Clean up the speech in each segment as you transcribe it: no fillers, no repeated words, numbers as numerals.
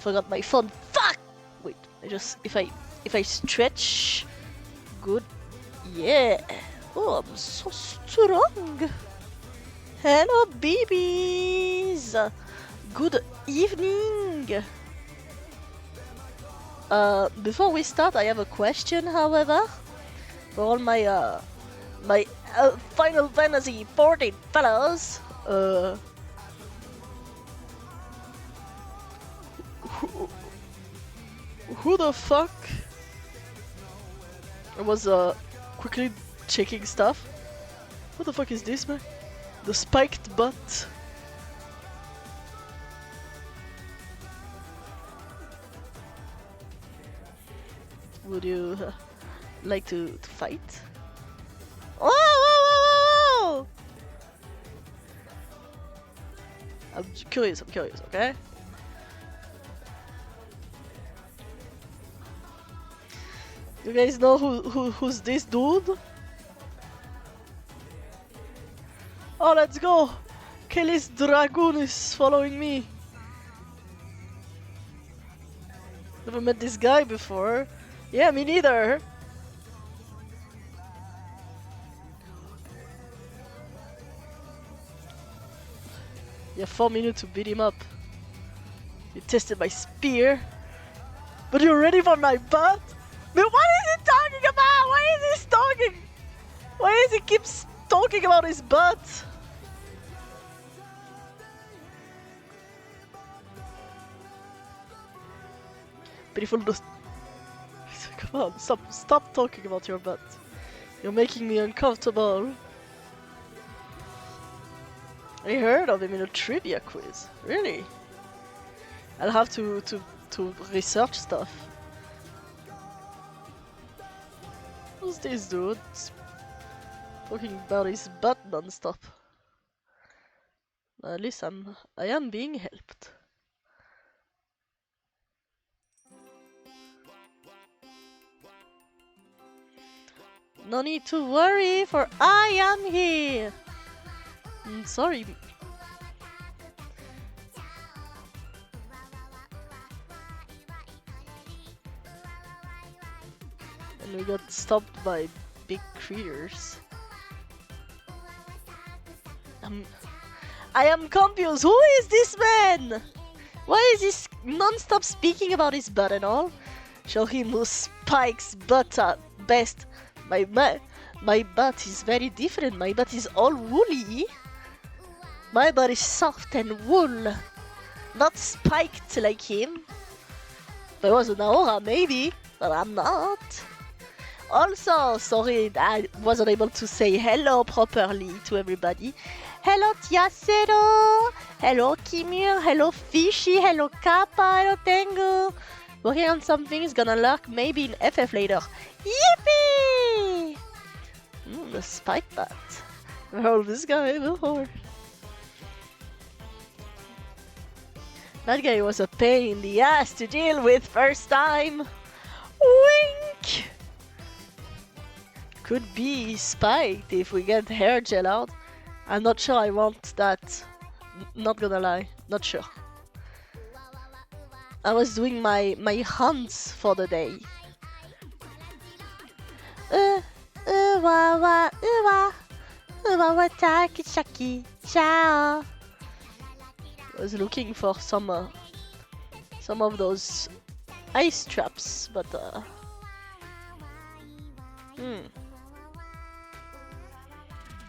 forgot my phone. Fuck! Wait, if I stretch, good. Yeah. Oh, I'm so strong. Hello, babies. Good evening. Before we start, I have a question, however, for all my Final Fantasy 14 fellows. Who the fuck? I was quickly checking stuff. What the fuck is this, man? The spiked butt. Would you like to fight? Oh, whoa, whoa, whoa, whoa! I'm curious, okay? You guys know who's this dude? Oh, let's go! Kelly's dragoon is following me. Never met this guy before. Yeah, me neither. You have 4 minutes to beat him up. You tested my spear. But you're ready for my butt? Man, what is he talking about? Why is he talking? Why does he keep talking about his butt? Beautiful. Come on, stop talking about your butt. You're making me uncomfortable. I heard of him in a trivia quiz. Really? I'll have to research stuff. Who's this dude? Talking about his butt non-stop. At least I am being helped. No need to worry, for I am here. Sorry. And we got stopped by big creatures. I am confused. Who is this man? Why is he non-stop speaking about his butt and all? Show him who spikes butt best. My butt is very different. My butt is all woolly. My butt is soft and wool. Not spiked like him. If I was an Aura, maybe. But I'm not. Also, sorry I wasn't able to say hello properly to everybody. Hello Tiacero. Hello Kimir. Hello Fishy. Hello Kappa. Hello Tengu. Working on something is gonna lurk maybe in FF later. Yippee! The spike bat. I heard this guy before. That guy was a pain in the ass to deal with first time. Wink! Could be spiked if we get hair gel out. I'm not sure I want that. Not gonna lie, not sure. I was doing my hunts for the day. Ciao. I was looking for some of those ice traps, but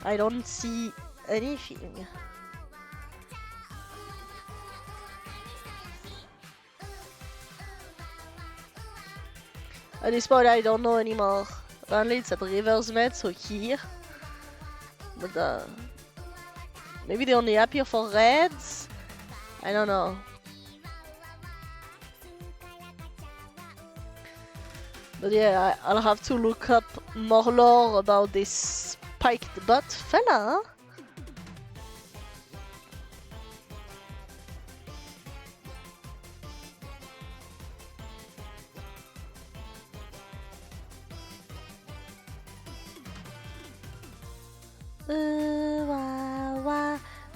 I don't see anything. At this point, I don't know anymore. Apparently, it's at River's Med, so here. But maybe they only appear for reds. I don't know. But yeah, I'll have to look up more lore about this spiked butt fella.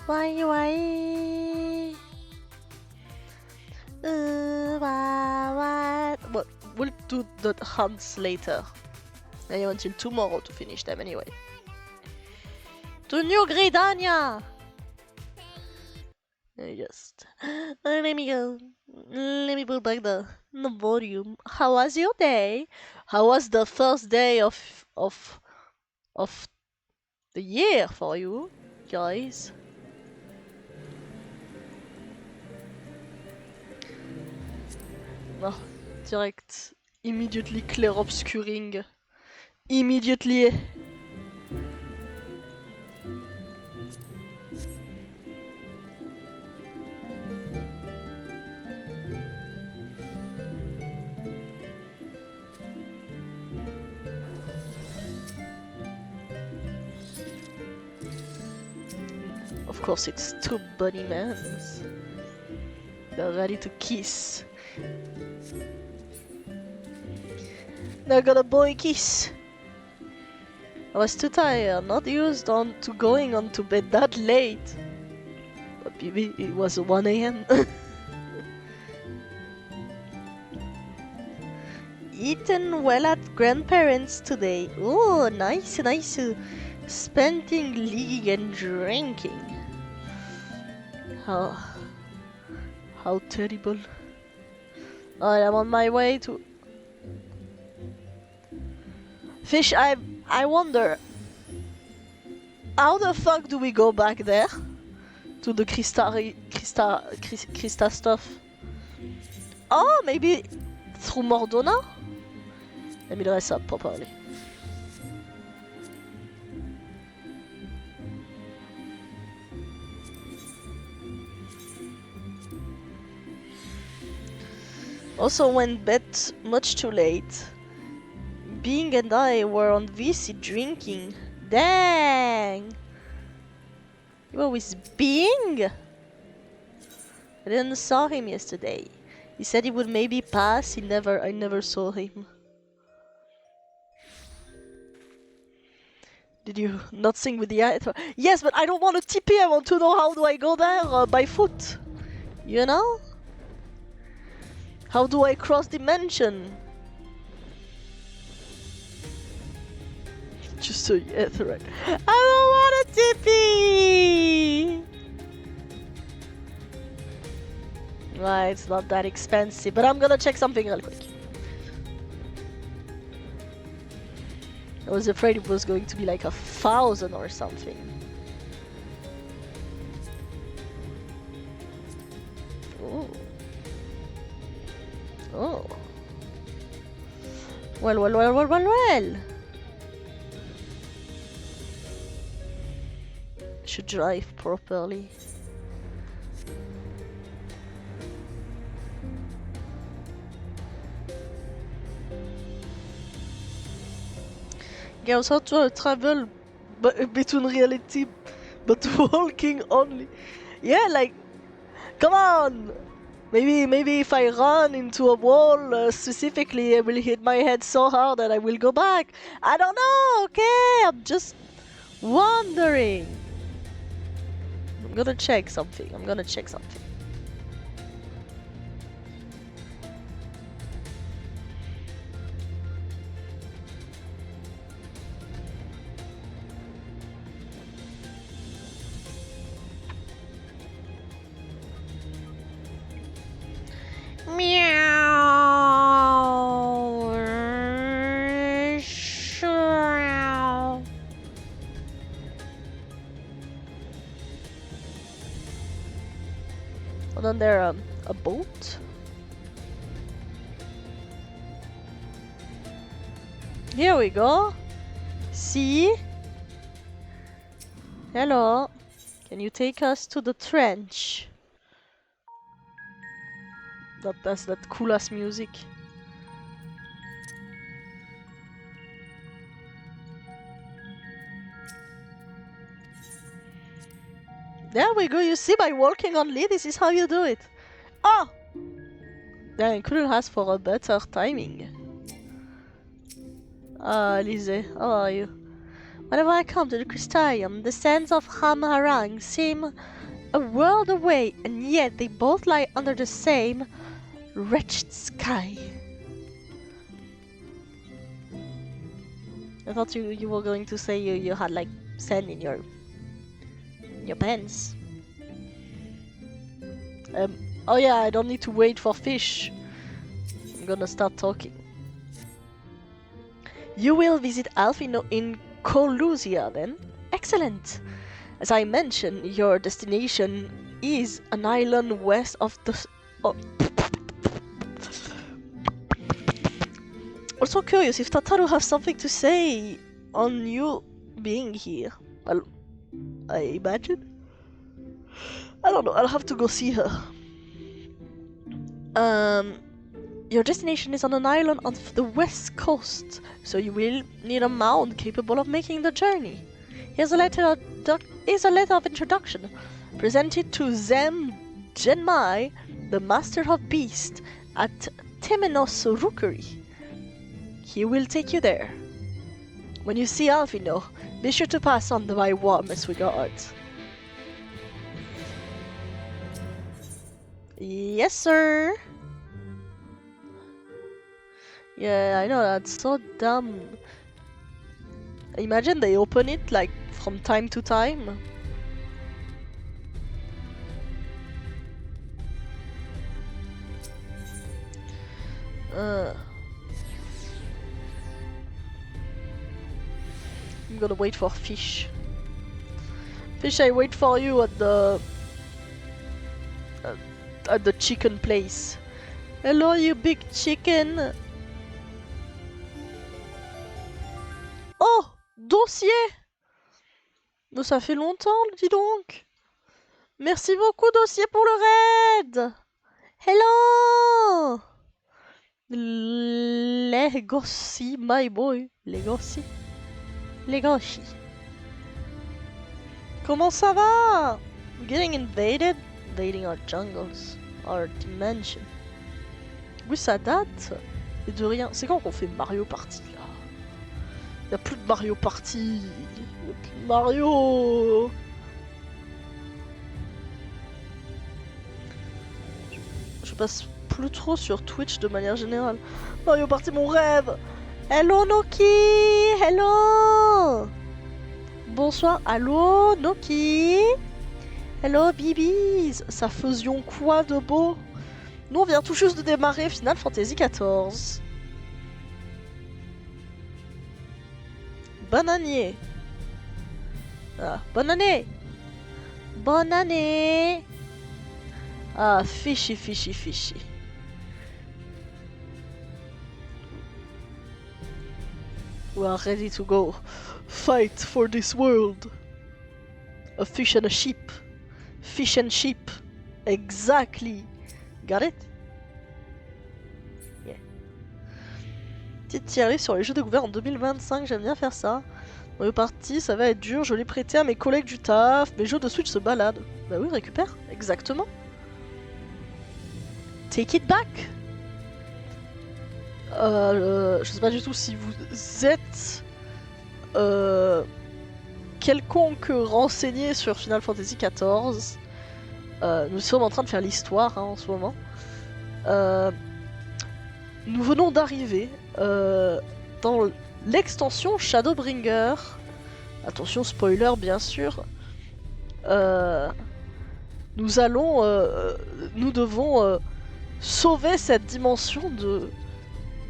Why? do the hunts later. I have until tomorrow to finish them anyway. To New Gridania! Just let me go. Let me put back the volume. How was your day? How was the first day of the year for you guys? Oh, direct, immediately clear obscuring. Immediately. Of course, it's two bunny mans. They're ready to kiss. They're gonna boy kiss. I was too tired, not used on to going on to bed that late. But maybe it was 1 AM. Eaten well at grandparents today. Oh, nice, nice. Spending league and drinking. How terrible. I am on my way to fish. I wonder how the fuck do we go back there to the Krista stuff? Oh, maybe through Mordona? Let me dress up properly. Also went bed much too late. Bing and I were on VC drinking. Dang! You were with Bing? I didn't saw him yesterday. He said he would maybe pass. I never saw him. Did you not sing with the eye? Yes, but I don't want a TP. I want to know how do I go there by foot. You know? How do I cross dimension? Just so yes, right. I don't want a tippy. Right, it's not that expensive, but I'm gonna check something real quick. I was afraid it was going to be like 1,000 or something. Oh. Oh. Well. Should drive properly. Girls, how to travel between reality but walking only? Yeah, like, come on! Maybe if I run into a wall specifically, I will hit my head so hard that I will go back. I don't know, okay? I'm just wondering. I'm gonna check something. Meow. And then there a boat. Here we go. See? Hello. Can you take us to the trench? That's that cool ass music. There we go, you see, by walking only, this is how you do it. Oh! Yeah, I couldn't ask for a better timing. Ah, Lise, how are you? Whenever I come to the Crystarium, the sands of Hamharang seem a world away, and yet they both lie under the same wretched sky. I thought you were going to say you had like sand in your pants. Oh yeah, I don't need to wait for fish. I'm gonna start talking. You will visit Alfino in Colusia then? Excellent! As I mentioned, your destination is an island west of the... Oh. Also curious if Tataru has something to say on you being here. Well, I imagine. I don't know, I'll have to go see her. Your destination is on an island on the west coast, so you will need a mount capable of making the journey. Here's a letter of introduction. Presented to Zem Genmai, the Master of Beast, at Temenos Rookery. He will take you there. When you see Alfino, be sure to pass on my warmest regards. Yes, sir. Yeah, I know, that's so dumb. Imagine they open it like from time to time. I'm gonna wait for fish. Fish, I wait for you at the chicken place. Hello, you big chicken. Oh, dossier. Mais ça fait longtemps, dis donc. Merci beaucoup, dossier, pour le raid. Hello. Legoshi, my boy. Legoshi. Legoshi. Comment ça va? We're getting invaded? Invading our jungles. Our dimension. Oui, ça date. Et de rien. C'est quand qu'on fait Mario Party, là? Y'a plus de Mario Party. Y'a plus de Mario. Je passe plus trop sur Twitch de manière générale. Mario Party, mon rêve. Hello Noki. Hello. Bonsoir. Allô Noki. Hello Bibis. Ça faisions quoi de beau? Nous on vient tout juste de démarrer Final Fantasy XIV. Bonne année. Ah, bonne année. Bonne année. Ah, fishy, fishy, fishy. We are ready to go. Fight for this world. A fish and a sheep. Fish and sheep. Exactly. Got it? Yeah. Petite tier sur les jeux découverts en 2025, j'aime bien faire ça. Mario Party, ça va être dur, je l'ai prêté à mes collègues du taf, mes jeux de Switch se baladent. Bah oui, récupère, exactement. Take it back. Je sais pas du tout si vous êtes quelconque renseigné sur Final Fantasy XIV. Nous sommes en train de faire l'histoire en ce moment. Nous venons d'arriver dans l'extension Shadowbringers. Attention, spoiler bien sûr. Nous devons sauver cette dimension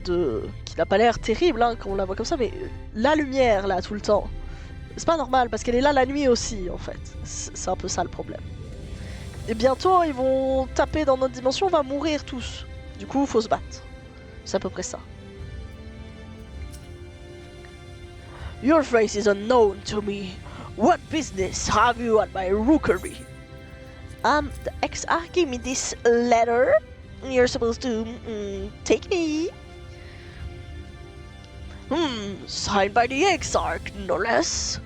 qui n'a pas l'air terrible hein, quand on la voit comme ça, mais la lumière là tout le temps. C'est pas normal parce qu'elle est là la nuit aussi en fait. C'est un peu ça le problème. Et bientôt ils vont taper dans notre dimension, on va mourir tous. Du coup faut se battre. C'est à peu près ça. Your face is unknown to me. What business have you at my rookery? The XR gave me this letter. You're supposed to take me. Signed by the Exarch, no less.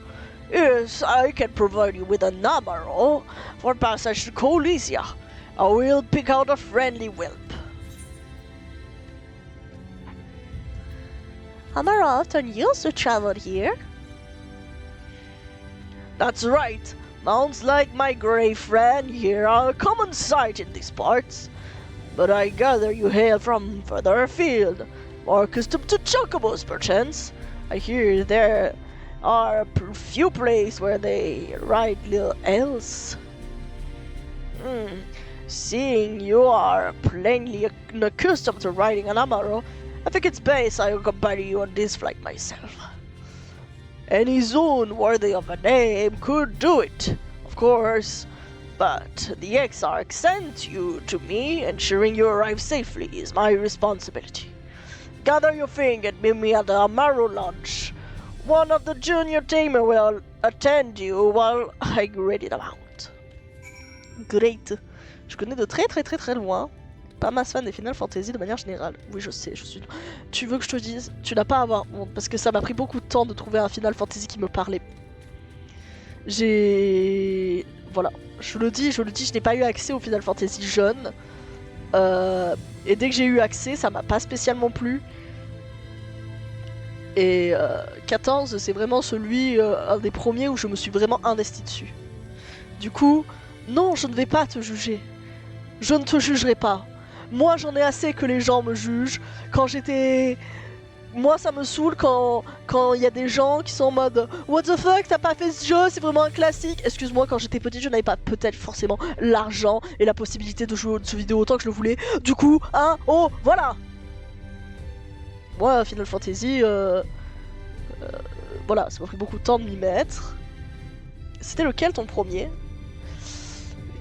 Yes, I can provide you with a Namaro for passage to Colusia. I will pick out a friendly whelp. Hammer often used to travel here. That's right. Mounts like my grey friend here are a common sight in these parts. But I gather you hail from further afield, more accustomed to chocobos perchance. I hear there are a few places where they ride little elves. Seeing you are plainly unaccustomed to riding an Amaro, I think it's best I accompany you on this flight myself. Any zone worthy of a name could do it, of course, but the Exarch sent you to me, ensuring you arrive safely is my responsibility. Gather your thing and meet me at the Amaro Lodge. One of the junior tamer will attend you while I ready the mount. Great. Je connais de très loin. Pas masse fan des Final Fantasy de manière générale. Oui, je sais, je suis... Tu veux que je te dise? Tu n'as pas à avoir honte, parce que ça m'a pris beaucoup de temps de trouver un Final Fantasy qui me parlait. Voilà, je le dis, je n'ai pas eu accès au Final Fantasy jeune. Et dès que j'ai eu accès, ça m'a pas spécialement plu. Et 14, c'est vraiment celui, un des premiers où je me suis vraiment investi dessus. Du coup, non, je ne vais pas te juger. Je ne te jugerai pas. Moi, j'en ai assez que les gens me jugent. Quand j'étais... Moi, ça me saoule quand il y a des gens qui sont en mode « What the fuck, t'as pas fait ce jeu, c'est vraiment un classique !» Excuse-moi, quand j'étais petit, je n'avais pas peut-être forcément l'argent et la possibilité de jouer aux jeux vidéo autant que je le voulais. Du coup, hein, oh, voilà. Moi, Final Fantasy, voilà, ça m'a pris beaucoup de temps de m'y mettre. C'était lequel ton premier?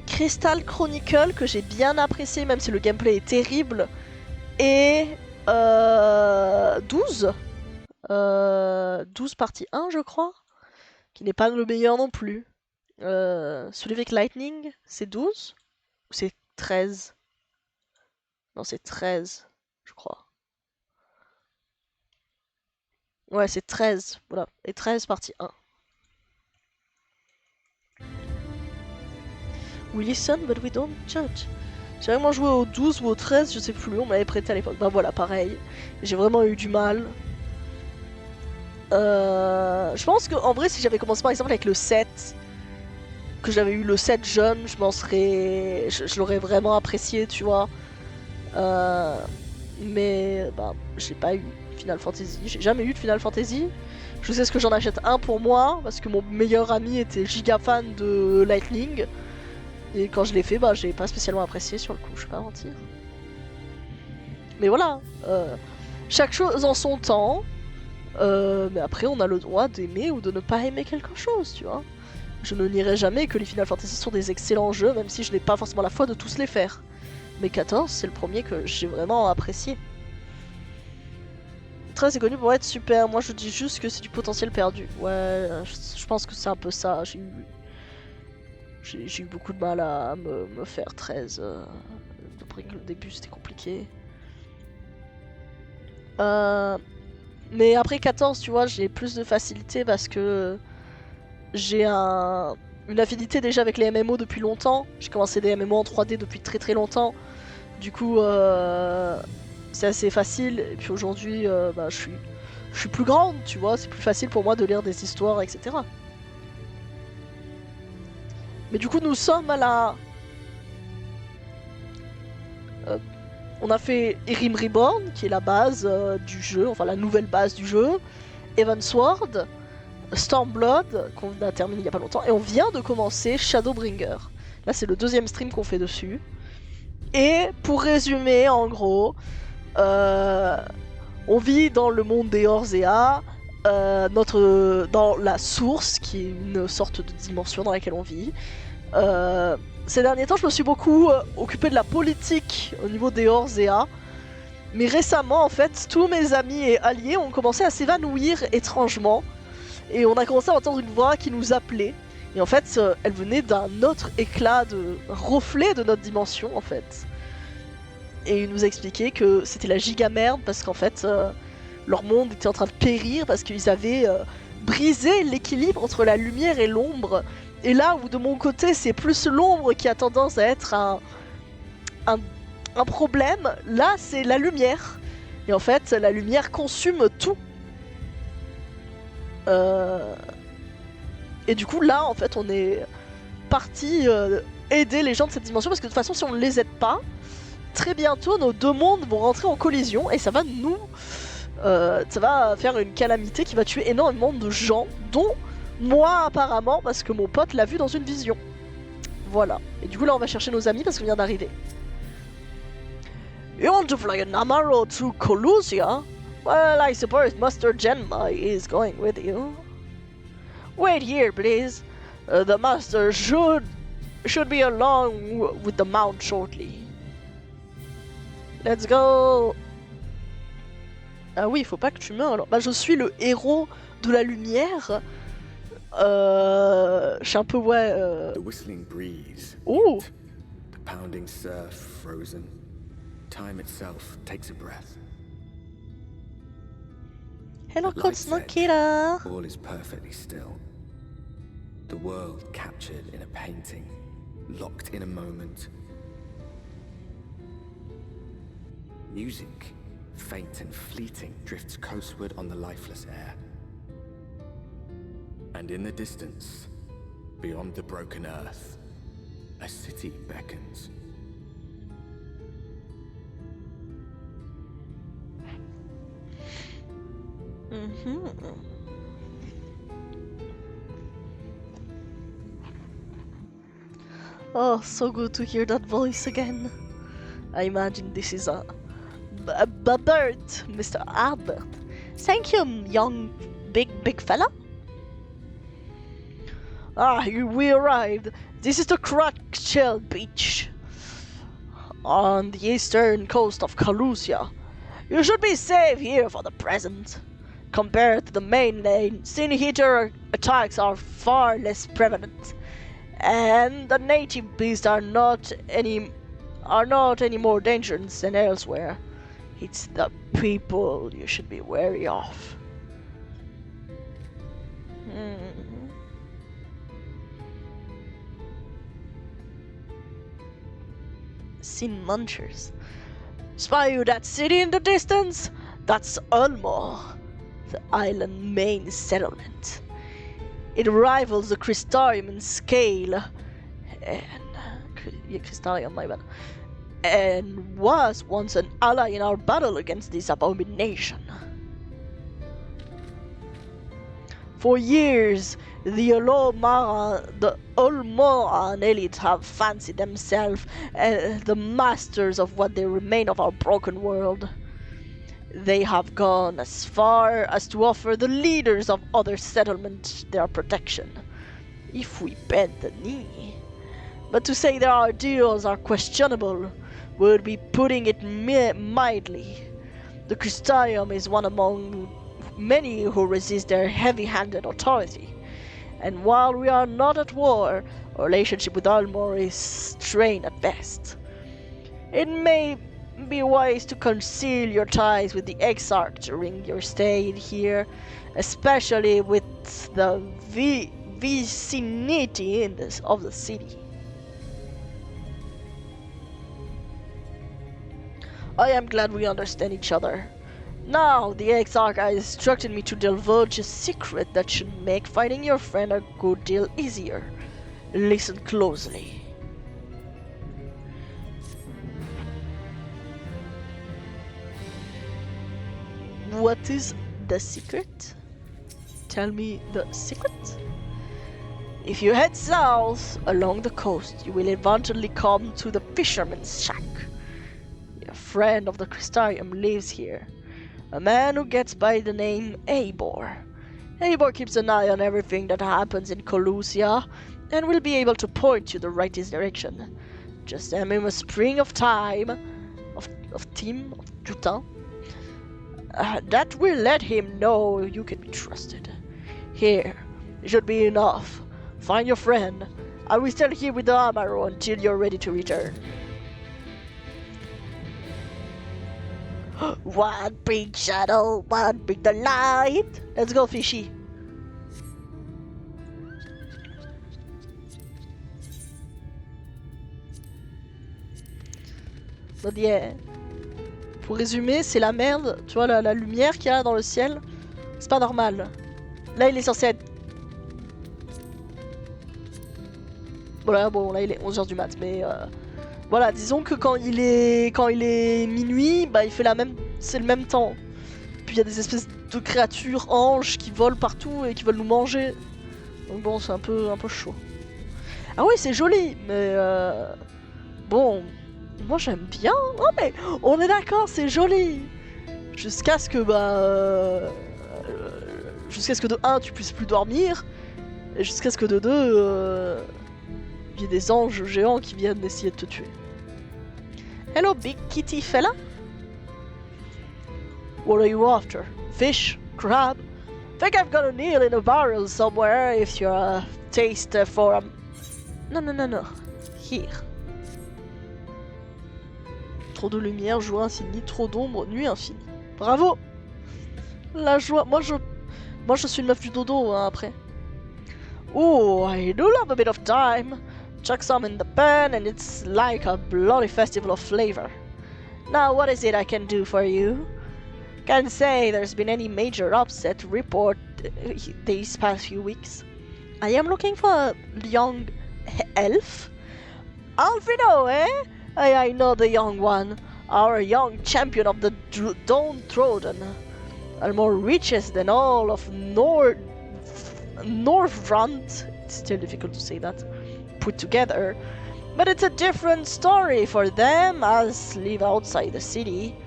Crystal Chronicle, que j'ai bien apprécié, même si le gameplay est terrible. Et 12 12 partie 1, je crois. Qui n'est pas le meilleur non plus. Celui avec Lightning, c'est 12? Ou c'est 13? Non, c'est 13, je crois. Ouais, c'est 13, voilà. Et 13 partie 1. We listen, but we don't judge. J'ai vraiment joué au 12 ou au 13, je sais plus, on m'avait prêté à l'époque. Bah voilà, pareil. J'ai vraiment eu du mal. Je pense qu'en vrai, si j'avais commencé par exemple avec le 7, que j'avais eu le 7 jeune, je m'en serais... Je l'aurais vraiment apprécié, tu vois. Mais, bah, j'ai pas eu Final Fantasy. J'ai jamais eu de Final Fantasy. Je sais ce que j'en achète un pour moi, parce que mon meilleur ami était giga fan de Lightning. Et quand je l'ai fait, bah j'ai pas spécialement apprécié sur le coup, je vais pas mentir. Mais voilà, chaque chose en son temps. Mais après, on a le droit d'aimer ou de ne pas aimer quelque chose, tu vois. Je ne nierai jamais que les Final Fantasy sont des excellents jeux, même si je n'ai pas forcément la foi de tous les faire. Mais 14, c'est le premier que j'ai vraiment apprécié. 13 est connu pour être super, moi je dis juste que c'est du potentiel perdu. Ouais, je pense que c'est un peu ça, j'ai eu beaucoup de mal à me faire 13. Le début c'était compliqué. Mais après 14, tu vois, j'ai plus de facilité parce que j'ai une affinité déjà avec les MMO depuis longtemps. J'ai commencé des MMO en 3D depuis très longtemps. Du coup, c'est assez facile. Et puis aujourd'hui, bah, je suis plus grande, tu vois. C'est plus facile pour moi de lire des histoires, etc. Mais du coup, nous sommes à la... on a fait Erim Reborn, qui est la base du jeu, enfin la nouvelle base du jeu. Evansward, Stormblood, qu'on a terminé il y a pas longtemps. Et on vient de commencer Shadowbringers. Là, c'est le deuxième stream qu'on fait dessus. Et pour résumer, en gros, on vit dans le monde des Orzea, dans la source, qui est une sorte de dimension dans laquelle on vit. Ces derniers temps, je me suis beaucoup occupé de la politique au niveau des Orzea. Mais récemment, en fait, tous mes amis et alliés ont commencé à s'évanouir étrangement. Et on a commencé à entendre une voix qui nous appelait. Et en fait, elle venait d'un autre éclat de reflet de notre dimension, en fait. Et il nous a expliqué que c'était la giga merde parce qu'en fait, leur monde était en train de périr parce qu'ils avaient brisé l'équilibre entre la lumière et l'ombre. Et là où de mon côté, c'est plus l'ombre qui a tendance à être un problème, là c'est la lumière. Et en fait, la lumière consume tout. Et du coup, là, en fait, on est parti aider les gens de cette dimension parce que de toute façon, si on ne les aide pas, très bientôt, nos deux mondes vont rentrer en collision et ça va nous ça va faire une calamité qui va tuer énormément de gens, dont moi apparemment, parce que mon pote l'a vu dans une vision. Voilà. Et du coup là on va chercher nos amis parce qu'on vient d'arriver. You want to fly an Amaro to Colusia? Well, I suppose Master Genma is going with you. Wait here, please. The master should be along with the mount shortly. Let's go. Ah oui, il faut pas que tu meurs alors. Bah je suis le héros de la lumière. Je suis un peu The whistling breeze. Ouh. The pounding surf frozen. Time itself takes a breath. Hello, At Coach light's edge, Nakira. all is perfectly still. The world captured in a painting, locked in a moment. Music, faint and fleeting, drifts coastward on the lifeless air. And in the distance, beyond the broken earth, a city beckons. Oh, so good to hear that voice again. I imagine this is a bird, Mr. Albert. Thank you, young big fella. Ah, we arrived. This is the cracked shell beach on the eastern coast of Calusia. You should be safe here for the present. Compared to the mainland, sin eater attacks are far less prevalent, and the native beasts are not any more dangerous than elsewhere. It's the people you should be wary of. Sin munchers. Spy you that city in the distance? That's Ulmo, the island main settlement. It rivals the Crystarium in scale, and was once an ally in our battle against this abomination. For years, the Ulmoran elite have fancied themselves the masters of what they remain of our broken world. They have gone as far as to offer the leaders of other settlements their protection, if we bend the knee. But to say their ideals are questionable would be putting it mildly. The Crystarium is one among many who resist their heavy-handed authority, and while we are not at war, our relationship with Ulmor is strained at best. It may be wise to conceal your ties with the Exarch during your stay here, especially with the vicinity of the city. I am glad we understand each other. Now, the Exarch has instructed me to divulge a secret that should make fighting your friend a good deal easier. Listen closely. What is the secret? Tell me the secret. If you head south along the coast, you will eventually come to the fisherman's shack. A friend of the Crystarium lives here. A man who gets by the name Eibor. Eibor keeps an eye on everything that happens in Colusia and will be able to point you the right direction. Just send him a spring of time, of Jutin. That will let him know you can be trusted. Here, it should be enough. Find your friend. I will stay here with the Amaro until you're ready to return. One big shadow, one big light. Let's go, fishy. But yeah. Pour résumer, c'est la merde. Tu vois la lumière qu'il y a dans le ciel, c'est pas normal. Là, il est censé être. Voilà, bon, là, il est 11h du mat, mais voilà, disons que quand il est minuit, bah il fait c'est le même temps. puis il y a des espèces de créatures anges qui volent partout et qui veulent nous manger. Donc bon, c'est un peu chaud. Ah oui, c'est joli, mais bon, moi j'aime bien. Oh mais on est d'accord, c'est joli. Jusqu'à ce que jusqu'à ce que de 1 tu puisses plus dormir, et jusqu'à ce que de 2 il y ait des anges géants qui viennent essayer de te tuer. Hello big kitty fella. What are you after? Fish? Crab? Think I've got a nail in a barrel somewhere if you're a taste for a... Non. Here. Trop de lumière, joie infinie, trop d'ombre, nuit infinie. Bravo! La joie... Moi je suis une meuf du dodo, hein, après. Oh, I do love a bit of time. Chuck some in the pan and it's like a bloody festival of flavor. Now what is it I can do for you? Can't say there's been any major upset report these past few weeks. I am looking for a young elf. Alfino, eh? I know the young one. Our young champion of the Dawn Trodden. Are more riches than all of Northrund. It's still difficult to say that. Put together. But it's a different story for them as live outside the city.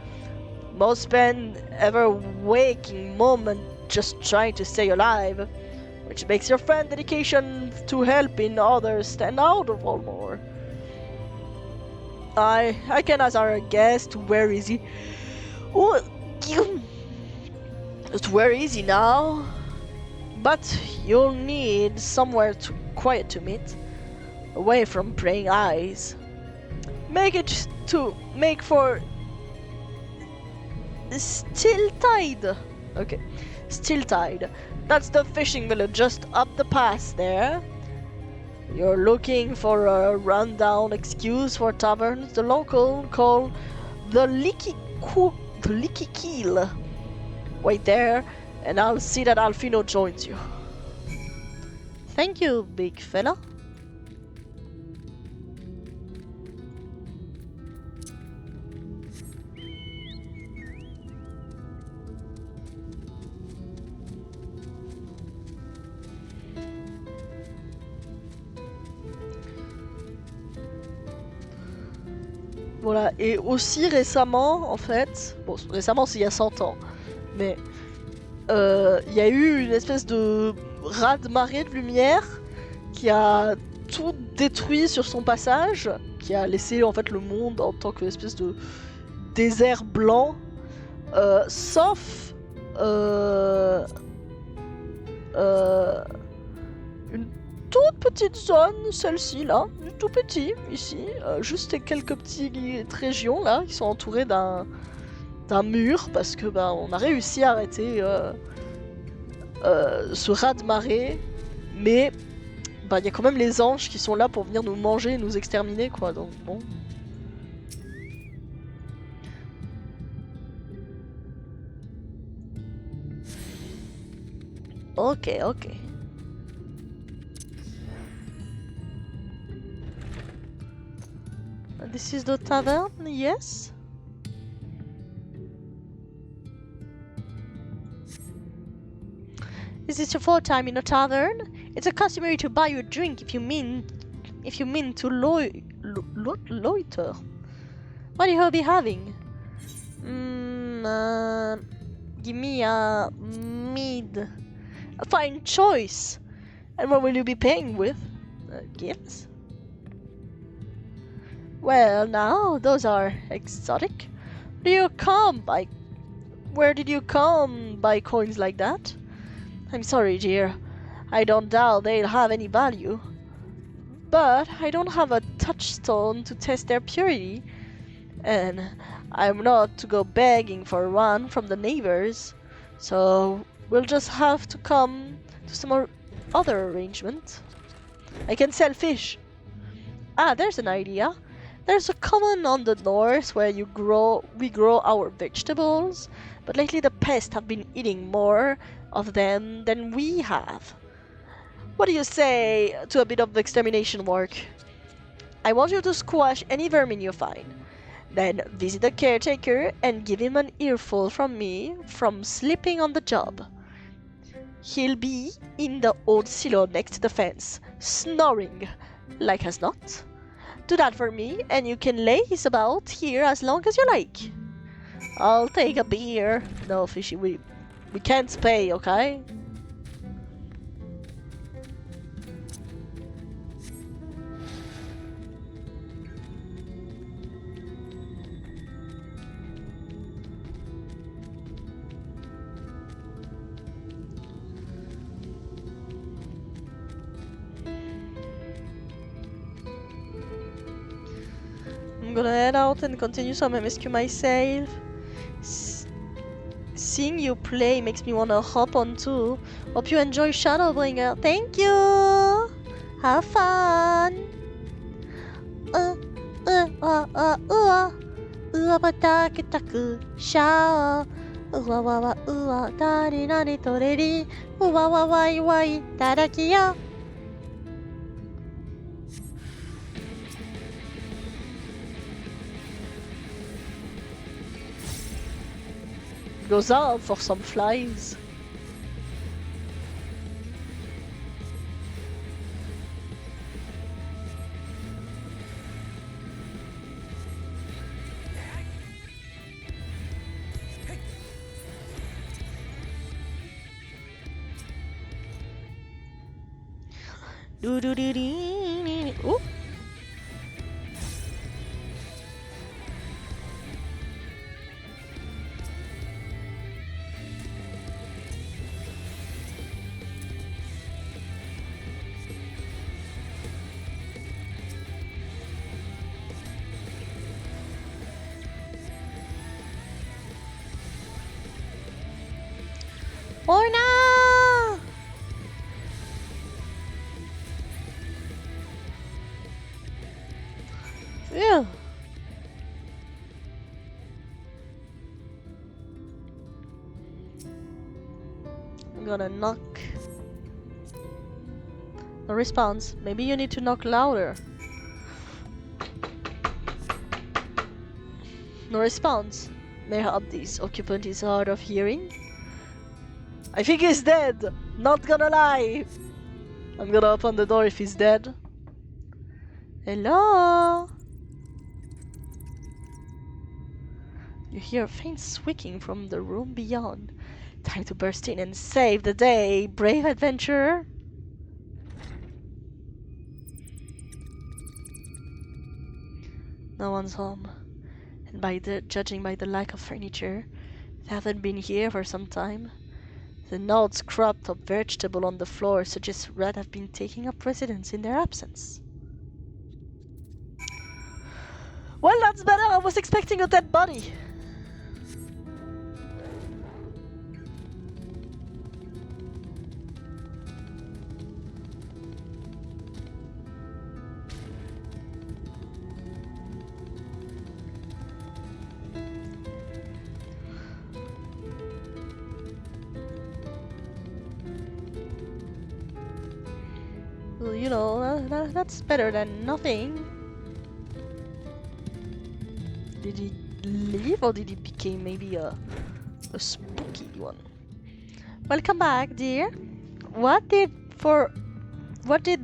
Most spend every waking moment just trying to stay alive, which makes your friend dedication to helping others stand out of all more. I can ask our guest, where is he? Oh, where is he now? But you'll need somewhere quiet to meet, away from praying eyes. Make for Stilltide. Okay, Stilltide. That's the fishing village just up the pass there. You're looking for a rundown excuse for taverns. The local call the Leaky Keel. Wait there, and I'll see that Alfino joins you. Thank you, big fella. Voilà, et aussi récemment, en fait, bon, récemment c'est il y a 100 ans, mais il y a eu une espèce de raz-de-marée de lumière qui a tout détruit sur son passage, qui a laissé en fait le monde en tant qu'espèce de désert blanc, sauf une toute petite zone, celle-ci là, tout petit ici, juste quelques petites régions là qui sont entourées d'un mur parce que on a réussi à arrêter ce raz-de-marée, mais il y a quand même les anges qui sont là pour venir nous manger, nous exterminer quoi, donc bon. Ok. This is the tavern, yes? Is this your fourth time in a tavern? It's a customary to buy you a drink if you mean to loiter. What do you be having? Give me a mead. A fine choice. And what will you be paying with? Gifts? Well, now, those are exotic. Where did you come by coins like that? I'm sorry, dear. I don't doubt they'll have any value. But I don't have a touchstone to test their purity. And I'm not to go begging for one from the neighbors. So we'll just have to come to some other arrangement. I can sell fish. Ah, there's an idea. There's a common on the north where we grow our vegetables, but lately the pests have been eating more of them than we have. What do you say to a bit of extermination work? I want you to squash any vermin you find. Then visit the caretaker and give him an earful from me from sleeping on the job. He'll be in the old silo next to the fence, snoring like as not. Do that for me, and you can laze about here as long as you like. I'll take a beer. No, Fishy, we can't pay, okay? I'm gonna head out and continue some MSQ myself. Seeing you play makes me wanna hop on too. Hope you enjoy Shadowbringer. Thank you! Have fun! Bataki Shao. Dari nani toreri. Wai wai tadakiya. Goes out for some flies. Ooh. Orna! Yeah. I'm gonna knock. No response. Maybe you need to knock louder. No response. Mayhap this occupant is hard of hearing. I think he's dead. Not gonna lie. I'm gonna open the door if he's dead. Hello? You hear a faint squeaking from the room beyond. Time to burst in and save the day, brave adventurer. No one's home. And judging by the lack of furniture, they haven't been here for some time. The notes cropped up vegetable on the floor suggest rats have been taking up residence in their absence. Well, that's better. I was expecting a dead body. Well, you know, that's better than nothing. Did he leave or did he become maybe a spooky one? Welcome back, dear. What did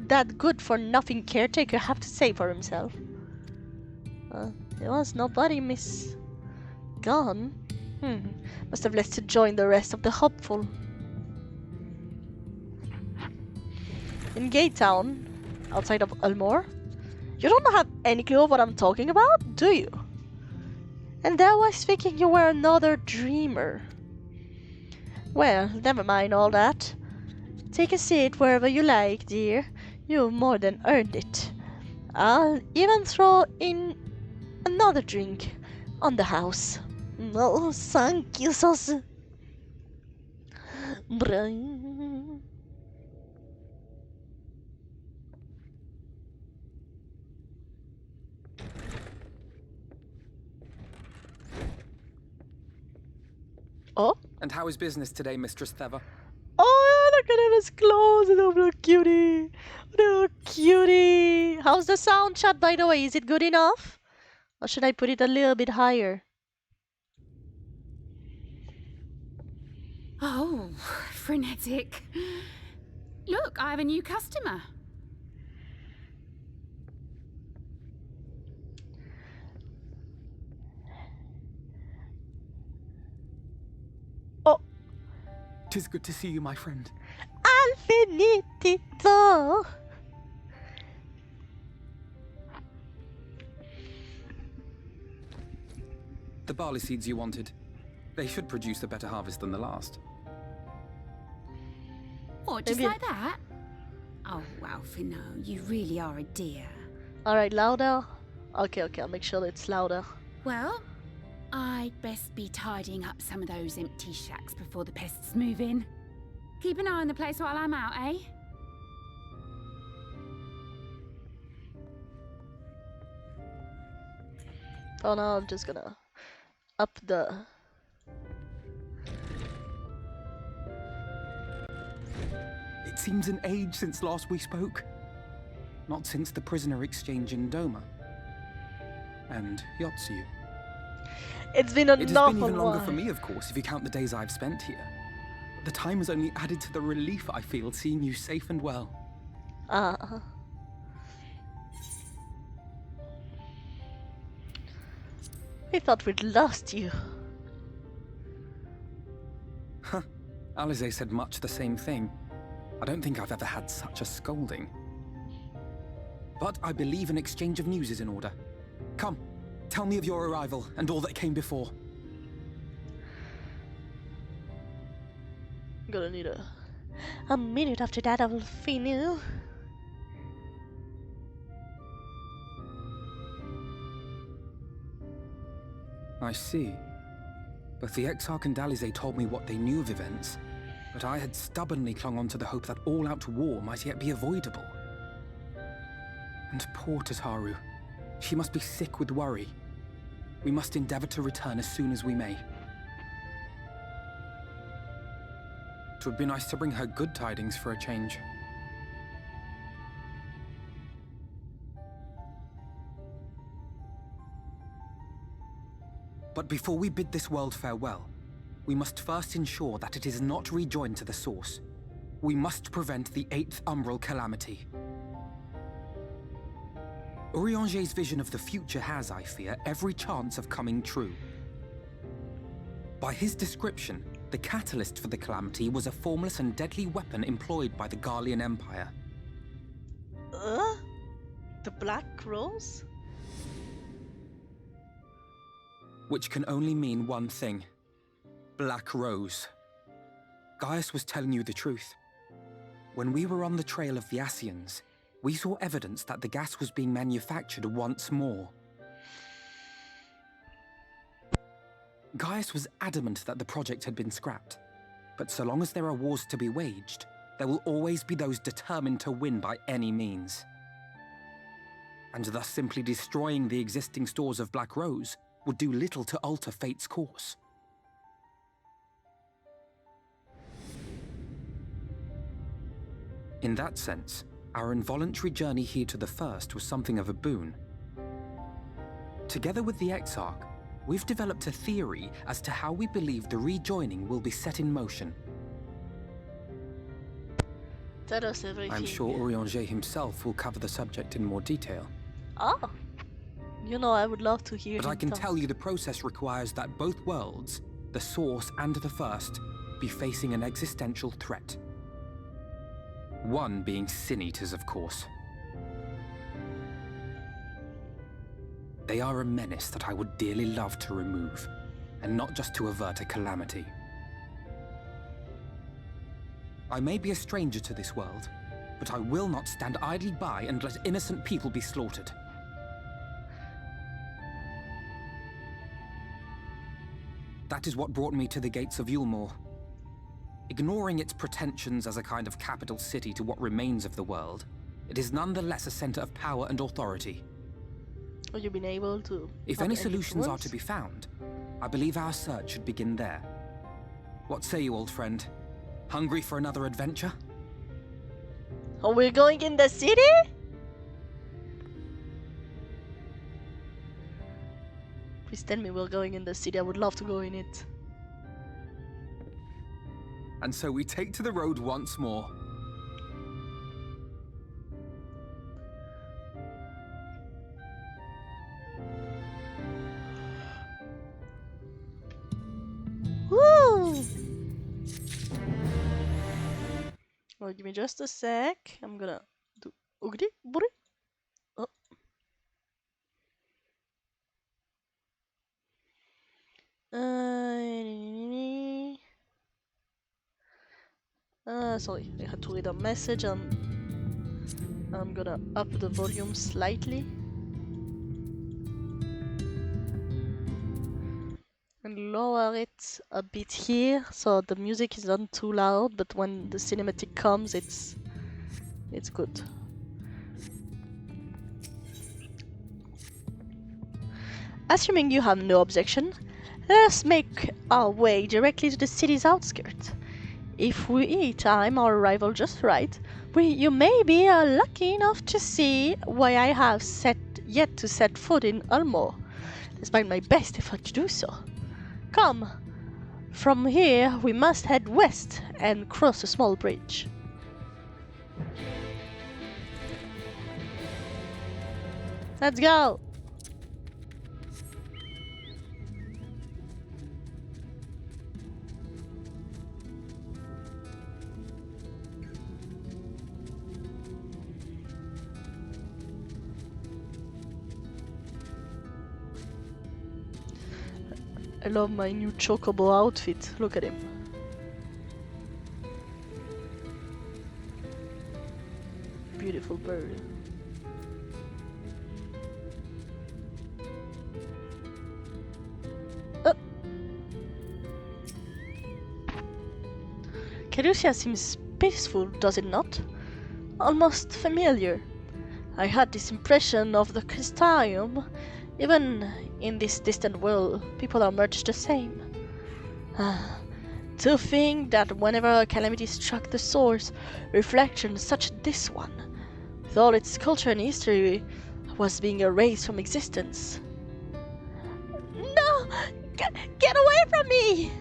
that good for nothing caretaker have to say for himself? There was nobody gone. Must have left to join the rest of the hopeful. In Gate Town, outside of Ulmore. You don't have any clue of what I'm talking about, do you? And I was thinking you were another dreamer. Well, never mind all that. Take a seat wherever you like, dear. You've more than earned it. I'll even throw in another drink on the house. Oh, thank you, sauce. Oh? And how is business today, Mistress Theva? Oh, look at him, his clothes, little cutie. Little cutie. How's the sound chat, by the way? Is it good enough? Or should I put it a little bit higher? Oh, frenetic. Look, I have a new customer. Oh, 'Tis good to see you, my friend. al finito. The barley seeds you wanted. They should produce a better harvest than the last. What, just Maybe- like that? Oh, Alfino, you really are a dear. Alright, louder. Okay, I'll make sure it's louder. Well, I'd best be tidying up some of those empty shacks before the pests move in. Keep an eye on the place while I'm out, eh? Oh no, I'm just gonna up the... It seems an age since last we spoke. Not since the prisoner exchange in Doma. And Yotsu. It's been an It has awful been even longer while. for me, of course, if you count the days I've spent here. But the time has only added to the relief I feel seeing you safe and well. We thought we'd lost you. Huh. Alize said much the same thing. I don't think I've ever had such a scolding. But I believe an exchange of news is in order. Come, tell me of your arrival and all that came before. Gonna need a minute after that, I will finish. I see. Both the Exarch and Alize told me what they knew of events, but I had stubbornly clung on to the hope that all-out war might yet be avoidable. And poor Tataru. She must be sick with worry. We must endeavor to return as soon as we may. It would be nice to bring her good tidings for a change. But before we bid this world farewell, we must first ensure that it is not rejoined to the source. We must prevent the 8th Umbral calamity. Urianger's vision of the future has, I fear, every chance of coming true. By his description, the catalyst for the calamity was a formless and deadly weapon employed by the Garlean Empire. The Black Rose? Which can only mean one thing. Black Rose. Gaius was telling you the truth. When we were on the trail of the Ascians, we saw evidence that the gas was being manufactured once more. Gaius was adamant that the project had been scrapped. But so long as there are wars to be waged, there will always be those determined to win by any means. And thus simply destroying the existing stores of Black Rose would do little to alter fate's course. In that sense, our involuntary journey here to the First was something of a boon. Together with the Exarch, we've developed a theory as to how we believe the rejoining will be set in motion. Tell us everything. I'm sure Urianger himself will cover the subject in more detail. Oh, you know, I would love to hear But him I can talk. tell you the process requires that both worlds, the Source and the First, be facing an existential threat. One being Sin Eaters, of course. They are a menace that I would dearly love to remove, and not just to avert a calamity. I may be a stranger to this world, but I will not stand idly by and let innocent people be slaughtered. That is what brought me to the gates of Yulmore. Ignoring its pretensions as a kind of capital city to what remains of the world, it is nonetheless a center of power and authority. Have you been able to... If have any solutions are influence? to be found, I believe our search should begin there. What say you, old friend? Hungry for another adventure? Oh, we're going in the city? Please tell me we're going in the city. I would love to go in it. And so we take to the road once more. Woo! Well, give me just a sec. I'm gonna do oogly booty. Oh. Sorry, I had to read a message and I'm gonna up the volume slightly. And lower it a bit here so the music is not too loud, but when the cinematic comes it's good. Assuming you have no objection, let us make our way directly to the city's outskirts. If we time our arrival just right, you may be lucky enough to see why I have yet to set foot in Ulmo, despite my best effort to do so. Come, from here we must head west and cross a small bridge. Let's go! I love my new chocobo outfit. Look at him. Beautiful bird. Caducia seems peaceful, does it not? Almost familiar. I had this impression of the Crystarium. Even in this distant world, people are much the same. To think that whenever a calamity struck the source, reflection such as this one, with all its culture and history, was being erased from existence. No! Get away from me!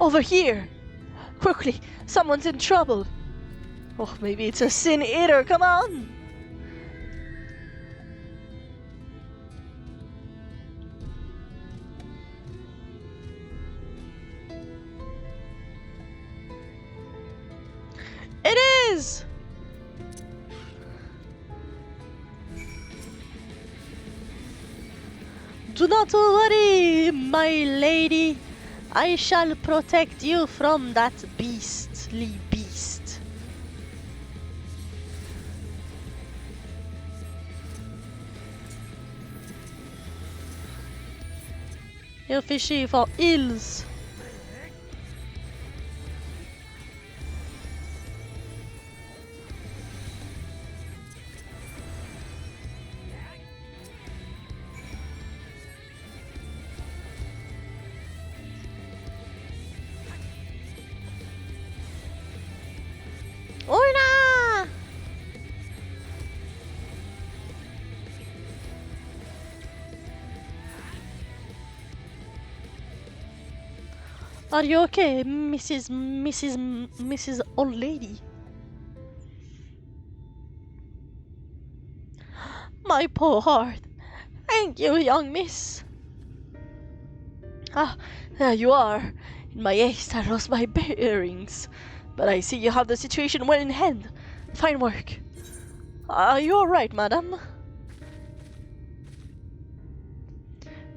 Over here! Quickly! Someone's in trouble! Oh, maybe it's a sin eater, come on! It is! Do not worry, my lady. I shall protect you from that beastly beast. You're fishy for ills. Orna! Are you okay, Mrs. Old Lady? My poor heart. Thank you, young miss. Ah, there you are. In my haste, I lost my bearings. But I see you have the situation well in hand. Fine work. Are you alright, madam?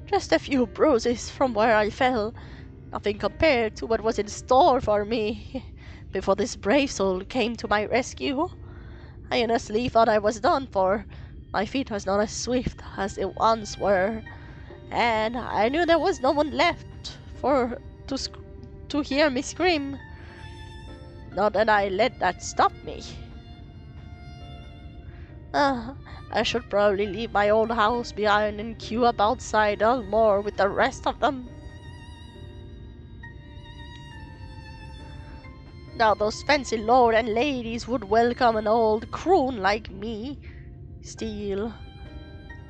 Just a few bruises from where I fell. Nothing compared to what was in store for me before this brave soul came to my rescue. I honestly thought I was done for. My feet was not as swift as they once were, and I knew there was no one left to hear me scream. Not that I let that stop me. I should probably leave my old house behind and queue up outside Elmore with the rest of them. Now those fancy lord and ladies would welcome an old croon like me. Still,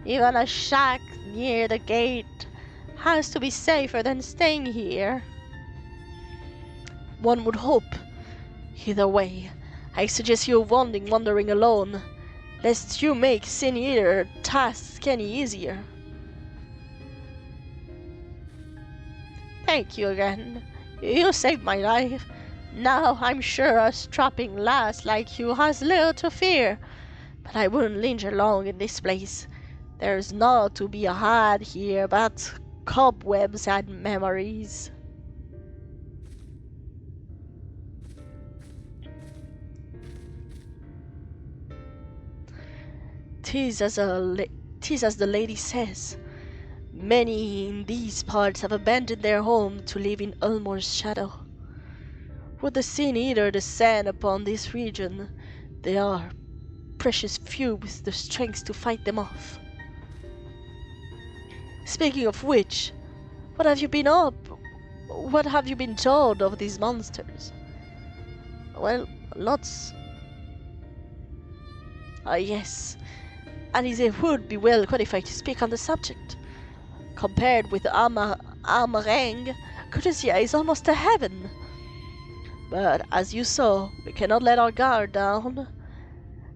Even a shack near the gate has to be safer than staying here. One would hope. Either way, I suggest you wandering alone, lest you make Sin Eater tasks any easier. Thank you again. You saved my life. Now I'm sure a strapping lass like you has little to fear. But I wouldn't linger long in this place. There's naught to be had here but cobwebs and memories. Tis as the lady says. Many in these parts have abandoned their home to live in Ulmore's shadow. Would the Sin Eater descend upon this region, there are precious few with the strength to fight them off. Speaking of which, what have you been up? What have you been told of these monsters? Well, lots. Ah, yes. Alize would be well qualified to speak on the subject. Compared with Amarang, Cortesia is almost a heaven. But as you saw, we cannot let our guard down.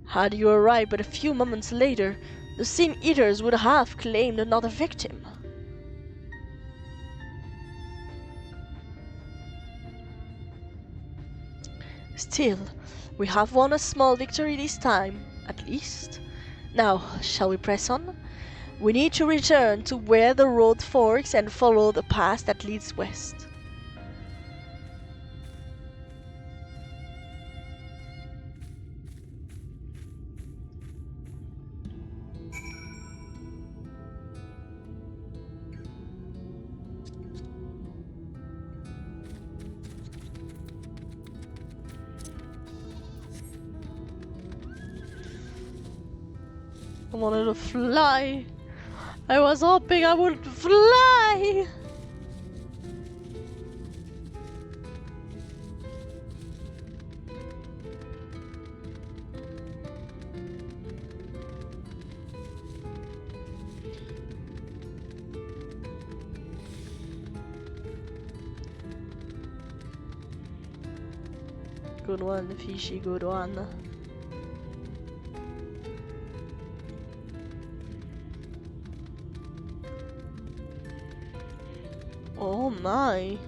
Had you arrived but a few moments later, the Sin Eaters would have claimed another victim. Still, we have won a small victory this time, at least. Now, shall we press on? We need to return to where the road forks and follow the path that leads west. I wanted to fly. I was hoping I would fly. Good one, fishy, good one. Oh my.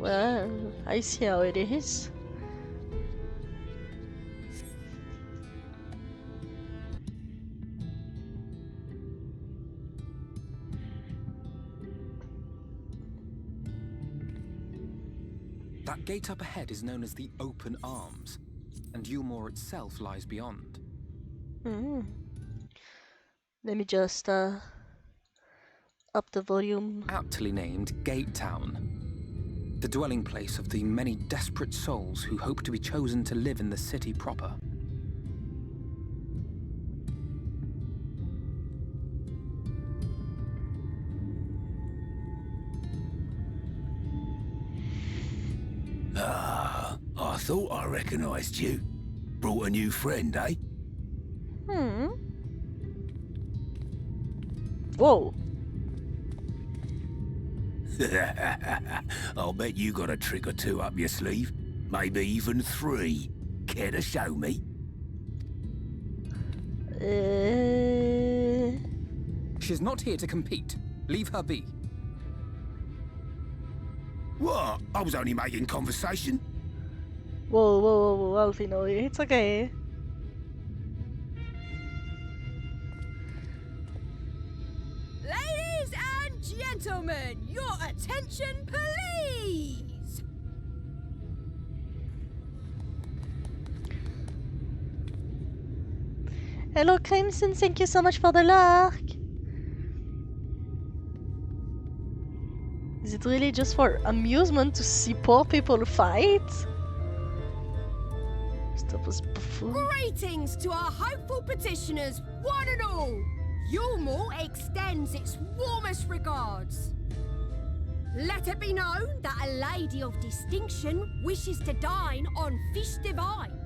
Well, I see how it is. That gate up ahead is known as the Open Arms, and Ulmore itself lies beyond. Let me just up the volume. Aptly named Gate Town, the dwelling place of the many desperate souls who hope to be chosen to live in the city proper. Ah, I thought I recognized you. Brought a new friend, eh? Whoa. I'll bet you got a trick or two up your sleeve. Maybe even 3. Care to show me? She's not here to compete. Leave her be. What? I was only making conversation. Whoa, Alfie, no, it's okay. Ladies and gentlemen, your attention, please! Hello, Crimson, thank you so much for the lark. Is it really just for amusement to see poor people fight? Stop us buffoon. Greetings to our hopeful petitioners, one and all! Ulmore extends its warmest regards. Let it be known that a lady of distinction wishes to dine on fish divine.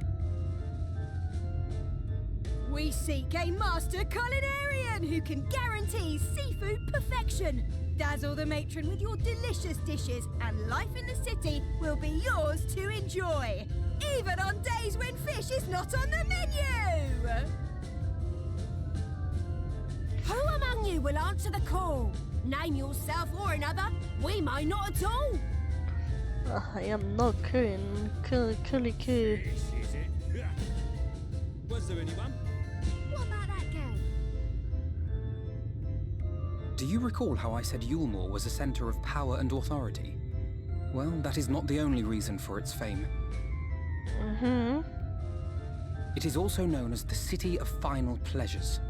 We seek a master culinarian who can guarantee seafood perfection. Dazzle the matron with your delicious dishes, and life in the city will be yours to enjoy, even on days when fish is not on the menu. Who among you will answer the call? Name yourself or another. We may not at all. I am not curling. This is it. Was there anyone? What about that girl? Do you recall how I said Yulmore was a center of power and authority? Well, that is not the only reason for its fame. It is also known as the City of Final Pleasures.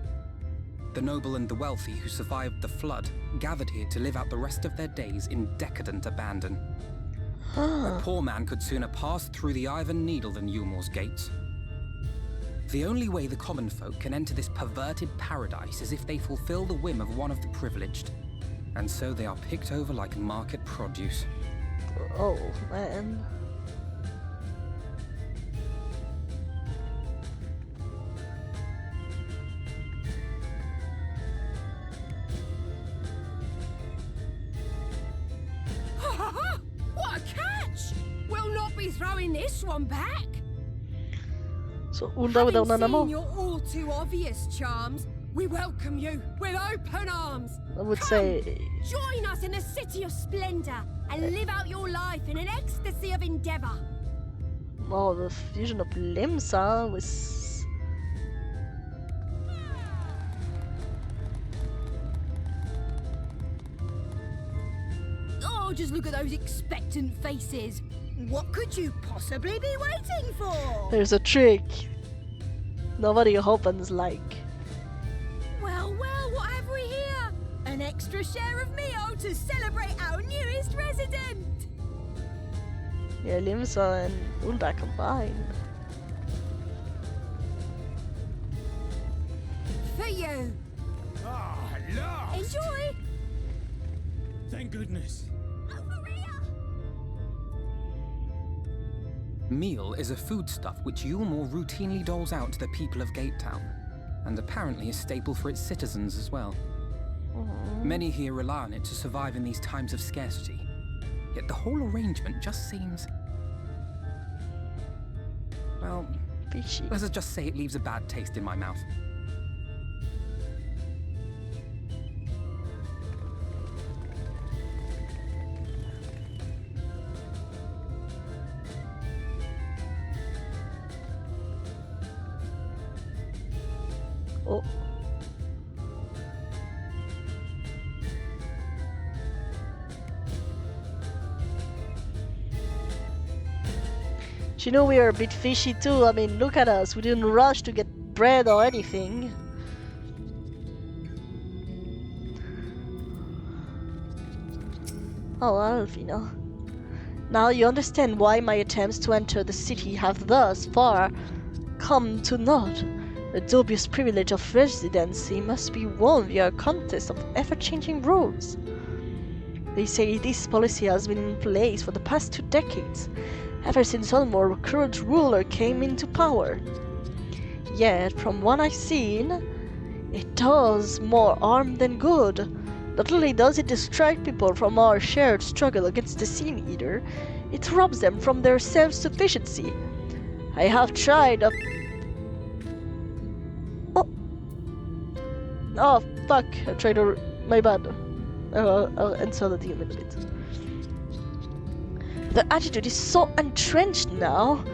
The noble and the wealthy who survived the flood gathered here to live out the rest of their days in decadent abandon. A poor man could sooner pass through the Iron Needle than Yulmore's gates. The only way the common folk can enter this perverted paradise is if they fulfill the whim of one of the privileged. And so they are picked over like market produce. Oh, man. What a catch! We'll not be throwing this one back. Så undrar vi Having där seen more. your all too obvious charms, we welcome you with open arms. I would Come, say join us in a city of splendor and live out your life in an ecstasy of endeavor. oh, the fusion of limbs, was Oh, just look at those expectant faces. What could you possibly be waiting for? there's a trick. Nobody opens like. Well, what have we here? An extra share of meal to celebrate our newest resident. Yeah, Limsa and Ulda combined. For you. Ah, at last! Enjoy. Thank goodness. Over here. Meal is a foodstuff which Yulmore routinely doles out to the people of Gatetown, and apparently a staple for its citizens as well. Many here rely on it to survive in these times of scarcity, yet the whole arrangement just seems... well, Fishy. let's just say it leaves a bad taste in my mouth. Oh. Do you know we are a bit fishy too? I mean, look at us. We didn't rush to get bread or anything. Oh, Alvina. Now you understand why my attempts to enter the city have thus far come to naught. The dubious privilege of residency must be won via a contest of ever-changing rules. They say this policy has been in place for the past 2 decades, ever since Ulmore's current ruler came into power. Yet, from what I've seen, it does more harm than good. Not only does it distract people from our shared struggle against the Sin Eater, it robs them from their self-sufficiency. I have tried a... Oh, fuck. I tried to... My bad. I'll answer the deal in a bit. The attitude is so entrenched now.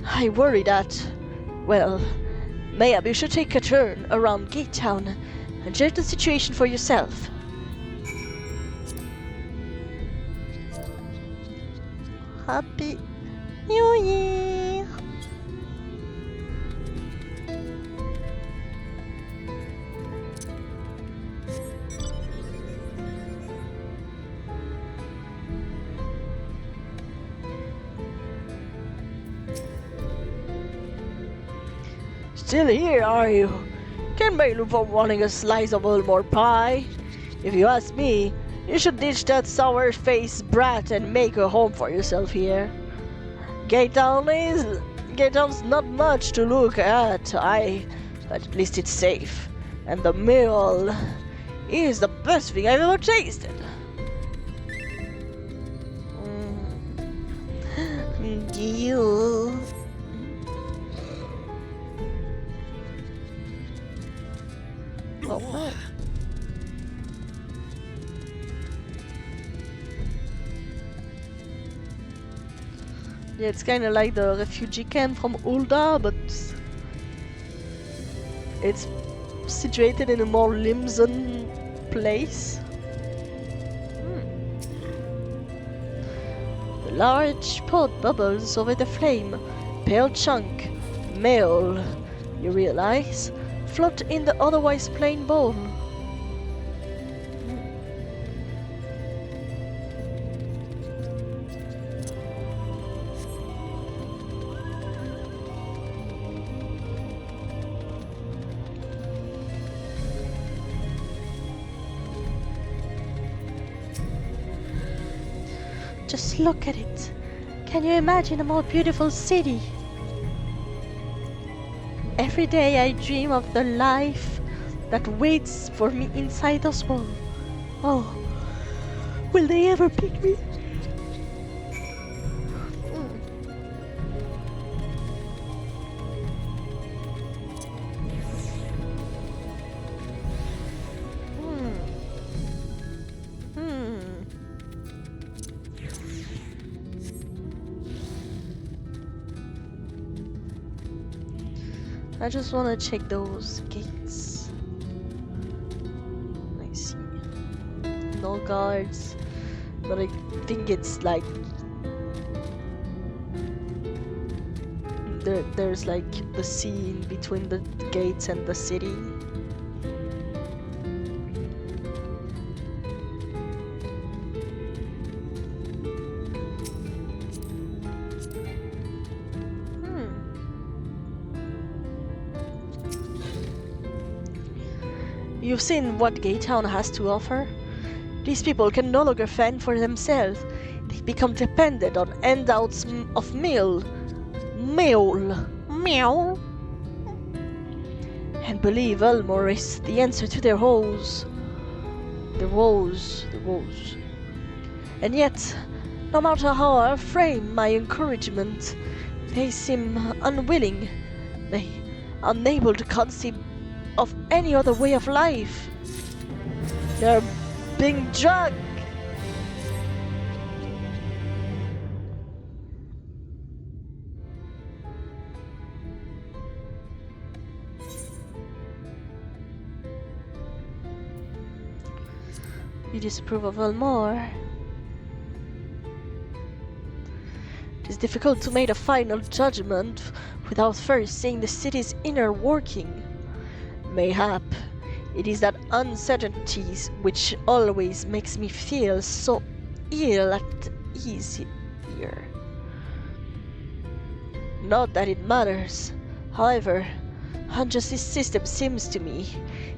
I worry that... well... maybe you should take a turn around Gatetown and judge the situation for yourself. Happy New Year! Still here, are you? Can't blame you for wanting a slice of Ulmore pie. If you ask me, you should ditch that sour-faced brat and make a home for yourself here. Gatetown's not much to look at. I but at least it's safe. And the meal is the best thing I've ever tasted. You. Oh my. Yeah, it's kind of like the refugee camp from Ulda, but it's situated in a more Limson place. The large pot bubbles over the flame. Pale chunk, male, you realize, float in the otherwise plain bowl. Just look at it. Can you imagine a more beautiful city? Every day I dream of the life that waits for me inside those walls. Oh, will they ever pick me? I just want to check those gates. I see. No guards. But I think it's like... There's like the sea in between the gates and the city. You've seen what Gay Town has to offer. These people can no longer fend for themselves. They become dependent on handouts of meal. Meow. And believe Elmore is the answer to their woes. Their woes. And yet, no matter how I frame my encouragement, they seem unwilling. They unable to conceive of any other way of life. They're being drugged. You disapprove of Elmore. It is difficult to make a final judgment without first seeing the city's inner working. Mayhap it is that uncertainty which always makes me feel so ill at ease here. Not that it matters. However, unjust this system seems to me.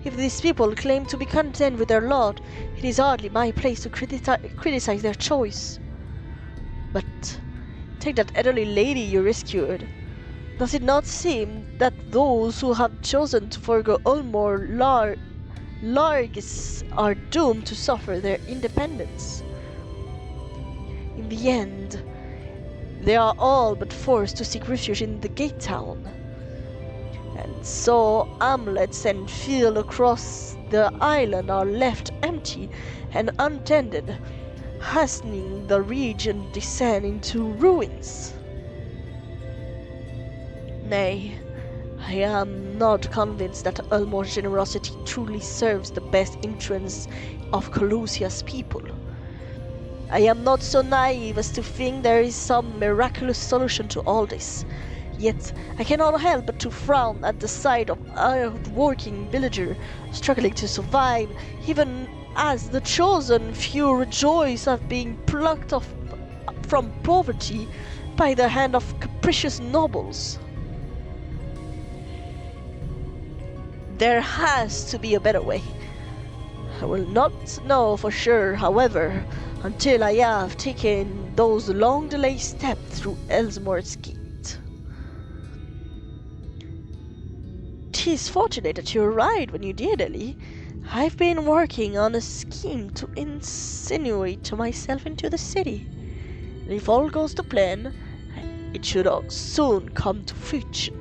If these people claim to be content with their lot, it is hardly my place to criticize their choice. But take that elderly lady you rescued. Does it not seem that those who have chosen to forego Ulmore Largis are doomed to suffer their independence? In the end, they are all but forced to seek refuge in the Gate Town. And so hamlets and fields across the island are left empty and untended, hastening the region descent into ruins. Nay, I am not convinced that Elmore's generosity truly serves the best interests of Colusia's people. I am not so naive as to think there is some miraculous solution to all this. Yet I cannot help but to frown at the sight of a working villager struggling to survive, even as the chosen few rejoice at being plucked off from poverty by the hand of capricious nobles. There has to be a better way. I will not know for sure, however, until I have taken those long-delayed steps through Elsmore's Gate. It is fortunate that you arrived when you did, Ellie. I've been working on a scheme to insinuate myself into the city. And if all goes to plan, it should soon come to fruition.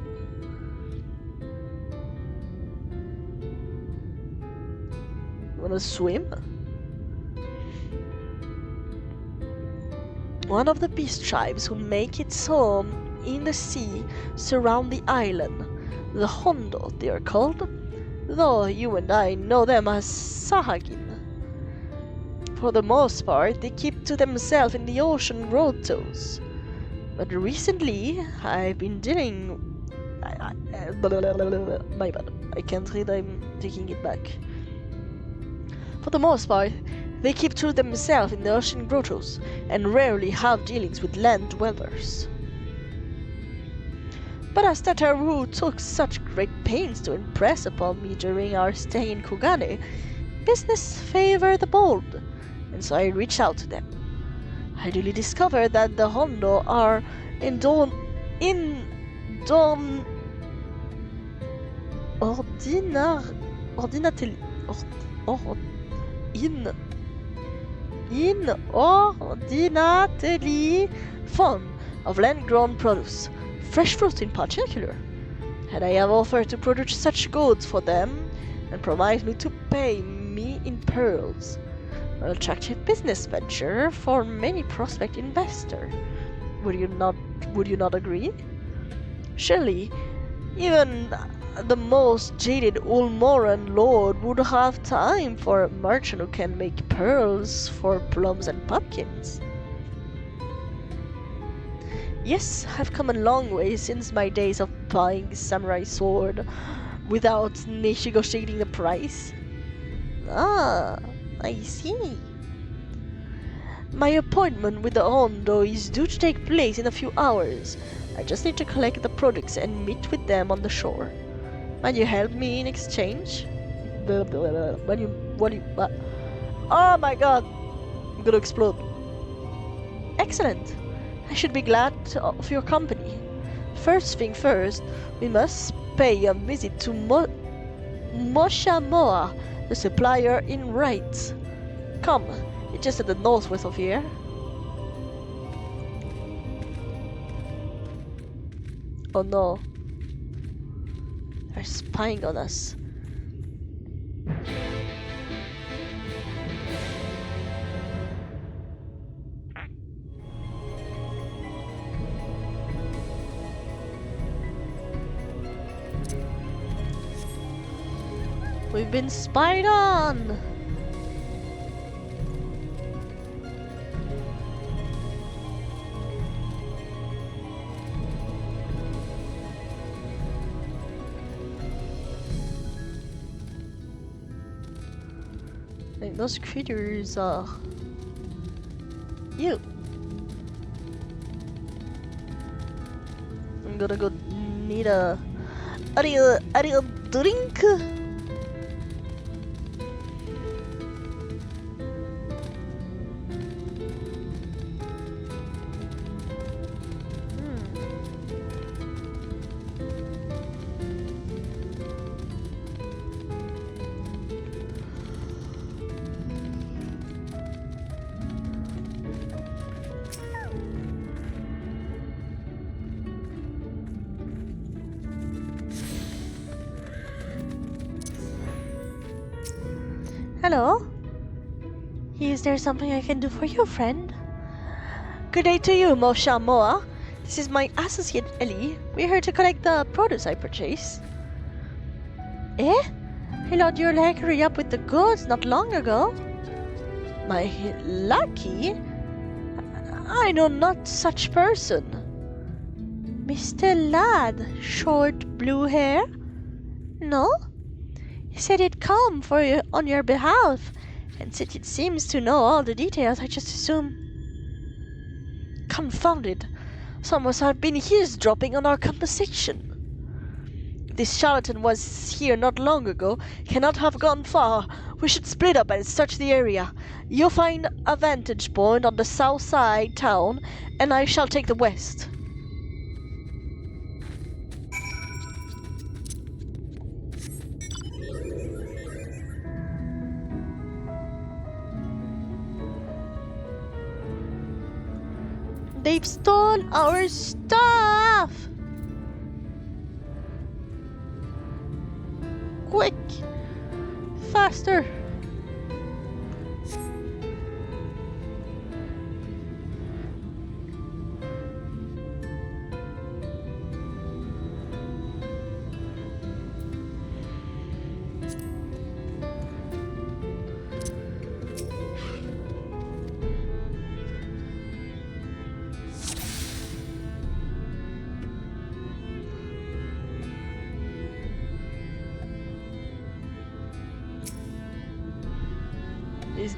Wanna swim? One of the beast tribes who make its home in the sea surround the island. The Hondo, they are called, though you and I know them as Sahagin. For the most part, they keep to themselves in the ocean grottos. But recently, I've been dealing... my bad. I can't read, I'm taking it back. For the most part, they keep to themselves in the ocean grottos, and rarely have dealings with land dwellers. But as Tataru took such great pains to impress upon me during our stay in Kugane, business favor the bold, and so I reached out to them. I duly discovered that the Hondo are inordinately fond of land-grown produce, fresh fruit in particular, and I have offered to produce such goods for them and promised me to pay me in pearls. An attractive business venture for many prospect investor. Would you not agree? Surely, even the most jaded Ulmoran lord would have time for a merchant who can make pearls for plums and pumpkins. Yes, I've come a long way since my days of buying samurai sword without negotiating the price. Ah, I see. My appointment with the Hondo is due to take place in a few hours. I just need to collect the products and meet with them on the shore. Might you help me in exchange? Oh my god! I'm gonna explode. Excellent. I should be glad of your company. First thing first, we must pay a visit to Moshamoa, the supplier in rights. Come, it's just at the northwest of here. Oh no. They're spying on us. We've been spied on! Like those creatures are... You! I'm gonna go need a real drink. Hello? Is there something I can do for you, friend? Good day to you, Mosha Moa. This is my associate Ellie. We're here to collect the produce I purchased. Eh? I thought you were like hurry up with the goods not long ago. My lucky? I know not such person. Mr. Lad, short blue hair? No? He said he'd come for you on your behalf, and since it seems to know all the details, I just assume... Confounded! Some must have been eavesdropping on our conversation. If this charlatan was here not long ago, cannot have gone far. We should split up and search the area. You find a vantage point on the south side town, and I shall take the west. They've stolen our stuff! Quick! Faster!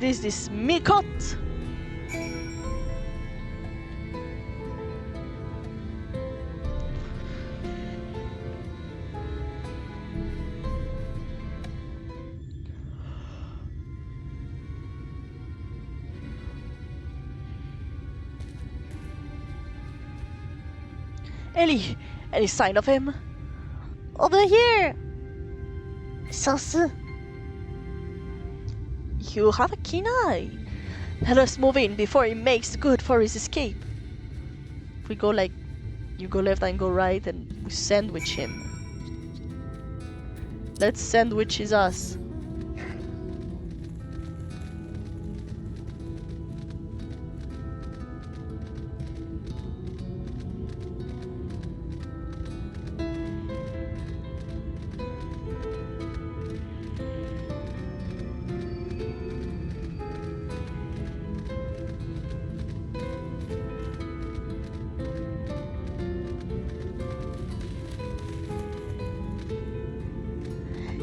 Is this Mikot? Any sign of him? Over here! Sansu! You have a keen eye. Let us move in before he makes good for his escape. If we go like, you go left and go right, and we sandwich him. Let's sandwich his ass.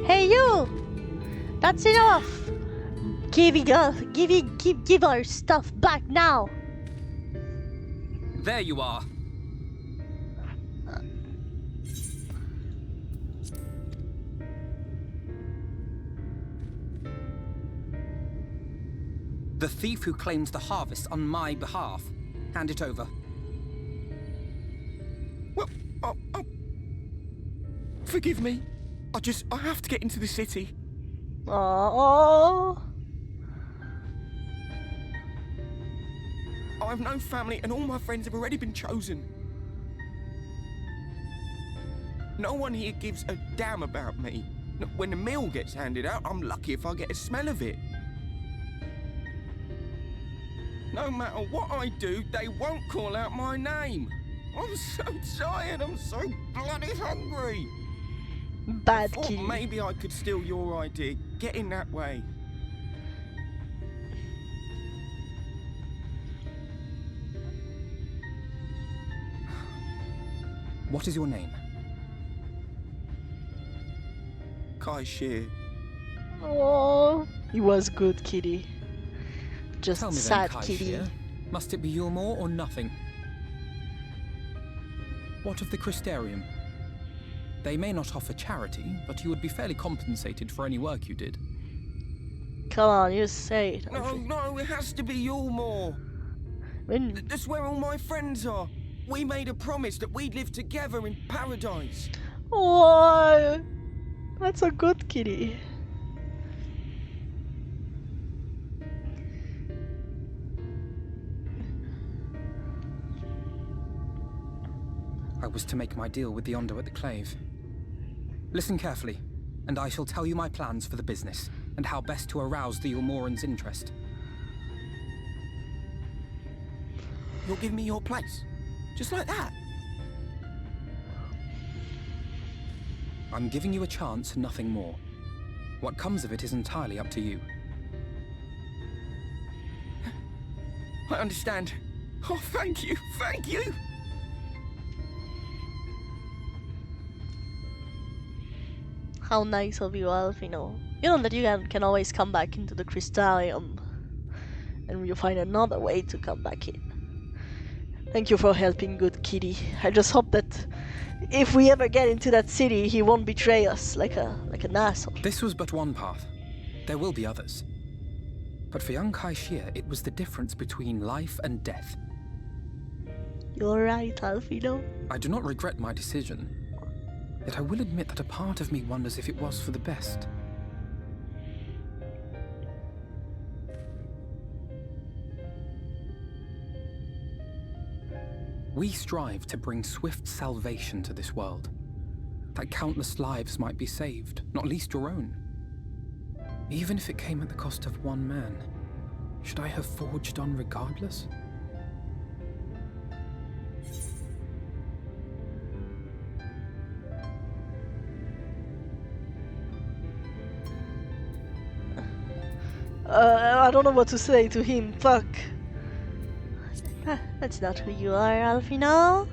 Hey you! That's enough! Give our stuff back now! There you are. The thief who claims the harvest on my behalf. Hand it over. Well, forgive me. I have to get into the city. Aww. I have no family and all my friends have already been chosen. No one here gives a damn about me. When the meal gets handed out, I'm lucky if I get a smell of it. No matter what I do, they won't call out my name. I'm so tired, I'm so bloody hungry. Bad Thought kitty. maybe I could steal your idea. Get in that way. What is your name? Kai Shear. Oh, he was good, kitty. Just Tell me sad, then, kitty. Kaishir. Must it be Yulmore or nothing? What of the Crystarium? They may not offer charity, but you would be fairly compensated for any work you did. Come on, you say it. No, it has to be Yulmore. When That's where all my friends are. We made a promise that we'd live together in paradise. oh, that's a good kitty. I was to make my deal with the Ondo at the Clave. Listen carefully, and I shall tell you my plans for the business, and how best to arouse the Yulmorans' interest. You'll give me your place. Just like that. I'm giving you a chance, nothing more. What comes of it is entirely up to you. I understand. Oh, thank you, thank you. How nice of you, Alf, you know. You know that you can always come back into the Crystarium. And you find another way to come back in. Thank you for helping, good kitty. I just hope that if we ever get into that city, he won't betray us like an asshole. This was but one path. There will be others. But for young Kaishir, it was the difference between life and death. You're right, Alfino. I do not regret my decision. Yet I will admit that a part of me wonders if it was for the best. We strive to bring swift salvation to this world, that countless lives might be saved, not least your own. Even if it came at the cost of one man, should I have forged on regardless? I don't know what to say to him. Fuck. That's not who you are, Alfino.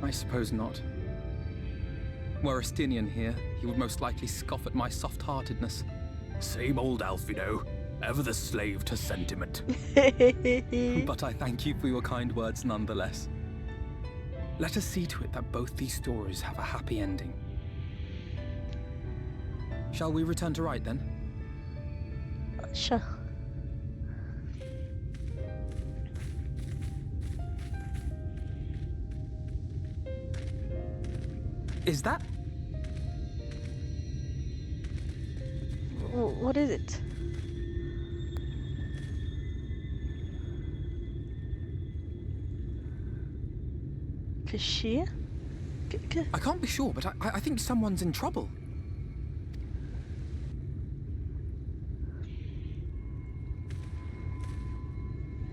I suppose not. Were Estinian here, he would most likely scoff at my soft-heartedness. Same old Alfino, ever the slave to sentiment. But I thank you for your kind words nonetheless. Let us see to it that both these stories have a happy ending. Shall we return to Wright then? Sure. Is that? What is it? Cashier? I can't be sure, but I think someone's in trouble.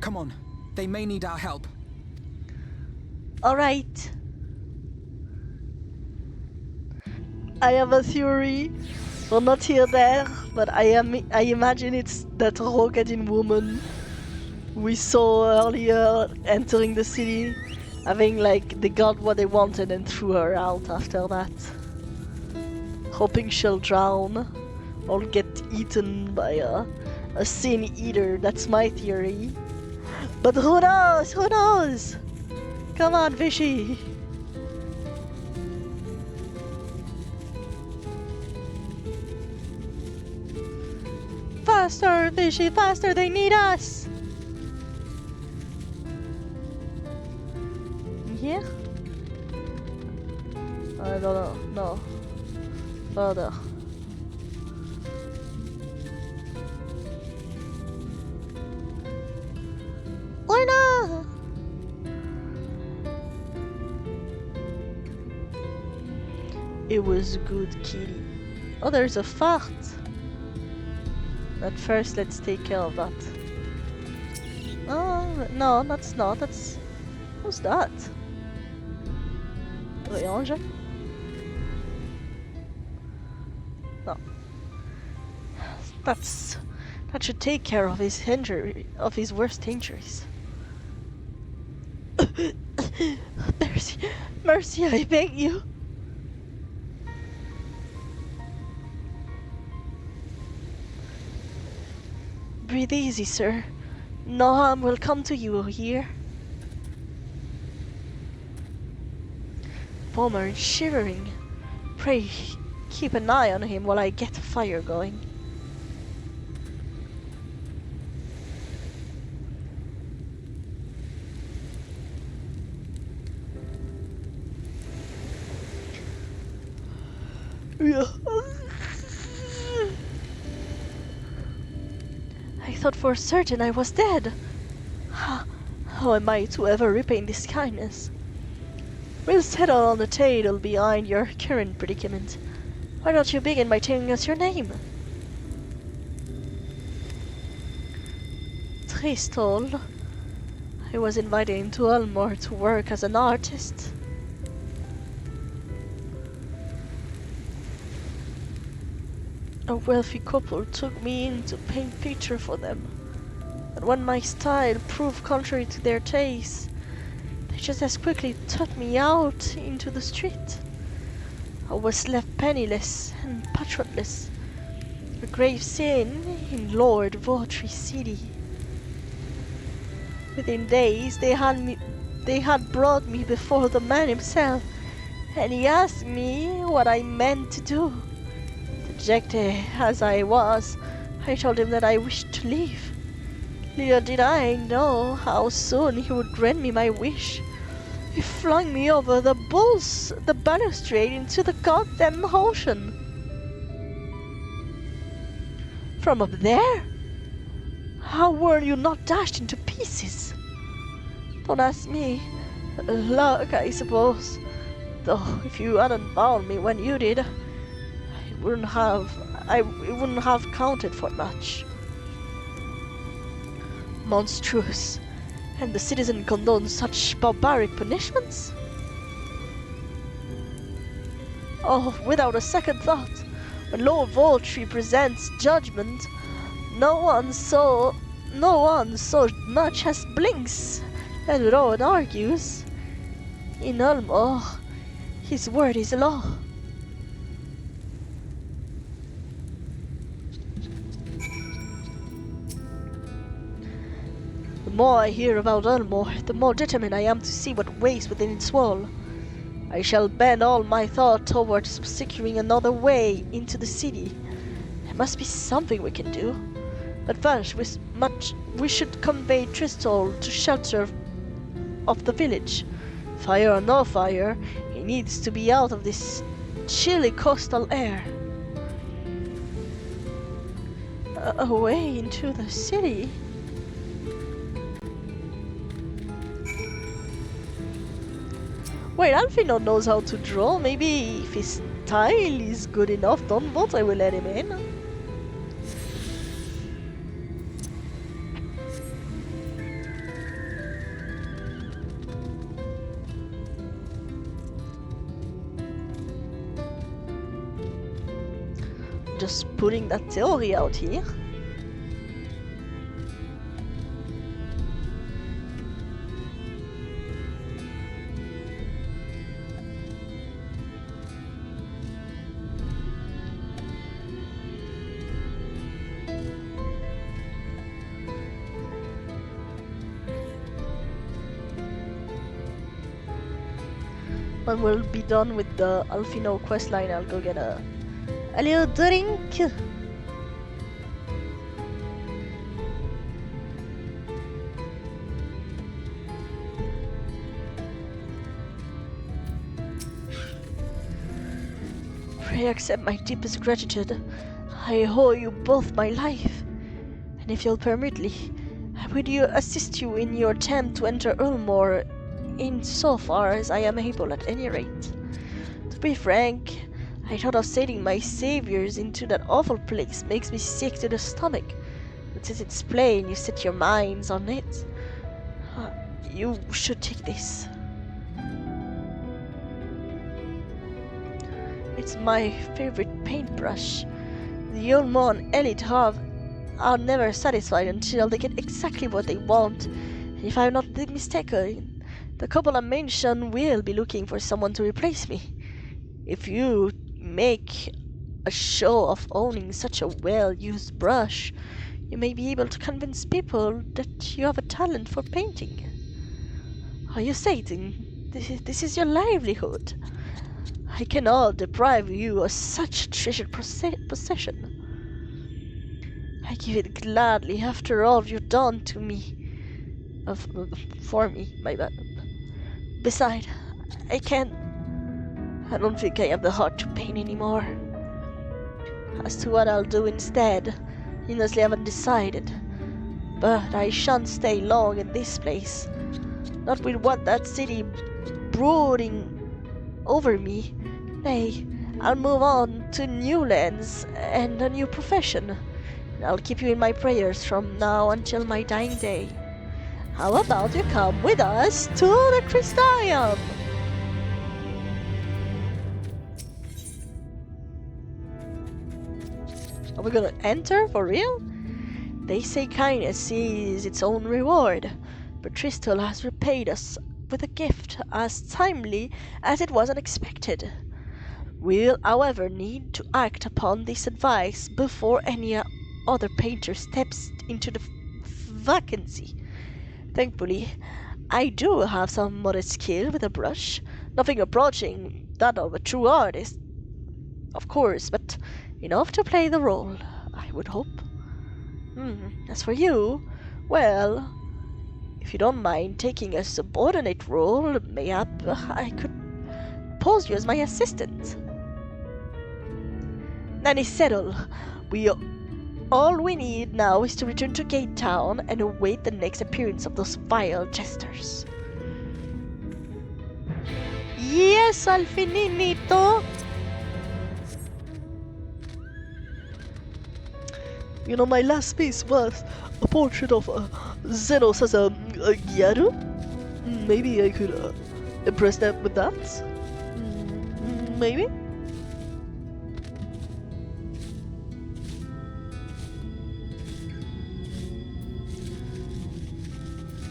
Come on, they may need our help. Alright. I have a theory. Well, not here there, but I imagine it's that Rogadin woman we saw earlier entering the city, having like they got what they wanted and threw her out after that, hoping she'll drown or get eaten by a sin eater. That's my theory. But who knows? Who knows? Come on, Fishy. Faster, Fishy, faster, they need us! Here? I don't know, no. Further. Lorna! It was good, kitty. Oh, there's a fart. But first, let's take care of that. Oh, no, that's not. That's... Who's that? Ranger? No. That should take care of his injury, of his worst injuries. Mercy, mercy, I beg you. Breathe easy, sir. No harm will come to you here. Bomber is shivering. Pray, keep an eye on him while I get a fire going. I thought for certain I was dead. How am I to ever repay this kindness? We'll settle on the tale behind your current predicament. Why don't you begin by telling us your name? Tristol. I was invited into Elmore to work as an artist. A wealthy couple took me in to paint pictures for them. But when my style proved contrary to their taste, they just as quickly took me out into the street. I was left penniless and patrolless, a grave sin in Lord Vortry City. Within days, they had brought me before the man himself, and he asked me what I meant to do. Dejected as I was, I told him that I wished to leave. Little did I know how soon he would grant me my wish. He flung me over the balustrade into the goddamn ocean. From up there? How were you not dashed into pieces? Don't ask me. Luck, I suppose. Though if you hadn't bound me when you did, it wouldn't have counted for much. Monstrous. And the citizen condones such barbaric punishments? Oh, without a second thought, when Lord Voltry presents judgment, no one so much as blinks, let alone argues. In Ulmo, his word is law. The more I hear about Ulmo, the more determined I am to see what waits within its wall. I shall bend all my thought towards securing another way into the city. There must be something we can do. But first, we should convey Tristol to shelter of the village. Fire or no fire, he needs to be out of this chilly coastal air. Away into the city? Wait, Alfino knows how to draw. Maybe if his style is good enough, don't vote, I will let him in. Just putting that theory out here. When we'll be done with the Alfino questline, I'll go get a little drink. Pray accept my deepest gratitude. I owe you both my life. And if you'll permit me, I would assist you in your attempt to enter Ulmore in so far as I am able at any rate. To be frank, I thought of sending my saviors into that awful place makes me sick to the stomach. But since it's plain you set your minds on it, you should take this. It's my favorite paintbrush. The Ulmon elite are never satisfied until they get exactly what they want. And if I'm not mistaken, the couple I mentioned will be looking for someone to replace me. If you make a show of owning such a well-used brush, you may be able to convince people that you have a talent for painting. Are you saying this is your livelihood? I cannot deprive you of such a treasured possession. I give it gladly after all you've done to me. For me, my bad. Besides, I don't think I have the heart to paint anymore. As to what I'll do instead, I honestly haven't decided. But I shan't stay long in this place. Not with what that city brooding over me. Nay, I'll move on to new lands and a new profession. And I'll keep you in my prayers from now until my dying day. How about you come with us to the Crystarium? Are we gonna enter for real? They say kindness is its own reward, but Tristel has repaid us with a gift as timely as it was unexpected. We'll, however, need to act upon this advice before any other painter steps into the vacancy. Thankfully, I do have some modest skill with a brush, nothing approaching that of a true artist, of course, but enough to play the role, I would hope. As for you, well, if you don't mind taking a subordinate role, mayhap I could pose you as my assistant. Then it's settled. We all we need now is to return to Gate Town and await the next appearance of those vile jesters. Yes, al finito! You know, my last piece was a portrait of Zenos as a Gyaru. Maybe I could impress them with that? Maybe?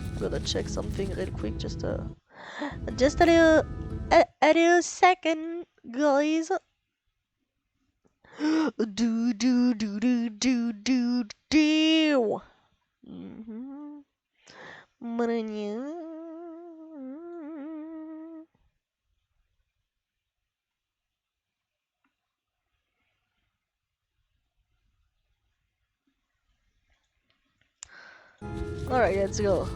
I'm gonna check something real quick, just a little second, guys. Do. Alright, let's go.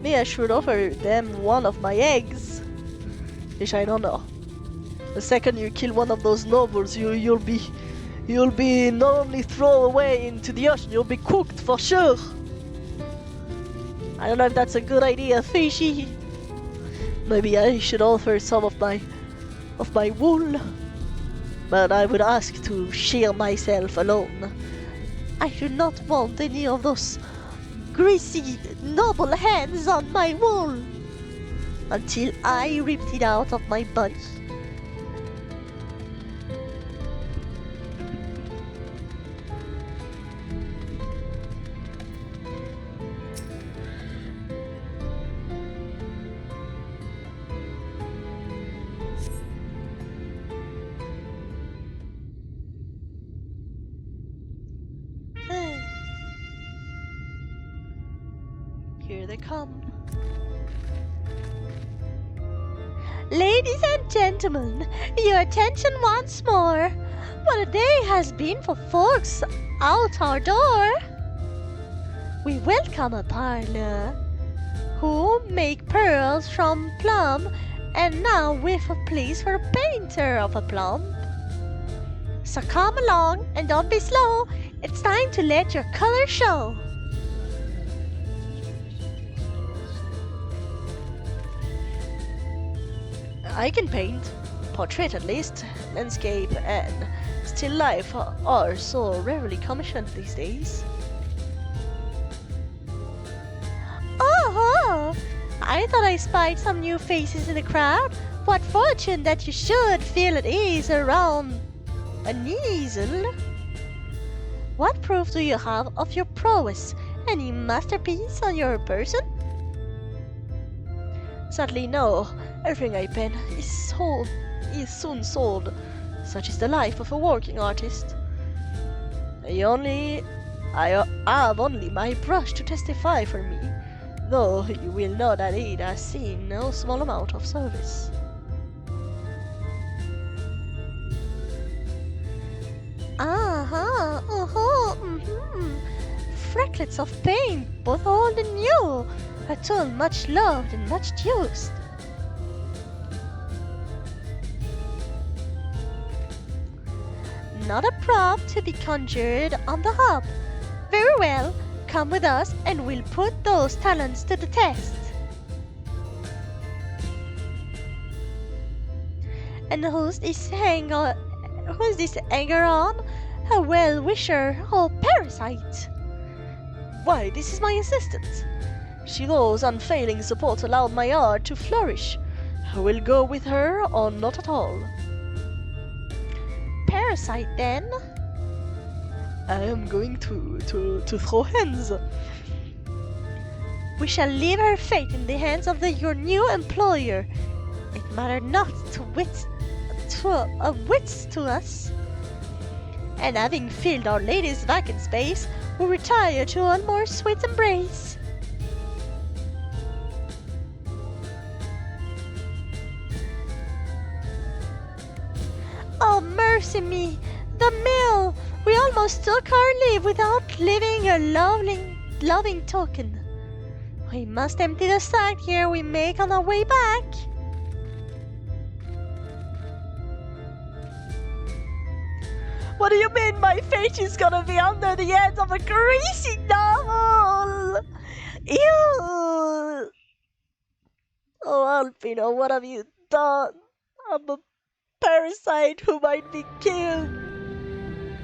Maybe I should offer them one of my eggs. Which I don't know. The second you kill one of those nobles, you'll be not only thrown away into the ocean, you'll be cooked for sure. I don't know if that's a good idea, fishy. Maybe I should offer some of my wool. But I would ask to share myself alone. I do not want any of those greasy, noble hands on my wool until I ripped it out of my body. Here they come. Ladies and gentlemen, your attention once more. What a day has been for folks out our door. We welcome a parlor who make pearls from plum, and now we've a place for a painter of a plum. So come along and don't be slow. It's time to let your color show. I can paint, portrait at least, landscape and still life are so rarely commissioned these days. Oh, I thought I spied some new faces in the crowd. What fortune that you should feel at ease around an easel. What proof do you have of your prowess? Any masterpiece on your person? Sadly, no. Everything I pen is soon sold. Such is the life of a working artist. I have only my brush to testify for me, though you will know that it has seen no small amount of service. Frecklets of paint, both old and new, a tool much loved and much used. Not a prop to be conjured on the hop. Very well, come with us and we'll put those talents to the test. And who's this hanger on? A well-wisher or parasite? Why, this is my assistant. She knows unfailing support allowed my art to flourish. I will go with her or not at all. Parasite then? I am going to throw hands. We shall leave her fate in the hands of your new employer. It mattered not wits to us. And having filled our lady's vacant space, we retire to one more sweet embrace. Oh, mercy me! The mill! We almost took our leave without leaving a loving token. We must empty the sack ere we make on our way back. What do you mean my fate is gonna be under the hands of a greasy novel? Ew! Oh, Alpino, what have you done? I'm a parasite who might be killed.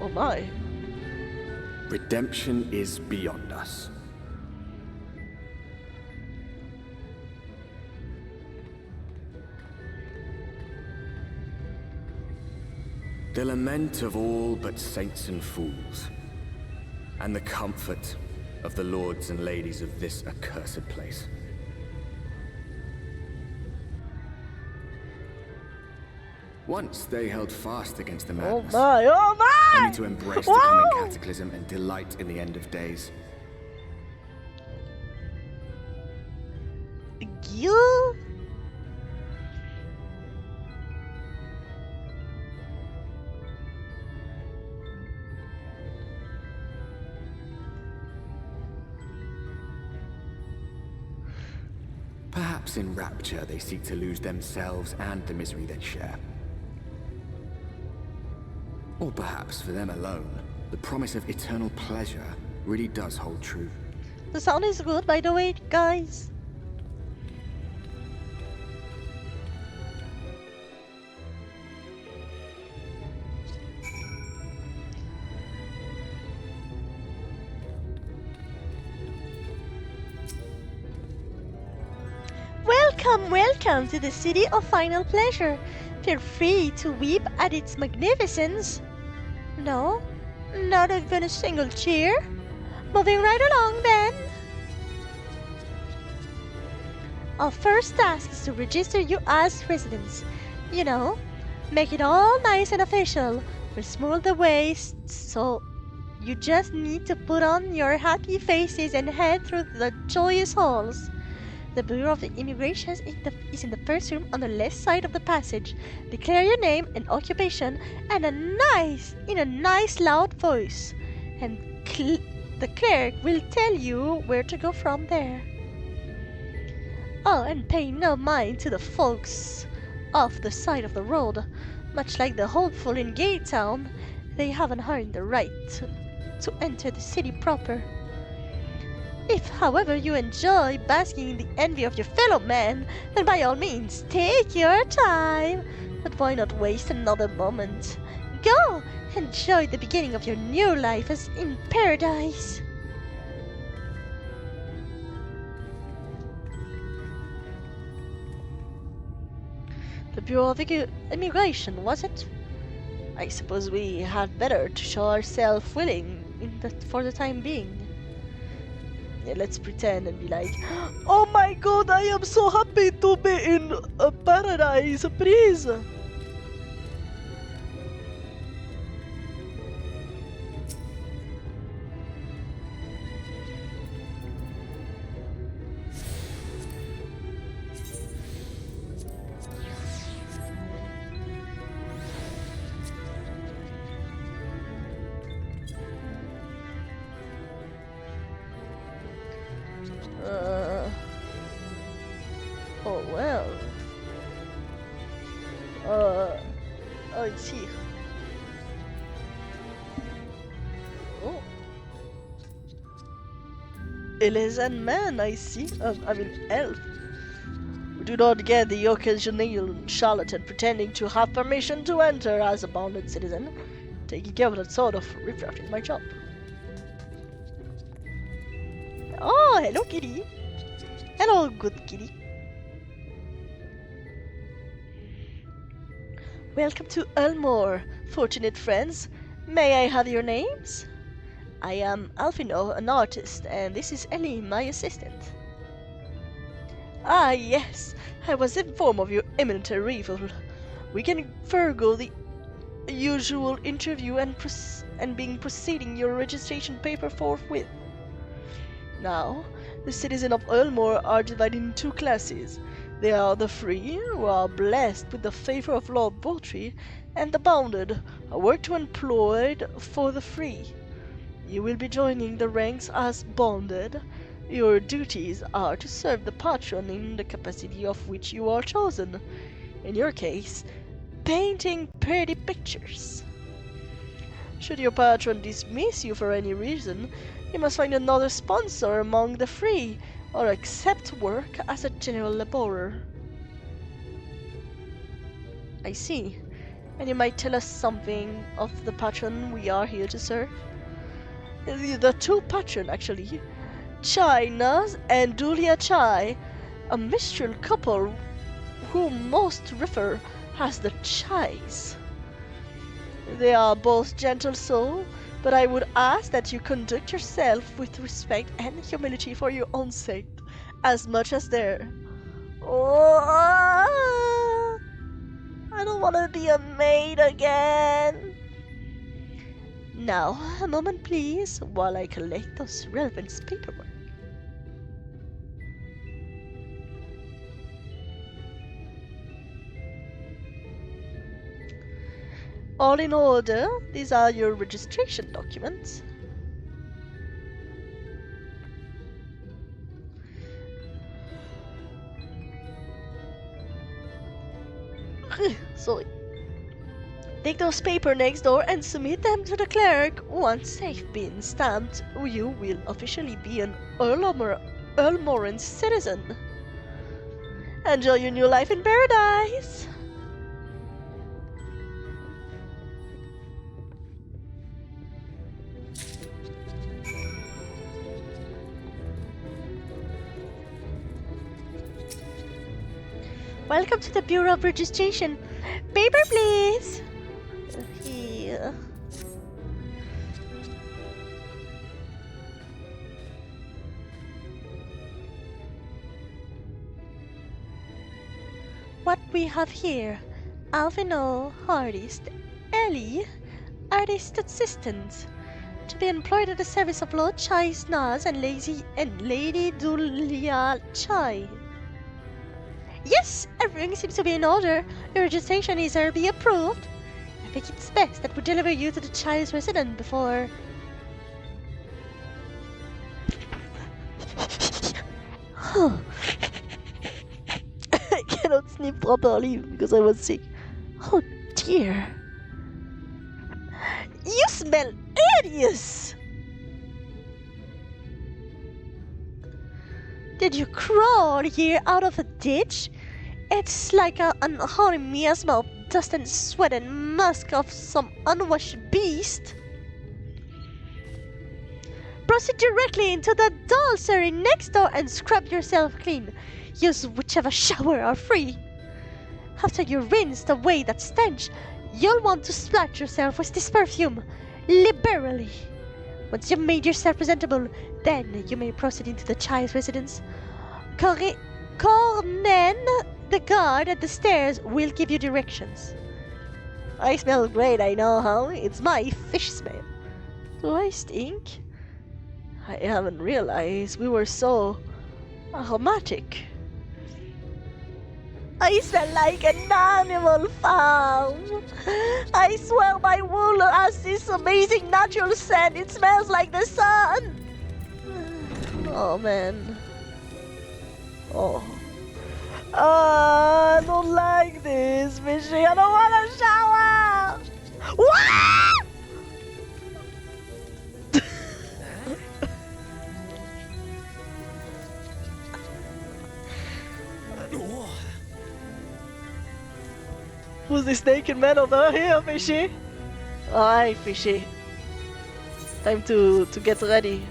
Oh my. Redemption is beyond us. The lament of all but saints and fools, and the comfort of the lords and ladies of this accursed place. Once they held fast against the madness, Oh my! only to embrace the Whoa! coming cataclysm and delight in the end of days. You? Perhaps in rapture they seek to lose themselves and the misery they share. Or perhaps for them alone, the promise of eternal pleasure really does hold true. The sound is good, by the way, guys. Welcome, welcome to the city of final pleasure. Feel free to weep at its magnificence. No, not even a single cheer. Moving right along then. Our first task is to register you as residents. You know, make it all nice and official. We'll smooth the way, so you just need to put on your happy faces and head through the joyous halls. The Bureau of Immigration is in the first room on the left side of the passage. Declare your name and occupation and in a nice loud voice. And the clerk will tell you where to go from there. Oh, and pay no mind to the folks off the side of the road. Much like the hopeful in Gay Town, they haven't earned the right to enter the city proper. If, however, you enjoy basking in the envy of your fellow men, then by all means, take your time. But why not waste another moment? Go! Enjoy the beginning of your new life as in paradise. The Bureau of Immigration, was it? I suppose we had better to show ourselves willing for the time being. Yeah, let's pretend and be like, oh my god, I am so happy to be in a paradise, please. Oh well. Oh, it's here. Oh. Elezen man, I see. I mean, elf. We do not get the occasional charlatan pretending to have permission to enter as a bonded citizen. Taking care of that sort of riffraff is my job. Oh, hello, kitty. Hello, good kitty. Welcome to Elmore, fortunate friends. May I have your names? I am Alfino, an artist, and this is Ellie, my assistant. Ah, yes, I was informed of your imminent arrival. We can forego the usual interview and proceeding your registration paper forthwith. Now, the citizens of Elmore are divided in two classes. They are the free, who are blessed with the favor of Lord Botry, and the bounded, who work to employed for the free. You will be joining the ranks as bonded. Your duties are to serve the patron in the capacity of which you are chosen. In your case, painting pretty pictures. Should your patron dismiss you for any reason, you must find another sponsor among the free, or accept work as a general laborer. I see. And you might tell us something of the patron we are here to serve? The two patron, actually. China's and Dulia Chai, a mistral couple who most refer as the Chais. They are both gentle souls, but I would ask that you conduct yourself with respect and humility for your own sake, as much as their. Oh, I don't want to be a maid again. Now, a moment please, while I collect those relevant paperwork. All in order, these are your registration documents. Sorry. Take those papers next door and submit them to the clerk. Once they've been stamped, you will officially be an Earlmoran citizen. Enjoy your new life in paradise! Welcome to the Bureau of Registration. Paper, please. Here. What we have here: Alvino, artist; Ellie, artist assistant. To be employed at the service of Lord Chai Snaz and Lady Dulia Chai. Yes, everything seems to be in order. Your registration is hereby approved. I think it's best that we deliver you to the child's residence before. I cannot sleep properly because I was sick. Oh dear. You smell hideous! Did you crawl here out of a ditch? It's like an unholy miasma of dust and sweat and musk of some unwashed beast. Proceed directly into the dollsary next door and scrub yourself clean. Use whichever shower are free. After you rinsed away that stench, you'll want to splash yourself with this perfume liberally. Once you've made yourself presentable, then you may proceed into the child's residence. Cornen, the guard at the stairs, will give you directions. I smell great, I know how. It's my fish smell. Do I stink? I haven't realized we were so aromatic. I smell like an animal farm. I swear my wool has this amazing natural scent. It smells like the sun. Oh man. Oh. I don't like this, Fishy. I don't want to shower. What? Who's this naked man over here, Fishy? Alright, Fishy. Time to get ready.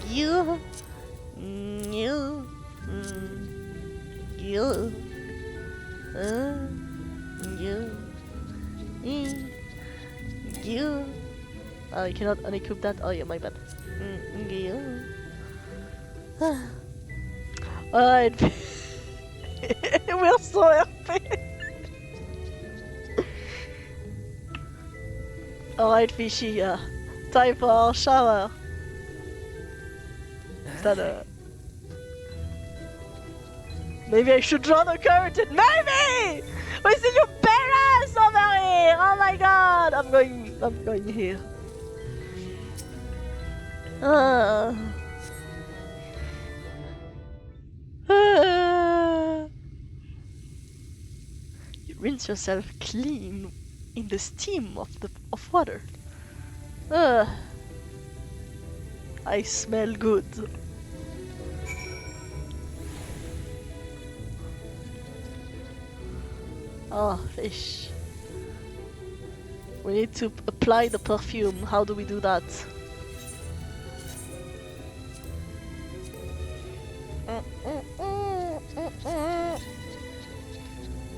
You. Oh, you cannot unequip that? Oh yeah, my bad. Alright. We're so happy. Alright, Fishy, time for our shower. Is that maybe I should draw the curtain. Maybe! We see your parents over here! Oh my god! I'm going here. You rinse yourself clean in the steam of water. Ugh. I smell good. Oh, fish. We need to apply the perfume. How do we do that?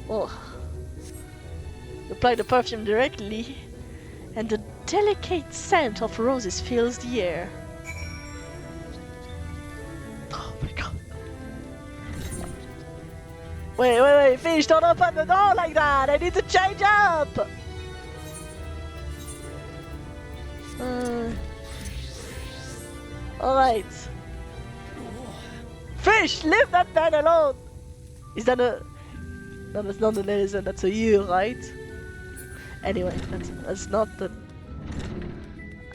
Oh. Apply the perfume directly, and the delicate scent of roses fills the air. Oh my god. Wait, fish, don't open the door like that! I need to change up! Alright. Fish, leave that man alone! Is that a... No, that's not an elephant, that's a ear, right? Anyway, that's not the...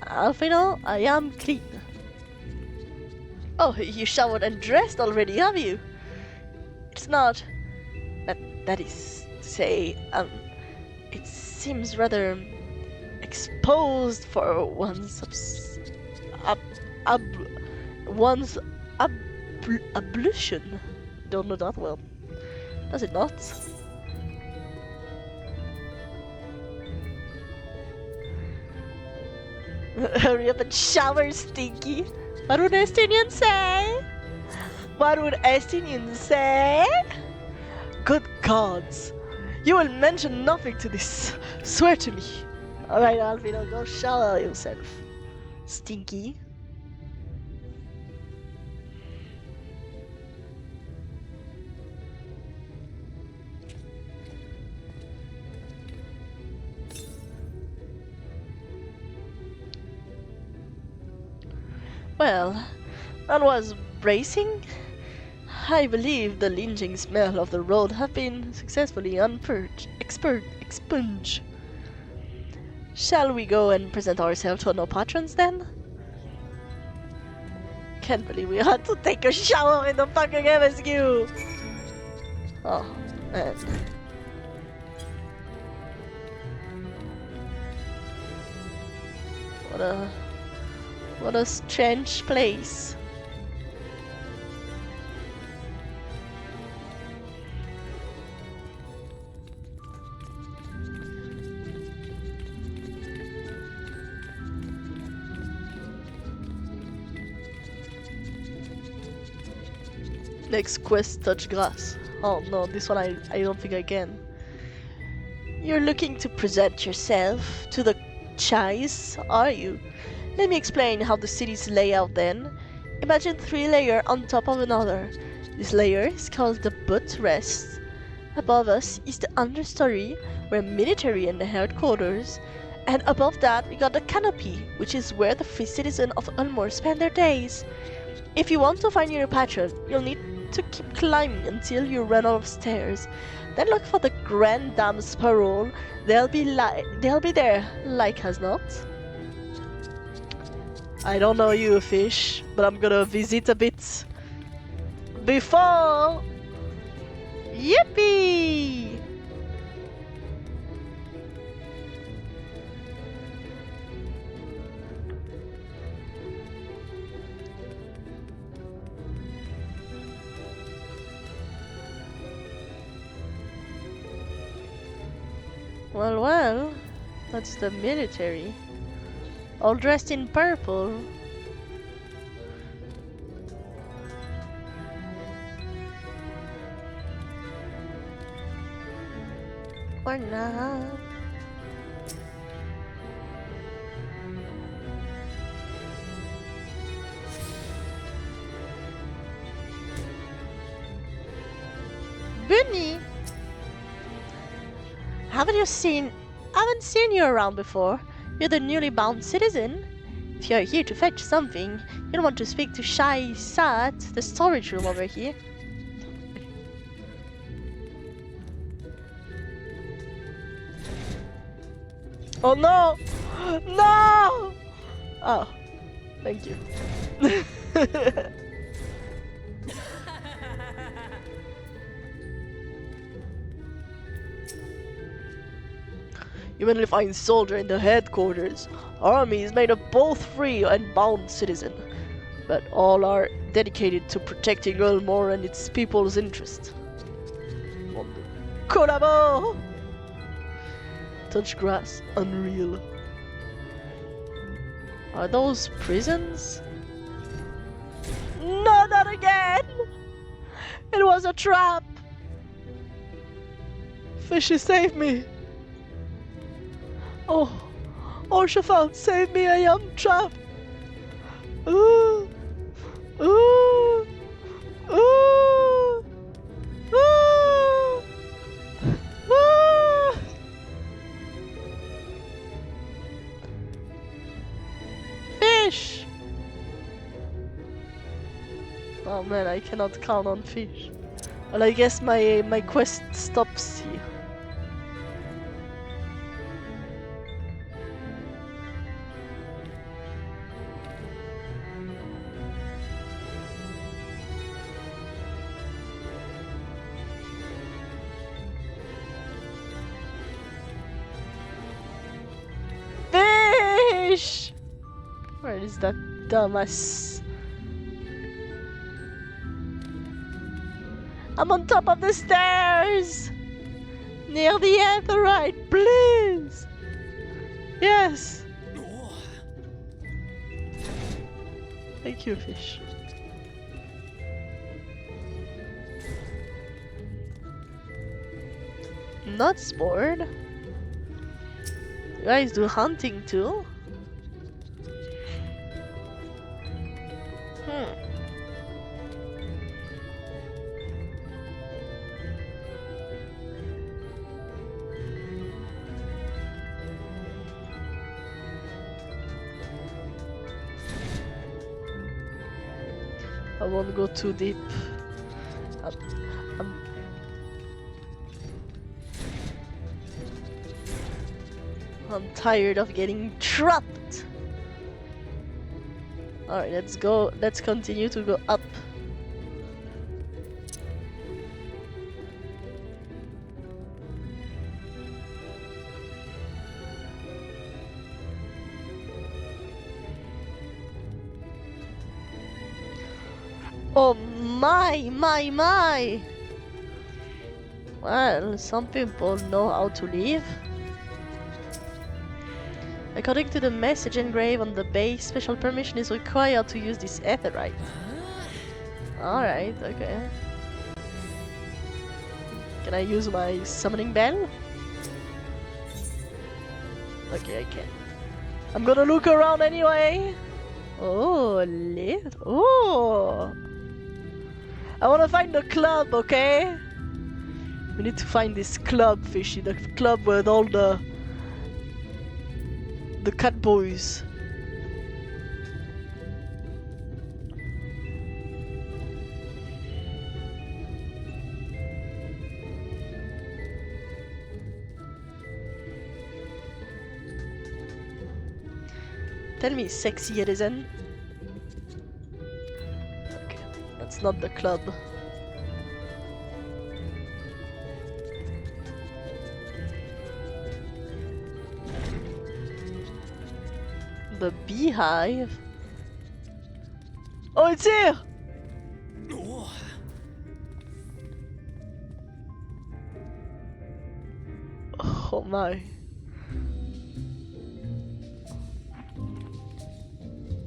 Alfino, I am clean. Oh, you showered and dressed already, have you? It's not... That is to say, it seems rather exposed for one's ablution. Don't know that well. Does it not? Hurry up and shower, Stinky. What would Estinian say? What would Estinian say? Good gods! You will mention nothing to this. Swear to me. Alright, Alvino, go shower yourself. Stinky. Well, that was bracing. I believe the lingering smell of the road have been successfully expunged. Shall we go and present ourselves to our patrons then? Can't believe we had to take a shower in the fucking MSQ! Oh, man. What a strange place. Next quest, touch grass. Oh no, this one I don't think I can. You're looking to present yourself to the Chais, are you? Let me explain how the city's layout then. Imagine 3 layers on top of another. This layer is called the butt rest. Above us is the understory, where military and the headquarters. And above that we got the canopy, which is where the free citizens of Ulmor spend their days. If you want to find your patron, you'll need to keep climbing until you run out of stairs. Then look for the Grand Dame's parole. They'll be there, like as not. I don't know you, fish, but I'm gonna visit a bit before. Yippee! Well, that's the military. All dressed in purple. Or not. Bunny! Haven't seen you around before. You're the newly bound citizen. If you're here to fetch something, you'll want to speak to Shai Sat, the storage room over here. Oh no! No! Oh, thank you. You will find soldier in the headquarters. Army is made of both free and bound citizen, but all are dedicated to protecting Ulmore and its people's interest. Collabo! Touch grass, unreal. Are those prisons? No, not again! It was a trap! Fishy, save me! Oh, Orshafal, save me, I am trapped! Ooh! Ooh! Ooh! Ooh! Ooh! Fish! Oh man, I cannot count on fish. Well, I guess my quest stops here. Fish! Where is that dumbass? I'm on top of the stairs! Near the Aetherite, please! Yes! Thank you, fish. Not bored. You guys do hunting too? I won't go too deep. I'm tired of getting trapped. Alright, let's go. Let's continue to go up. Oh my! Well, some people know how to live. According to the message engraved on the base, special permission is required to use this Aetherite. Alright, okay. Can I use my summoning bell? Okay, I can. I'm gonna look around anyway. Oh, lit. Oh! I wanna find the club, okay? We need to find this club, Fishy. The club with all the cat boys. Tell me, sexy citizen. Okay, that's not the club. The beehive? Oh, it's here! Oh my.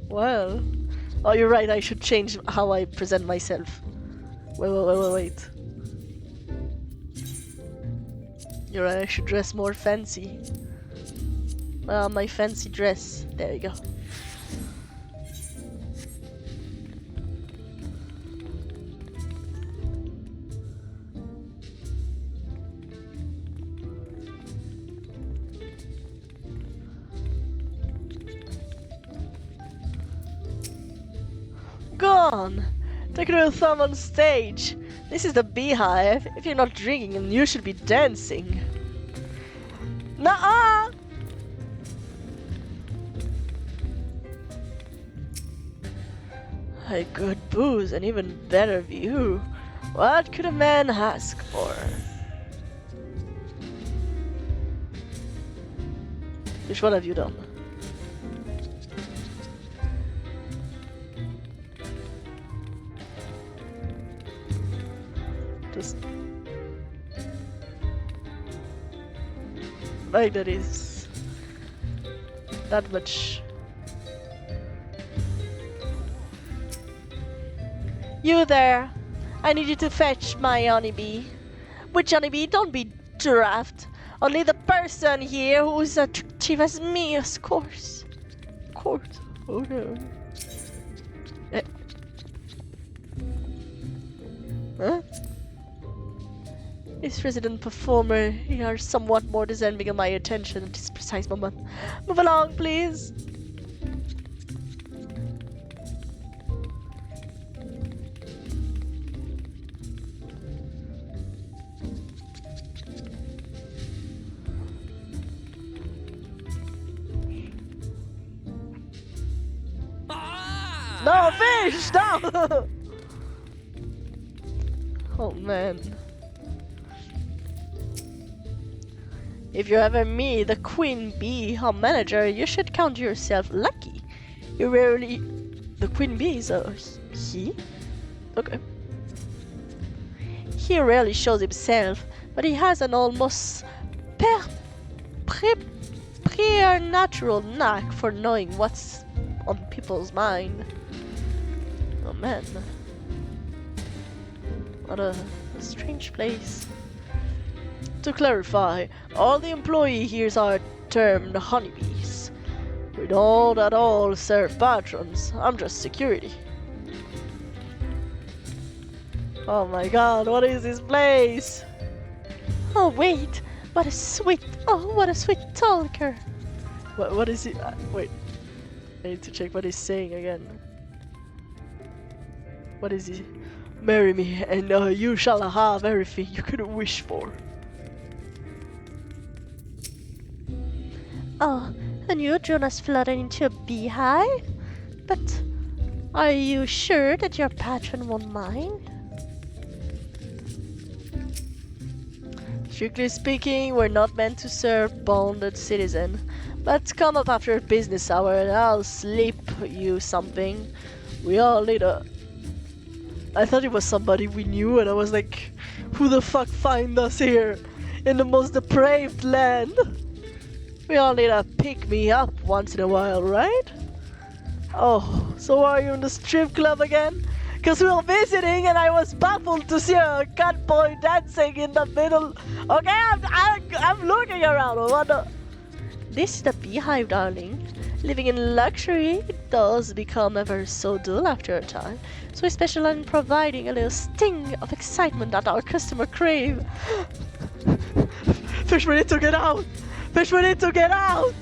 Well. Oh, you're right, I should change how I present myself. Wait. You're right, I should dress more fancy. My fancy dress. There you go. Gone! Take your thumb on stage. This is the beehive. If you're not drinking, then you should be dancing. Nuh-uh! A good booze, an even better view. What could a man ask for? Fish, what have you done? Just like that is that much. You there? I need you to fetch my honeybee. Which honeybee? Don't be daft. Only the person here who's attractive as me, of course. Of course. Oh no. Huh? This resident performer here is somewhat more deserving of my attention at this precise moment. Move along, please. No, fish! No! Oh man. If you ever meet the queen bee, our manager, you should count yourself lucky. You rarely... The queen bee is a he? Okay. He rarely shows himself, but he has an almost preternatural knack for knowing what's on people's mind. Oh man. What a strange place. To clarify, all the employees here are termed honeybees. We don't at all serve patrons. I'm just security. Oh my god, what is this place? Oh wait, what a sweet talker. What is he? Wait, I need to check what he's saying again. What is he? Marry me, and you shall have everything you could wish for. Oh, and you drew us flooding into a beehive? But are you sure that your patron won't mind? Strictly speaking, we're not meant to serve bonded citizens. But come up after business hour and I'll slip you something. We all need a... I thought it was somebody we knew and I was like, who the fuck find us here? In the most depraved land? We all need a pick-me-up once in a while, right? Oh, so are you in the strip club again? Cause we were visiting and I was baffled to see a cat boy dancing in the middle. Okay, I'm looking around. What the... This is the beehive, darling. Living in luxury does become ever so dull after a time. So we specialize in providing a little sting of excitement that our customer crave. Fish, we need to get out! Fish, we need to get out!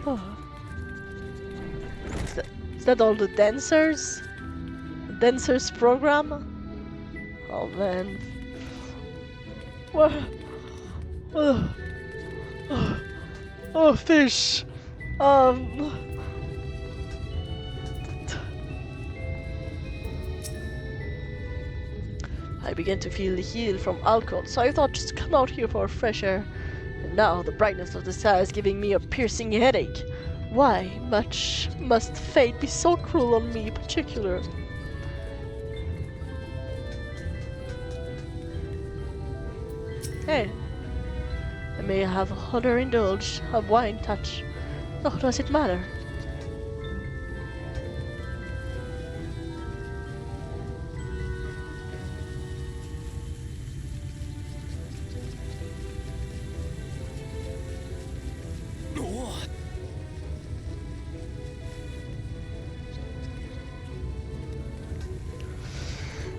Oh. Is that all the dancers? The dancers program? Oh man. What? Oh, fish. I began to feel the heat from alcohol, so I thought just come out here for fresh air. And now the brightness of the sky is giving me a piercing headache. Why much must fate be so cruel on me in particular? Hey, I may have underindulged a wine touch. So does it matter?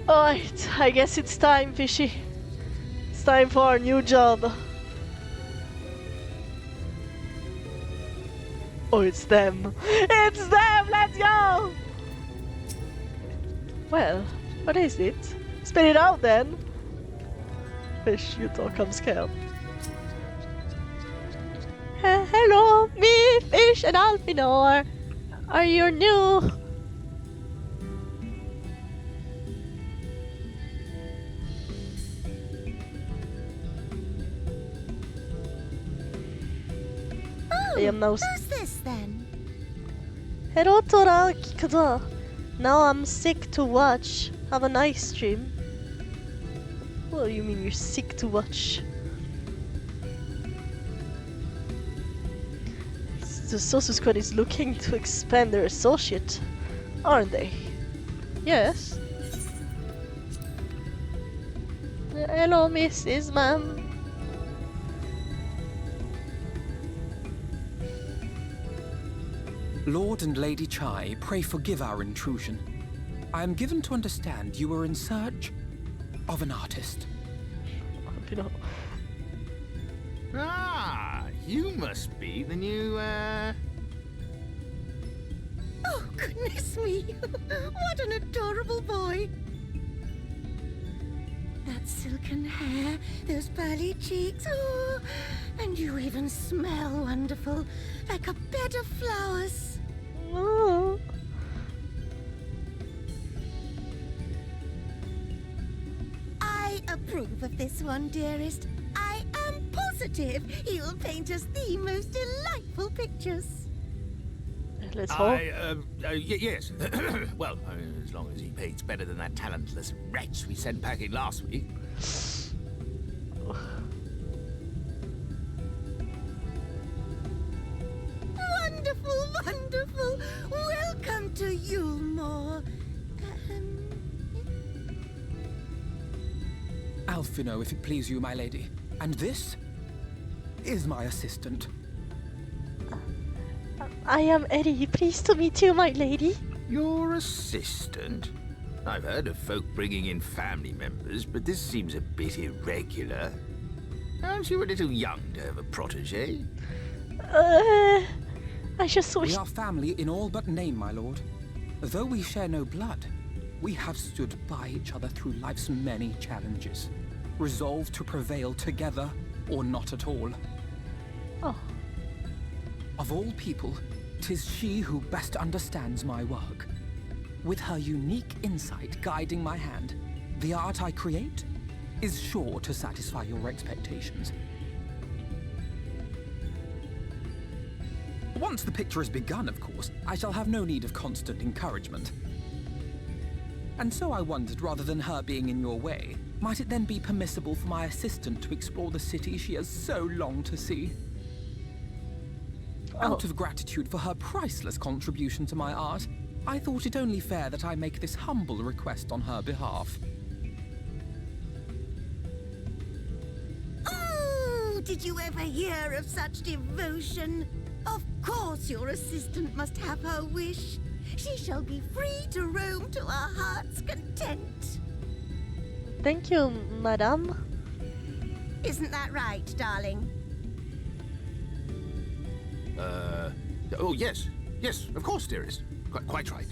Alright, I guess it's time, Fishy. It's time for a new job. Oh, it's them. It's them! Let's go! Well, what is it? Spit it out then. Fish, you talk, I'm scared. Hello, me, Fish, and Alpinor. Are you new? I am now. Who's this then? Hello, Tora Kikada. Now I'm sick to watch. Have a nice stream. What do you mean you're sick to watch? The Sosu Squad is looking to expand their associate, aren't they? Yes. Hello, Mrs. Ma'am. Lord and Lady Chai, pray forgive our intrusion. I am given to understand you were in search of an artist. You know. Ah, you must be the new, Oh, goodness me! What an adorable boy! That silken hair, those pearly cheeks, oh! And you even smell wonderful, like a bed of flowers. Oh. I approve of this one, dearest. I am positive he'll paint us the most delightful pictures. Let's hope. yes. Well, as long as he paints better than that talentless wretch we sent packing last week. Wonderful, wonderful. Welcome to Yulmore. Alfino, if it please you, my lady. And this is my assistant. I am Eddie. Pleased to meet you, my lady. Your assistant? I've heard of folk bringing in family members, but this seems a bit irregular. Aren't you a little young to have a protege? I just wish. We are family in all but name, my lord. Though we share no blood, we have stood by each other through life's many challenges, resolved to prevail together or not at all. Oh. Of all people, 'tis she who best understands my work. With her unique insight guiding my hand, the art I create is sure to satisfy your expectations. Once the picture is begun, of course, I shall have no need of constant encouragement. And so I wondered, rather than her being in your way, might it then be permissible for my assistant to explore the city she has so longed to see? Out of gratitude for her priceless contribution to my art, I thought it only fair that I make this humble request on her behalf. Oh, did you ever hear of such devotion? Of course your assistant must have her wish. She shall be free to roam to her heart's content. Thank you, madame. Isn't that right, darling? Oh, yes. Yes, of course, dearest. Quite right.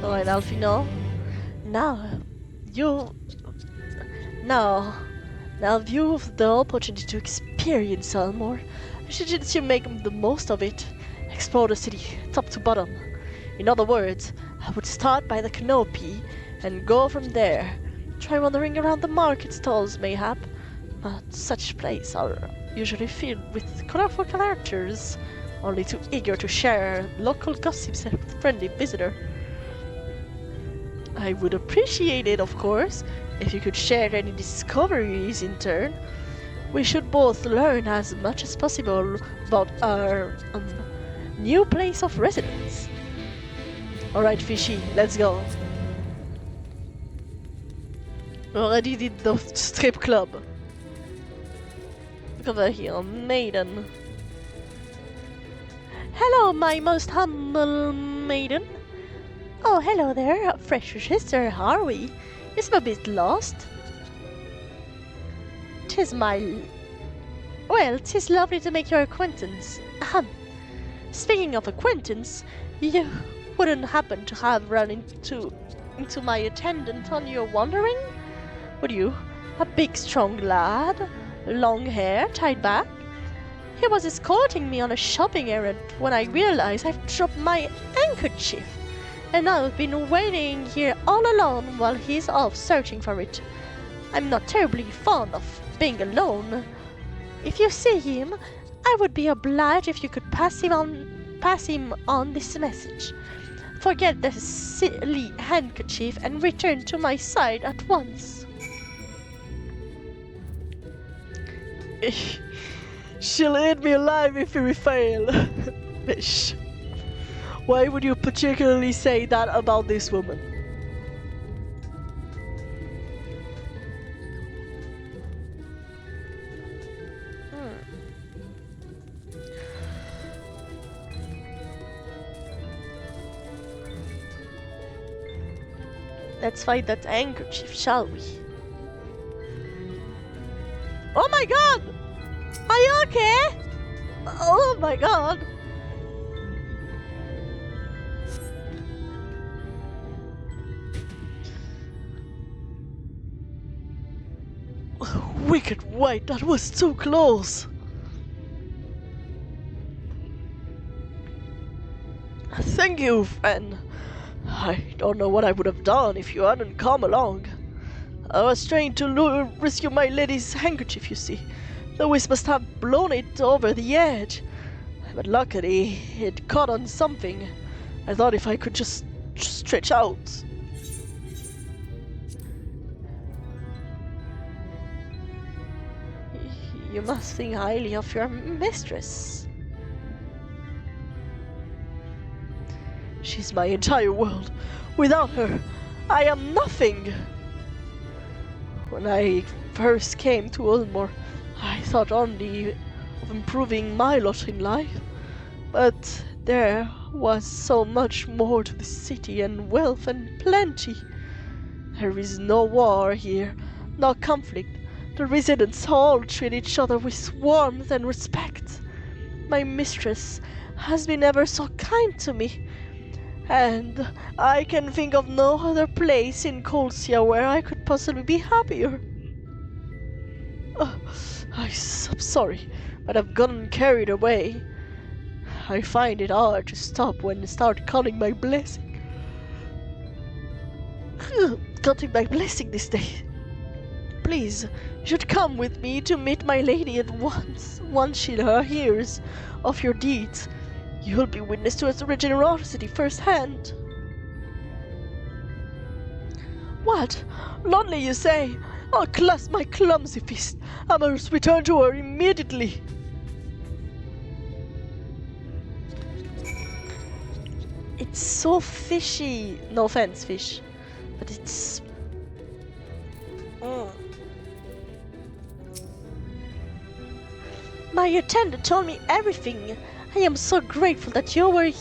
Alright, Alfino. Now you have the opportunity to experience Elmore. I suggest you make the most of it. Explore the city, top to bottom. In other words, I would start by the canopy and go from there. Try wandering around the market stalls, mayhap. But such places are usually filled with colorful characters, only too eager to share local gossips with a friendly visitor. I would appreciate it, of course, if you could share any discoveries in turn. We should both learn as much as possible about our new place of residence. Alright, Fishy, let's go. Already did the strip club. Look over here, maiden. Hello, my most humble maiden. Oh, hello there, fresh sister, how are we? You seem a bit lost. 'Tis lovely to make your acquaintance. Ahem. Speaking of acquaintance, you wouldn't happen to have run into my attendant on your wandering? Would you? A big, strong lad? long hair tied back. He was escorting me on a shopping errand when I realized I've dropped my handkerchief, and I've been waiting here all alone while he's off searching for it. I'm not terribly fond of being alone. If you see him, I would be obliged if you could pass him on this message. Forget the silly handkerchief and return to my side at once. She'll eat me alive if we fail. Bish. Why would you particularly say that about this woman? Let's find that handkerchief, shall we? Oh my god! Are you okay? Oh my god! Wicked white, that was too close. Thank you, friend. I don't know what I would have done if you hadn't come along. I was trying to rescue my lady's handkerchief, you see. The whisk must have blown it over the edge. But luckily, it caught on something. I thought if I could just stretch out. You must think highly of your mistress. She's my entire world. Without her, I am nothing. When I first came to Ulmore, I thought only of improving my lot in life. But there was so much more to the city, and wealth and plenty. There is no war here, no conflict. The residents all treat each other with warmth and respect. My mistress has been ever so kind to me, and I can think of no other place in Colcia where I could possibly be happier. I'm sorry, but I've gotten carried away. I find it hard to stop when I start counting my blessing. Counting my blessing this day. Please, you should come with me to meet my lady at once. Once she hears of your deeds, you'll be witness to her generosity firsthand. What? Lonely, you say? I'll clasp my clumsy fist. I must return to her immediately. It's so fishy. No offense, fish. But it's... My attendant told me everything. I am so grateful that you were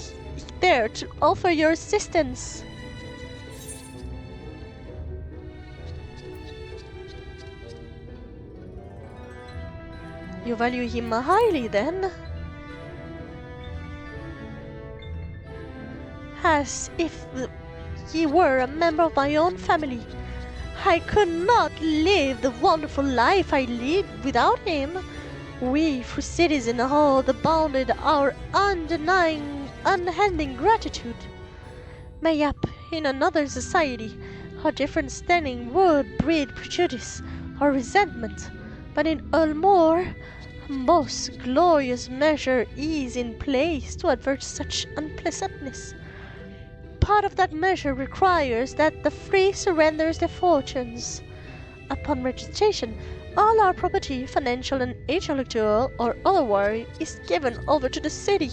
there to offer your assistance. You value him highly, then? As if he were a member of my own family. I could not live the wonderful life I lead without him. We, for citizens, hold abounded our unending gratitude. Mayhap in another society, our different standing would breed prejudice or resentment, but in Ulmore, a most glorious measure is in place to avert such unpleasantness. Part of that measure requires that the free surrenders their fortunes. Upon registration, all our property, financial and intellectual or otherwise, is given over to the city.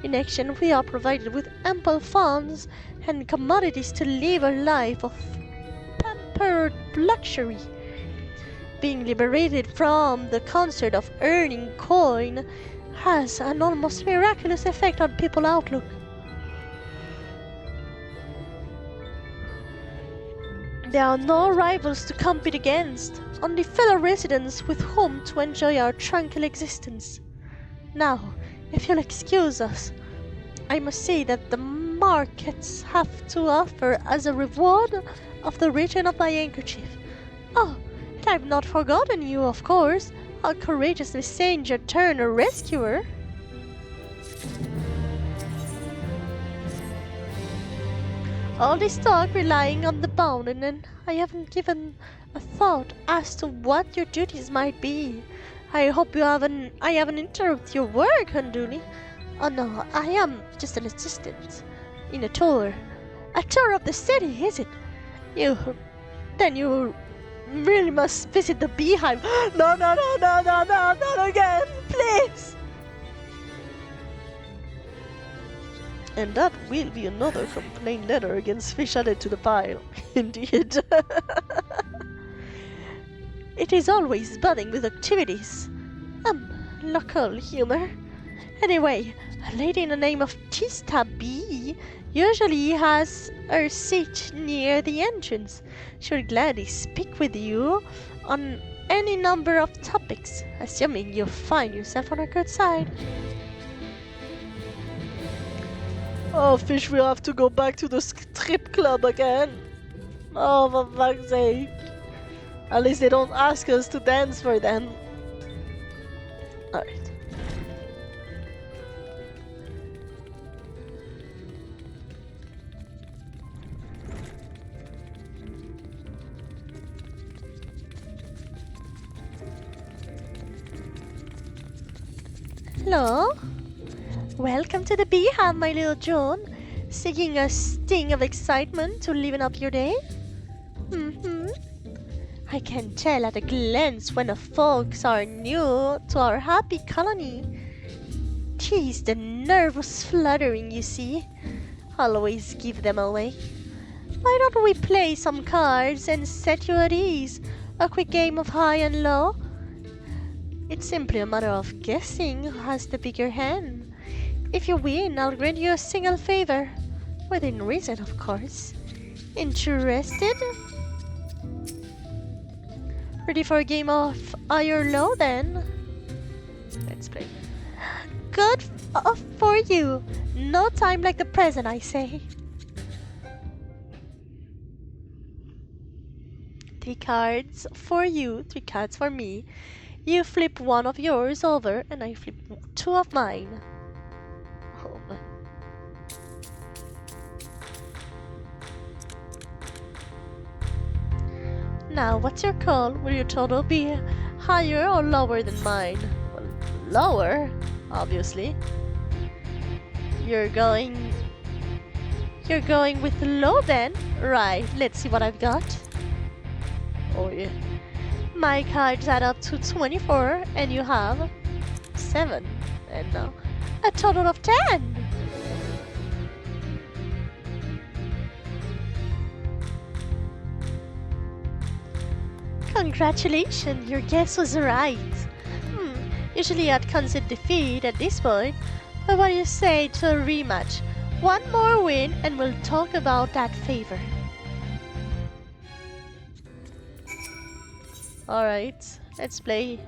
In action, we are provided with ample funds and commodities to live a life of pampered luxury. Being liberated from the concert of earning coin has an almost miraculous effect on people's outlook. There are no rivals to compete against, only fellow residents with whom to enjoy our tranquil existence. Now, if you'll excuse us, I must say that the markets have to offer as a reward of the return of my handkerchief. Oh, and I've not forgotten you, of course. How courageous messenger turned a rescuer. All this talk relying on the bone, and then I haven't given a thought as to what your duties might be. I hope I haven't interrupted your work, Hunduni. Oh no, I am just an assistant in a tour. A tour of the city, is it? Then you really must visit the beehive. No, not again, please. And that will be another complaint letter against fish added to the pile. Indeed. It is always buzzing with activities. Local humor. Anyway, a lady in the name of Tista B usually has her seat near the entrance. She would gladly speak with you on any number of topics, assuming you find yourself on her good side. Oh, fish, we have to go back to the strip club again. Oh, for fuck's sake. At least they don't ask us to dance for them. Alright. Hello? Welcome to the Beehive, my little John. Seeking a sting of excitement to liven up your day? I can tell at a glance when the folks are new to our happy colony. 'Tis the nervous fluttering, you see. Always give them away. Why don't we play some cards and set you at ease? A quick game of high and low? It's simply a matter of guessing who has the bigger hand. If you win, I'll grant you a single favor. Within reason, of course. Interested? Ready for a game of high or low, then? Let's play. Good for you. No time like the present, I say. 3 cards for you, 3 cards for me. You flip one of yours over, and I flip 2 of mine. Oh my. Now, what's your call? Will your total be higher or lower than mine? Well, lower, obviously. You're going with low then? Right, let's see what I've got. Oh yeah. My cards add up to 24 and you have 7. And now a total of 10. Congratulations, your guess was right. Usually I'd consider defeat at this point, but what do you say to a rematch? One more win and we'll talk about that favor. Alright, let's play.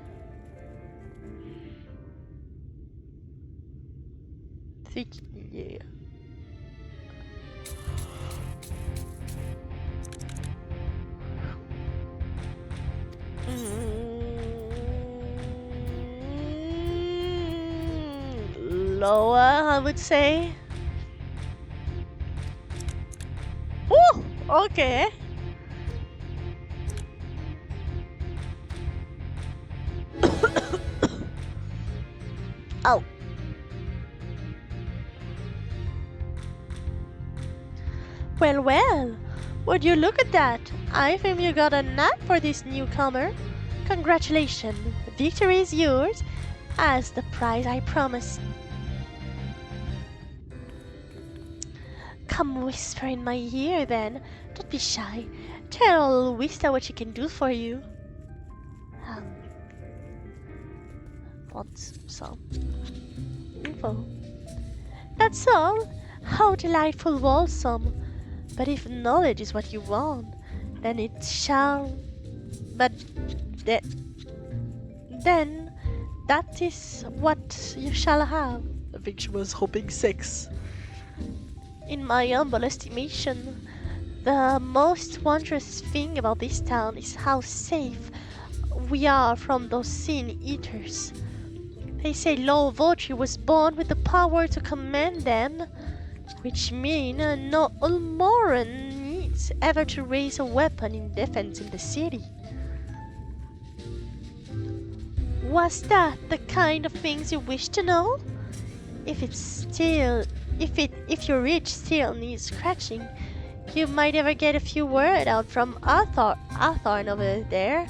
Yeah. Lower, I would say. Oh, okay. Ow. Well, would you look at that? I think you got a knack for this newcomer. Congratulations, victory is yours, as the prize I promised. Come whisper in my ear then, don't be shy. Tell Vista what she can do for you. Want some info. That's all. How delightful, wholesome. But if knowledge is what you want, then it shall. But then that is what you shall have. I think she was hoping sex. In my humble estimation, the most wondrous thing about this town is how safe we are from those sin eaters. They say Lord Vautry was born with the power to command them, which means no Ulmoran needs ever to raise a weapon in defense in the city. Was that the kind of things you wish to know? If your itch still needs scratching, you might ever get a few words out from Arthorn over there.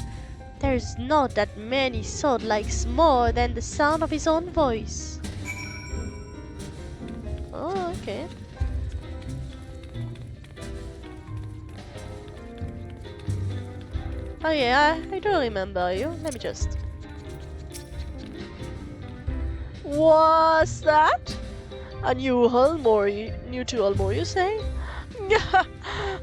There's not that many Sod likes more than the sound of his own voice. Oh, okay. Oh yeah, I do remember you. Let me just... What's that? A new to Ulmore, you say?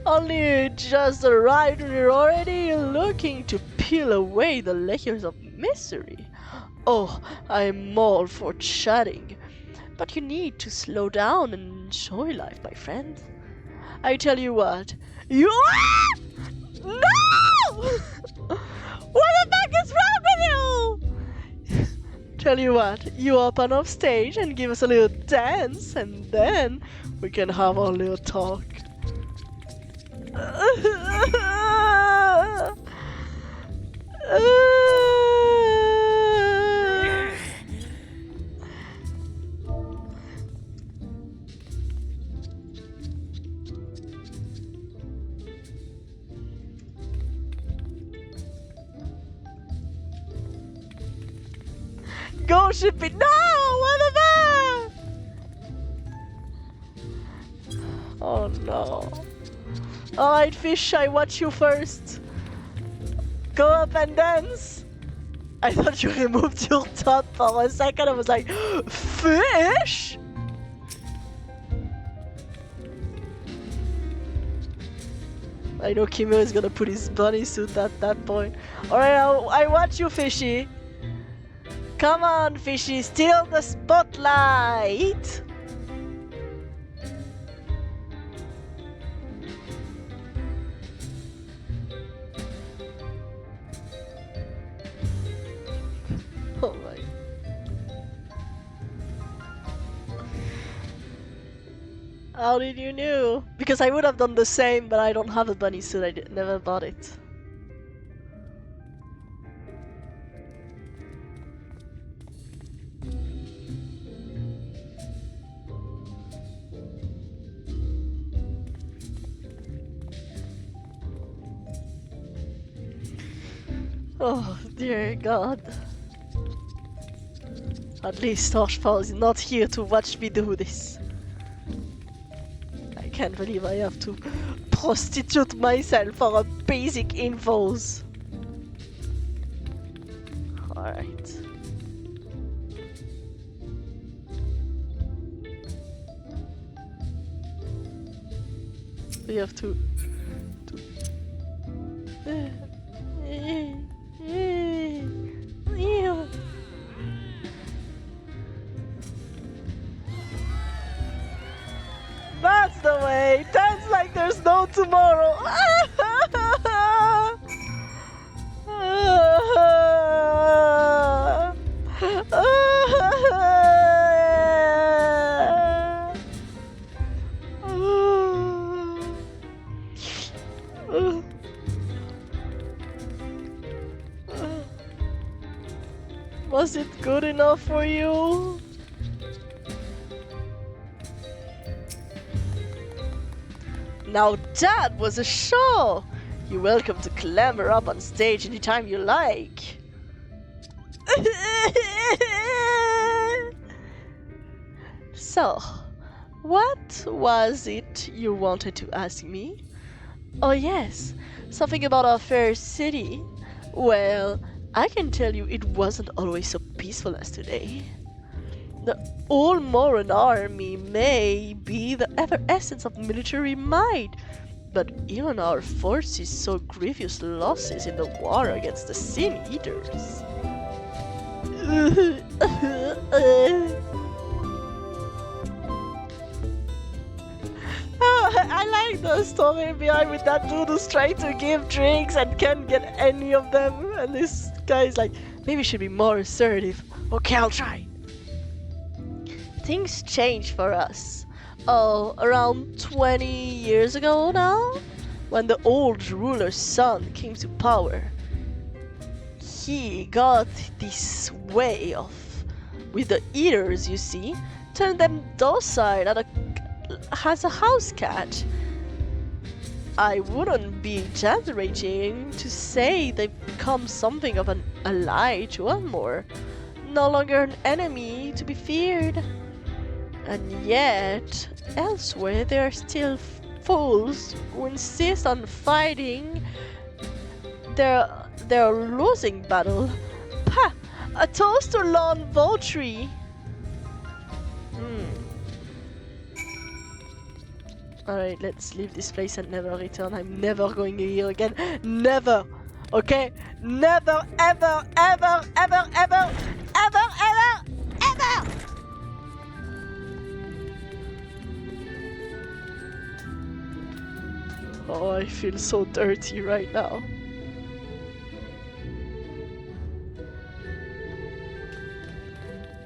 Only just arrived and you're already looking to peel away the layers of mystery. Oh, I'm all for chatting. But you need to slow down and enjoy life, my friend. I tell you what, you... No! What the fuck is wrong with you? Tell you what, you up on off stage and give us a little dance, and then we can have a little talk. Go ship it now! Whatever! Oh no. Alright, fish, I watch you first. Go up and dance. I thought you removed your top for a second. I was like, fish? I know Kimo is gonna put his bunny suit at that point. Alright, I watch you, fishy. Come on, fishy, steal the spotlight! Oh my. How did you know? Because I would have done the same, but I don't have a bunny suit, I never bought it. Oh, dear God. At least Toshfall is not here to watch me do this. I can't believe I have to prostitute myself for a basic infos. Alright. We have to... That's the way! Dance like there's no tomorrow! Was it good enough for you? Now that was a show! You're welcome to clamber up on stage anytime you like. So, what was it you wanted to ask me? Oh yes, something about our fair city. Well, I can tell you it wasn't always so peaceful as today. The Ulmoran army may be the ever-essence of military might, but even our forces saw grievous losses in the war against the Sin Eaters. I like the story behind with that dude who's trying to give drinks and can't get any of them. And this guy's like, maybe we should be more assertive. Okay, I'll try. Things changed for us. Oh, around 20 years ago now? When the old ruler's son came to power. He got this way of, with the eaters, you see, turned them docile as a house cat. I wouldn't be exaggerating to say they've become something of an ally to Elmore, no longer an enemy to be feared. And yet, elsewhere there are still fools who insist on fighting their losing battle. Pah! A toast to Lon Vautry! Alright, let's leave this place and never return. I'm never going here again. Never! Okay? Never, ever, ever, ever, ever, ever, ever, ever! Oh, I feel so dirty right now.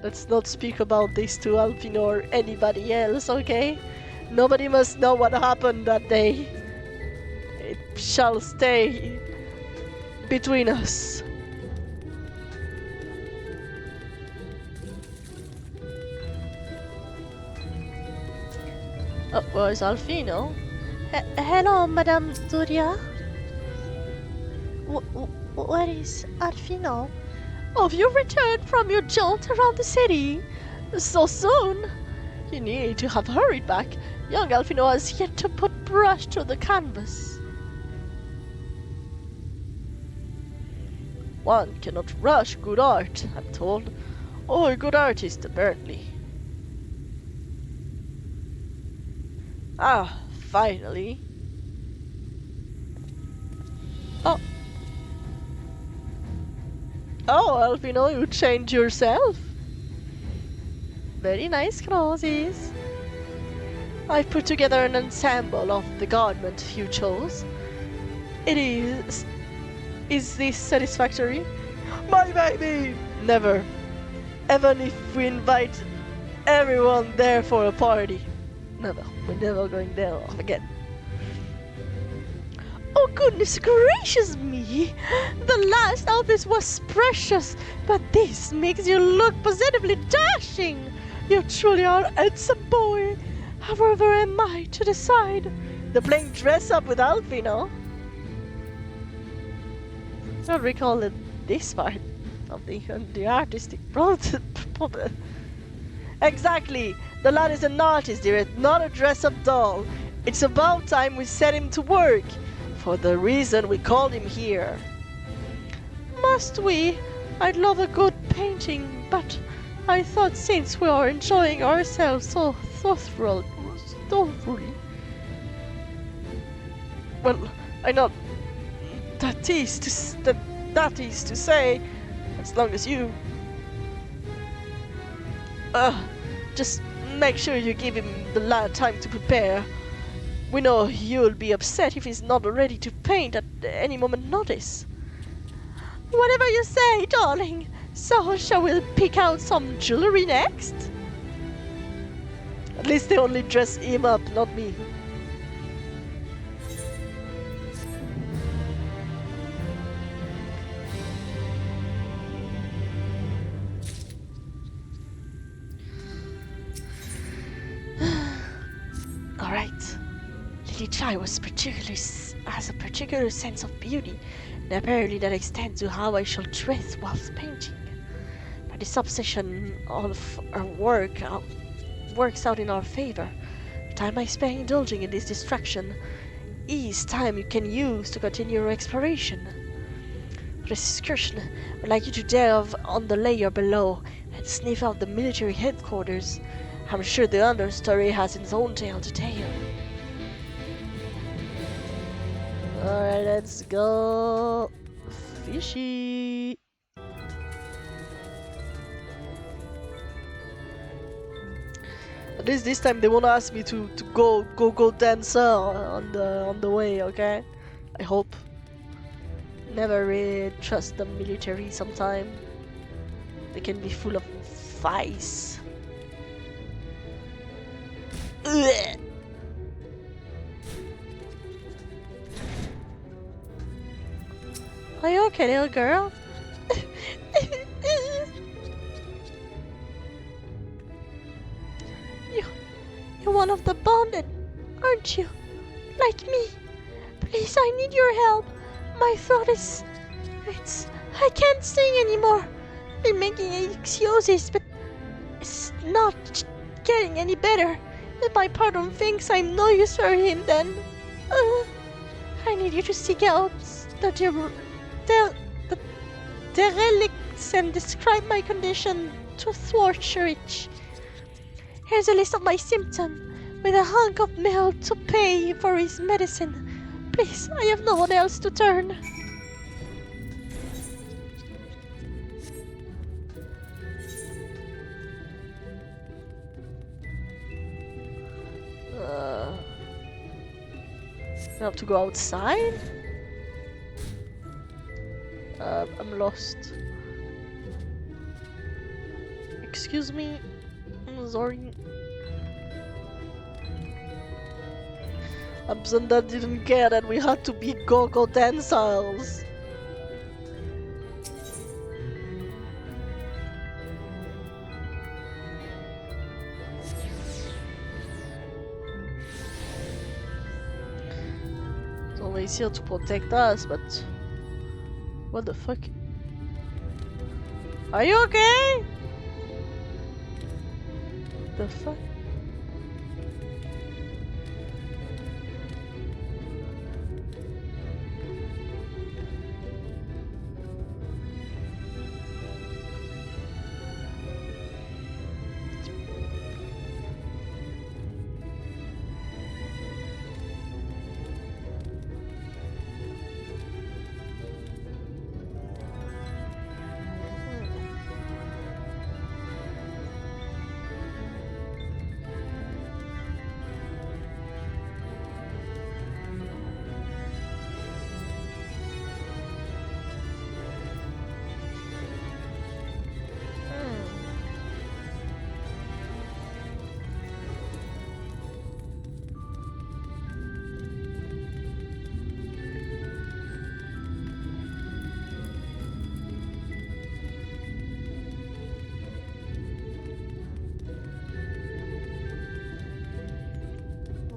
Let's not speak about this to Alpino or anybody else, okay? Nobody must know what happened that day. It shall stay between us. Oh, where's Alfino? Hello, Madame Doria. Where is Alfino? Oh, you returned from your jaunt around the city so soon? You need to have hurried back. Young Alfino has yet to put brush to the canvas. One cannot rush good art, I'm told. Or a good artist, apparently. Ah, finally. Oh. Oh, Alfino, you changed yourself. Very nice clothes. I've put together an ensemble of the garment you chose. It is... Is this satisfactory? My baby! Never. Even if we invite everyone there for a party. Never. We're never going there again. Oh, goodness gracious me! The last outfit was precious, but this makes you look positively dashing! You truly are a handsome boy. However am I to decide? They're playing dress up with Alfino. I don't recall this part of the artistic process. Exactly! The lad is an artist, dear, not a dress-up doll. It's about time we set him to work, for the reason we called him here. Must we? I'd love a good painting, but I thought since we are enjoying ourselves so thoughtfully. Well, I know that is to say, as long as you just make sure you give him the lad time to prepare. We know you'll be upset if he's not ready to paint at any moment notice. Whatever you say, darling. So, shall we pick out some jewelry next? At least they only dress him up, not me. Alright. Lily Chai has a particular sense of beauty, and apparently that extends to how I shall dress whilst painting. But this obsession of our work works out in our favor. The time I spend indulging in this distraction is time you can use to continue your exploration. For this excursion, I'd like you to delve on the layer below and sniff out the military headquarters. I'm sure the understory has its own tale to tell. Alright, let's go fishy. At least this time they won't ask me to go dancer on the way, okay? I hope. Never really trust the military sometime. They can be full of vice. Ugh. Are you okay, little girl? You're one of the bonded, aren't you? Like me. Please, I need your help. My throat is... I can't sing anymore. Been making excuses, but it's not getting any better. If my patron thinks I'm no use for him, then... I need you to seek out the derelicts and describe my condition to Thwartchurch. Here's a list of my symptoms, with a hunk of mail to pay for his medicine. Please, I have no one else to turn. I have to go outside? I'm lost. Excuse me? I'm sorry. Absenda didn't care that we had to be go-go dancers. He's here to protect us, but what the fuck? Are you okay? The fuck?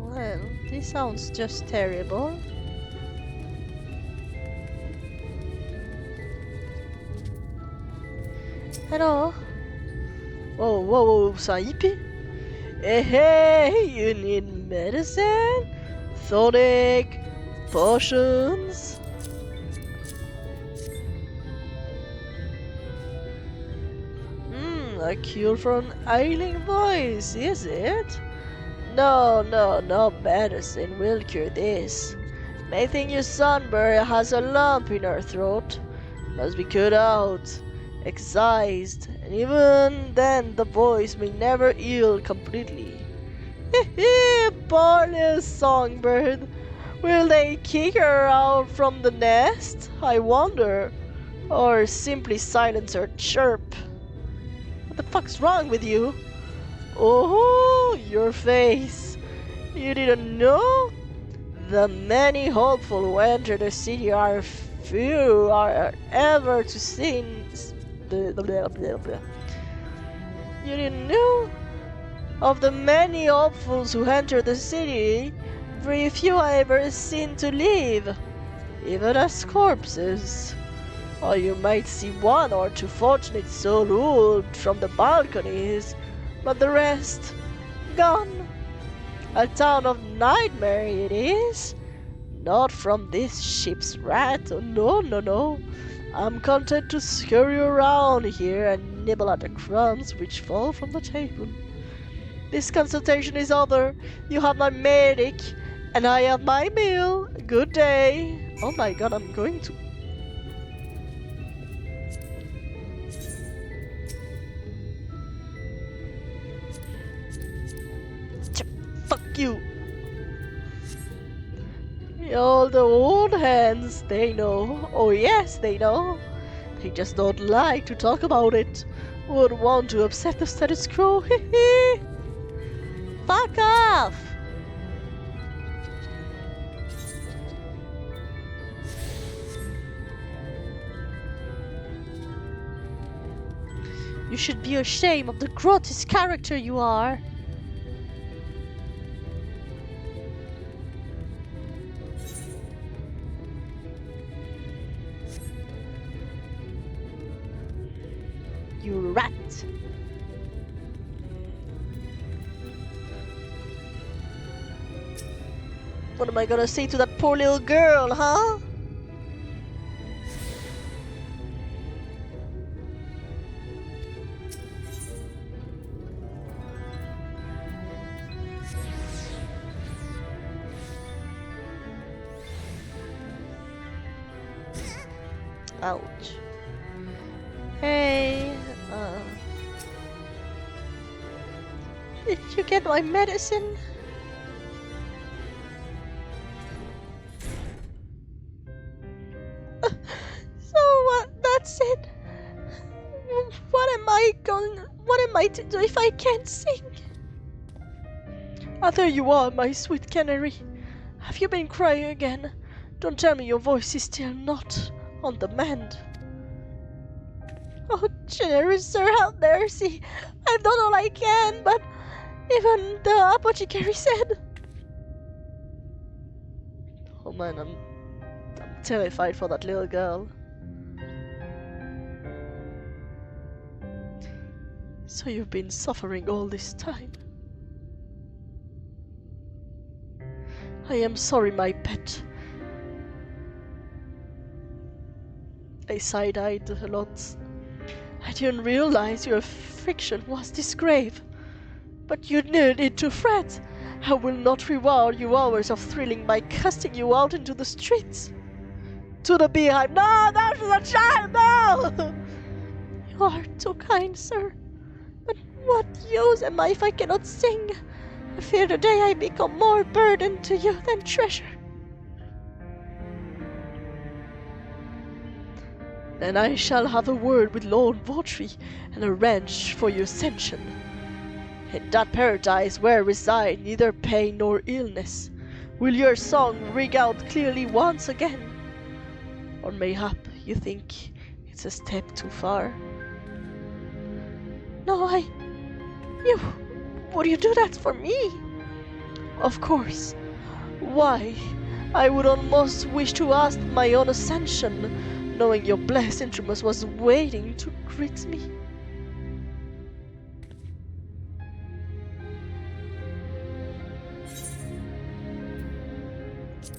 Well, this sounds just terrible. Hello? Whoa, whoa, whoa, c'est un hippie? Hey, you need medicine? Tonic? Potions? A cure for an ailing voice, is it? No, no medicine will cure this. May think your sunburn has a lump in her throat. Must be cut out, excised, and even then the voice may never heal completely. Poor little songbird. Will they kick her out from the nest, I wonder? Or simply silence her chirp? What the fuck's wrong with you? Oh, your face. You didn't know? The many hopeful who enter the city are few are ever to see. You didn't know? Of the many hopefuls who enter the city, very few I ever seen to live, even as corpses. Or you might see one or two fortunate souls who'd from the balconies, but the rest, gone. A town of nightmare it is. Not from this ship's rat, oh, no. I'm content to scurry around here and nibble at the crumbs which fall from the table. This consultation is over. You have my medic, and I have my meal. Good day. Oh my god, I'm going to... you. All the old hands, they know. Oh yes, they know. They just don't like to talk about it. Would want to upset the status quo. Fuck off! You should be ashamed of the grotesque character you are. You rat. What am I gonna say to that poor little girl, huh? Ouch. Hey, did you get my medicine? That's it. What am I to do if I can't sing? Ah, there you are, my sweet canary. Have you been crying again? Don't tell me your voice is still not on the mend. Oh, generous sir, have mercy. I've done all I can, but even the apothecary said... Oh man, I'm terrified for that little girl. So you've been suffering all this time. I am sorry, my pet. I side-eyed a lot. I didn't realize your affliction was this grave. But you needed to fret. I will not reward you hours of thrilling by casting you out into the streets. To the beehive. No, not to the child, no! You are too kind, sir. But what use am I if I cannot sing? I fear the day I become more burden to you than treasure. Then I shall have a word with Lord Vautry and arrange for your ascension. In that paradise where reside neither pain nor illness, will your song ring out clearly once again? Or mayhap you think it's a step too far? No, would you do that for me? Of course. Why, I would almost wish to ask my own ascension, knowing your blessed instrument was waiting to greet me.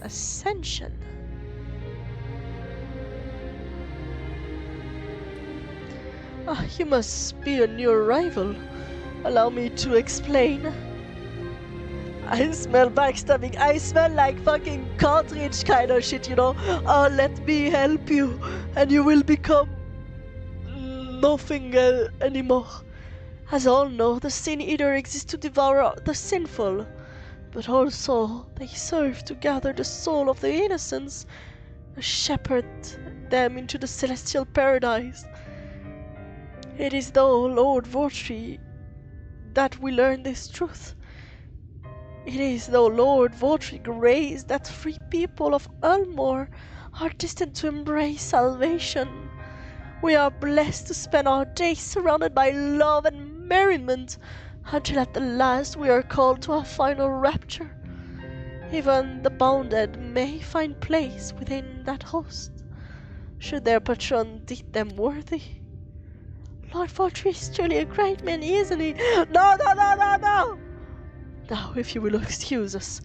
Ascension. Ah, you must be a new arrival. Allow me to explain. I smell backstabbing. I smell like fucking cartridge kind of shit, you know. Oh, let me help you, and you will become nothing anymore. As all know, the sin eater exists to devour the sinful, but also they serve to gather the soul of the innocents, and shepherd them into the celestial paradise. It is thou, Lord Vautry, that we learn this truth. It is thou, Lord Vautry, grace that free people of Ulmore are destined to embrace salvation. We are blessed to spend our days surrounded by love and merriment, until at the last we are called to our final rapture. Even the bounded may find place within that host, should their patron deem them worthy. Lord Vautry is truly a great man, isn't he? No! Now, if you will excuse us,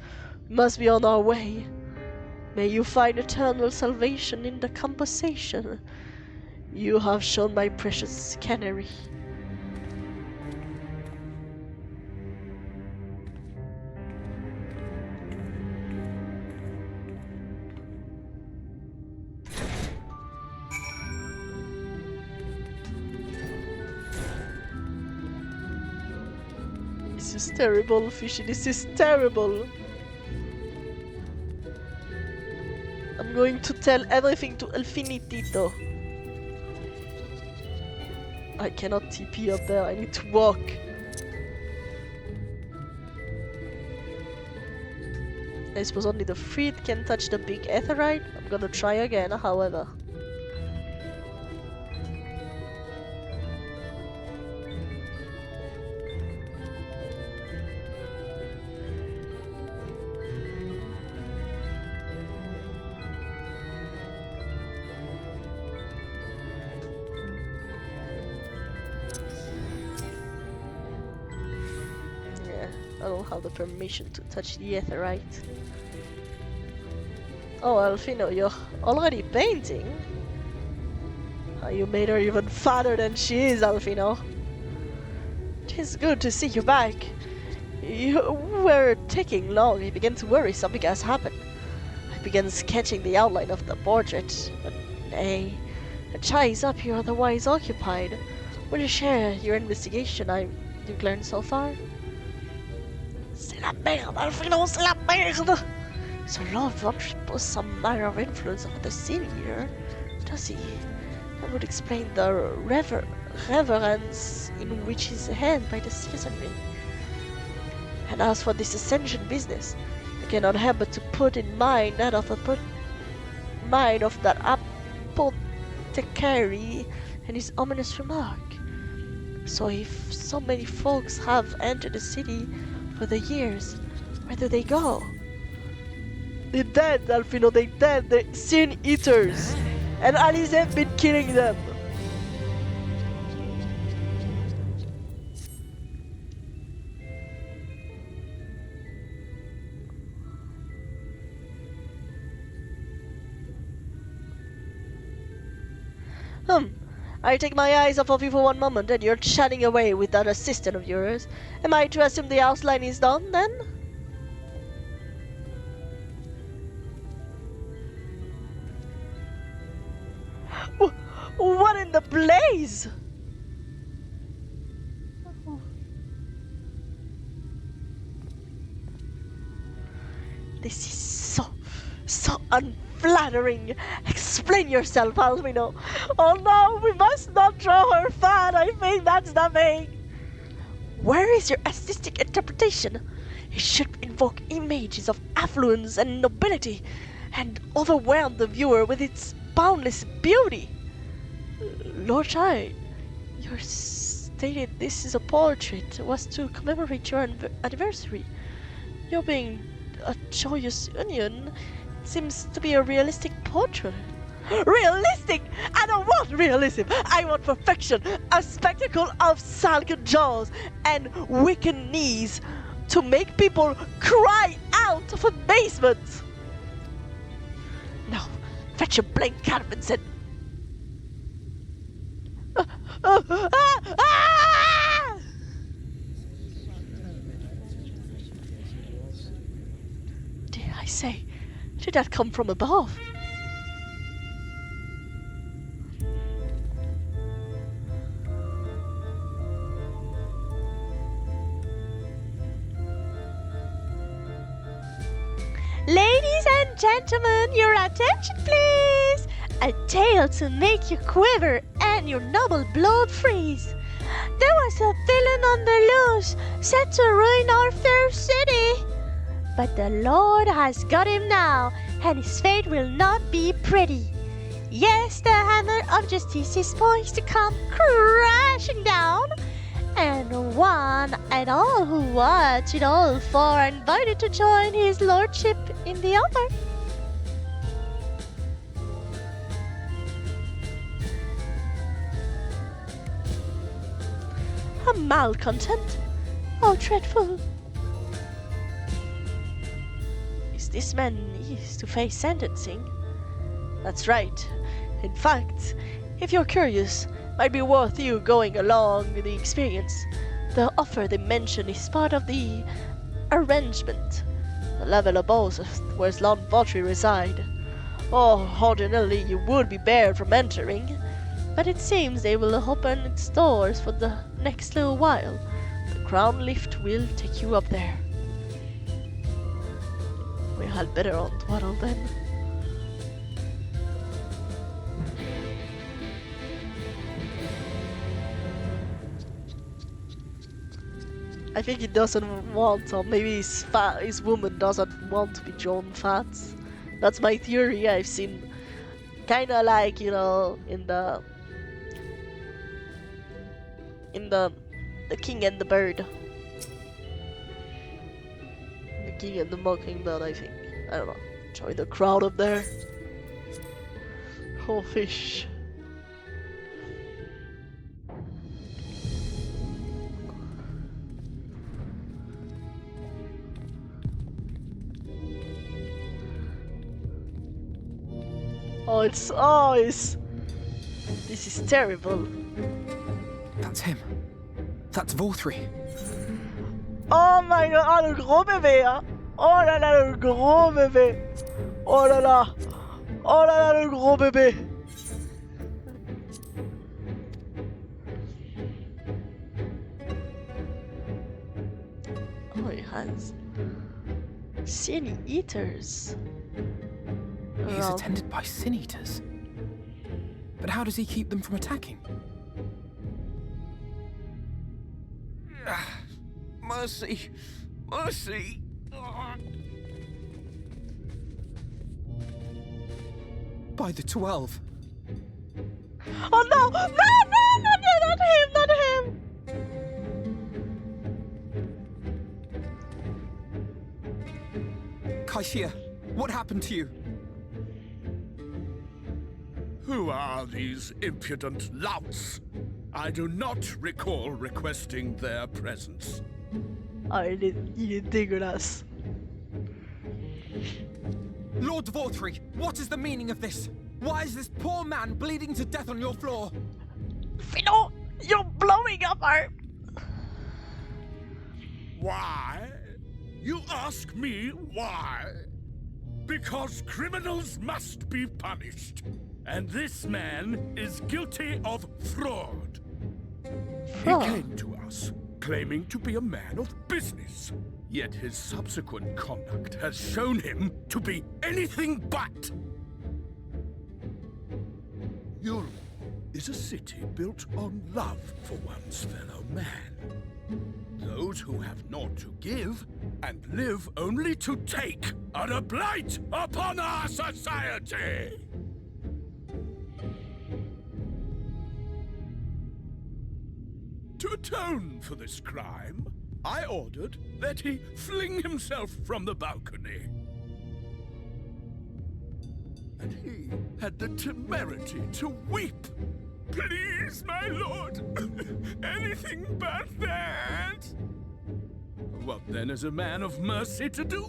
we must be on our way. May you find eternal salvation in the compensation you have shown my precious canary. This is terrible, Fishy. This is terrible. I'm going to tell everything to El Finitito. I cannot TP up there. I need to walk. I suppose only the Freed can touch the big Aetherite. I'm gonna try again, however. I don't have the permission to touch the Aetherite. Oh, Alfino, you're already painting? You made her even fatter than she is, Alfino. It is good to see you back. You were taking long. I began to worry something has happened. I began sketching the outline of the portrait, but nay. The chai is up here, otherwise occupied. Will you share your investigation you've learned so far? C'est la merde, Alfino, c'est la merde! So Lord Roderick was some manner of influence over the scene here, does he? That would explain the reverence in which he is held by the citizenry. And as for this ascension business, I cannot help but to put in mind that apothecary and his ominous remark. So if so many folks have entered the city for the years, where do they go? They're dead, Alfino, they're dead. They're sin eaters. And Alice have been killing them. I take my eyes off of you for one moment and you're chatting away with that assistant of yours. Am I to assume the outline is done, then? What in the blaze? This is so unflattering. Explain yourself, Alvino. Oh no, we must not draw her fat. I think that's the thing. Where is your artistic interpretation? It should invoke images of affluence and nobility and overwhelm the viewer with its boundless beauty. Lord Chai, you stated this is a portrait was to commemorate your anniversary. Your being a joyous union seems to be a realistic portrait. Realistic? I don't want realism. I want perfection. A spectacle of sunken jaws and weakened knees to make people cry out of amazement. Now, fetch your blank canvas and Did I say, did that come from above? Ladies and gentlemen, your attention please! A tale to make you quiver and your noble blood freeze. There was a villain on the loose, set to ruin our fair city. But the Lord has got him now, and his fate will not be pretty. Yes, the hammer of justice is poised to come crashing down, and one and all who watch it all for are invited to join his lordship in the honor. A malcontent? How dreadful! Is this man used to face sentencing? That's right. In fact, if you're curious, might be worth you going along with the experience. The offer they mention is part of the arrangement. The level above where Lord Vautry reside. Oh, ordinarily you would be barred from entering, but it seems they will open its doors for the next little while. The Crown lift will take you up there. We had better on twaddle then. I think he doesn't want, or maybe his woman doesn't want to be John Fats. That's my theory. I've seen kinda like, you know, in the King and the Bird. The King and the Mockingbird, I think. I don't know. Join the crowd up there. Oh, fish. This is terrible. That's him. That's Vorthri. Oh my god, le gros bébé, hein. Oh là là, le gros bébé. Oh là là. Oh là là, le gros bébé. Oh, he has sin eaters. He's attended by sin eaters. But how does he keep them from attacking? Mercy! Mercy! By the 12. Oh no! No, not him, not him! Kaishia, what happened to you? Who are these impudent louts? I do not recall requesting their presence. Il est dégueulasse. Lord Vorthri, what is the meaning of this? Why is this poor man bleeding to death on your floor? Philo, you're blowing up our... Why? You ask me why? Because criminals must be punished. And this man is guilty of fraud. He came to us, claiming to be a man of business. Yet his subsequent conduct has shown him to be anything but. Yulm is a city built on love for one's fellow man. Those who have naught to give and live only to take are a blight upon our society. To atone for this crime, I ordered that he fling himself from the balcony. And he had the temerity to weep. Please, my lord, anything but that. What then is a man of mercy to do,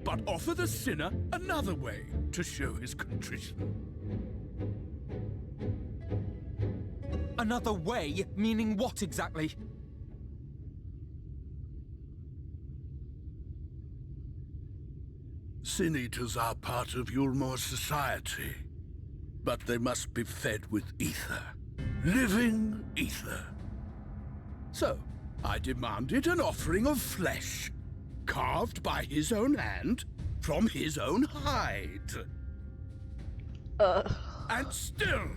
but offer the sinner another way to show his contrition? Another way? Meaning what exactly? Sin Eaters are part of Yulmor's society, but they must be fed with ether. Living ether. So, I demanded an offering of flesh, carved by his own hand, from his own hide. And still,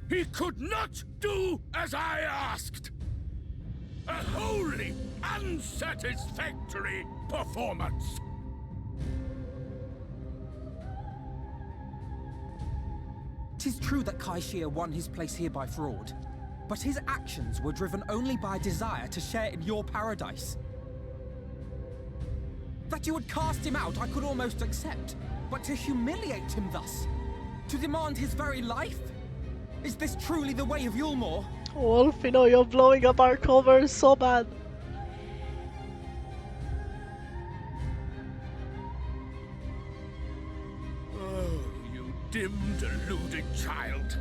he could not do as I asked. A wholly unsatisfactory performance. Tis true that Kaishia won his place here by fraud, but his actions were driven only by a desire to share in your paradise. That you would cast him out I could almost accept, but to humiliate him thus, to demand his very life? Is this truly the way of Yulmor? Oh, Wolfino, you're blowing up our cover so bad. Dim, deluded child.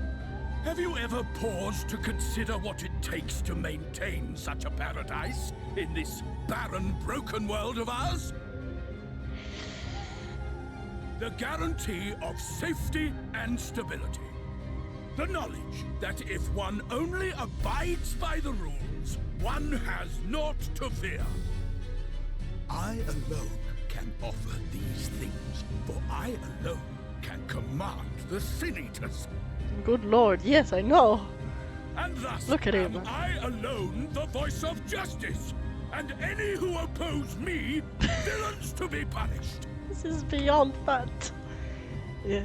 Have you ever paused to consider what it takes to maintain such a paradise in this barren, broken world of ours? The guarantee of safety and stability. The knowledge that if one only abides by the rules, one has naught to fear. I alone can offer these things, for I alone can command the Sin Eaters. Good lord, yes, I know. And thus Look at am him. I alone the voice of justice, and any who oppose me, villains to be punished. This is beyond that. Yeah.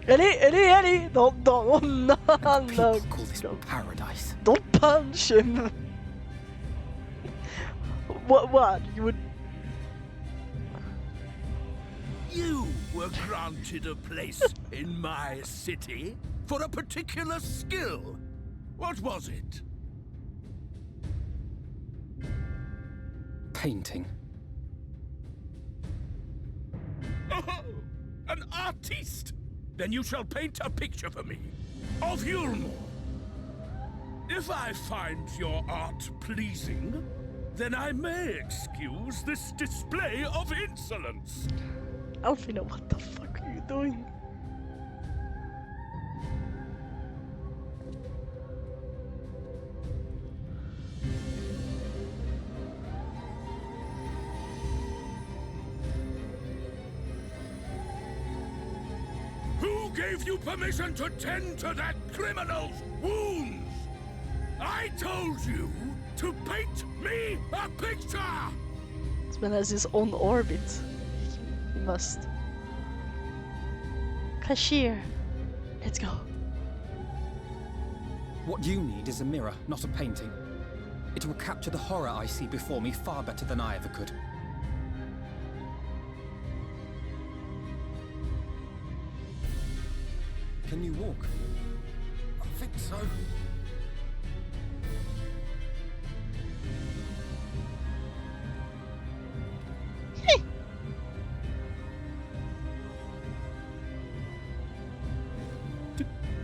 Eddie! Don't, no, People call this paradise. don't punch him. What? You would... You were granted a place in my city for a particular skill. What was it? Painting. Oh, an artiste! Then you shall paint a picture for me of Yulmore. If I find your art pleasing, then I may excuse this display of insolence. Alfina, what the fuck are you doing? Who gave you permission to tend to that criminal's wounds? I told you to paint me a picture! This man has his own orbit. He must. Cashier, let's go. What you need is a mirror, not a painting. It will capture the horror I see before me far better than I ever could. Can you walk? I think so.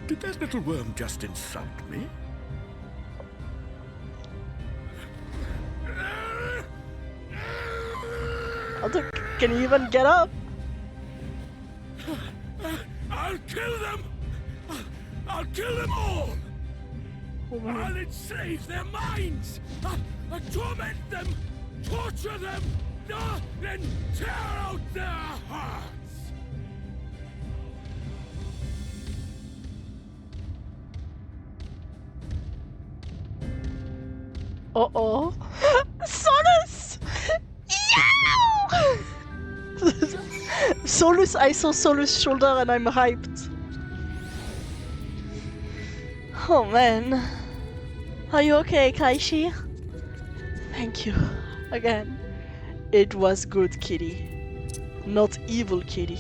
Did that little worm just insult me? Can you even get up? I'll kill them! I'll kill them all! Oh my. I'll enslave their minds! I'll torment them! Torture them! Then tear out their hearts! Uh-oh. Solus! Yeah! Solus, I saw Solus' shoulder and I'm hyped. Oh man. Are you okay, Kaishi? Thank you. Again. It was good, kitty. Not evil, kitty.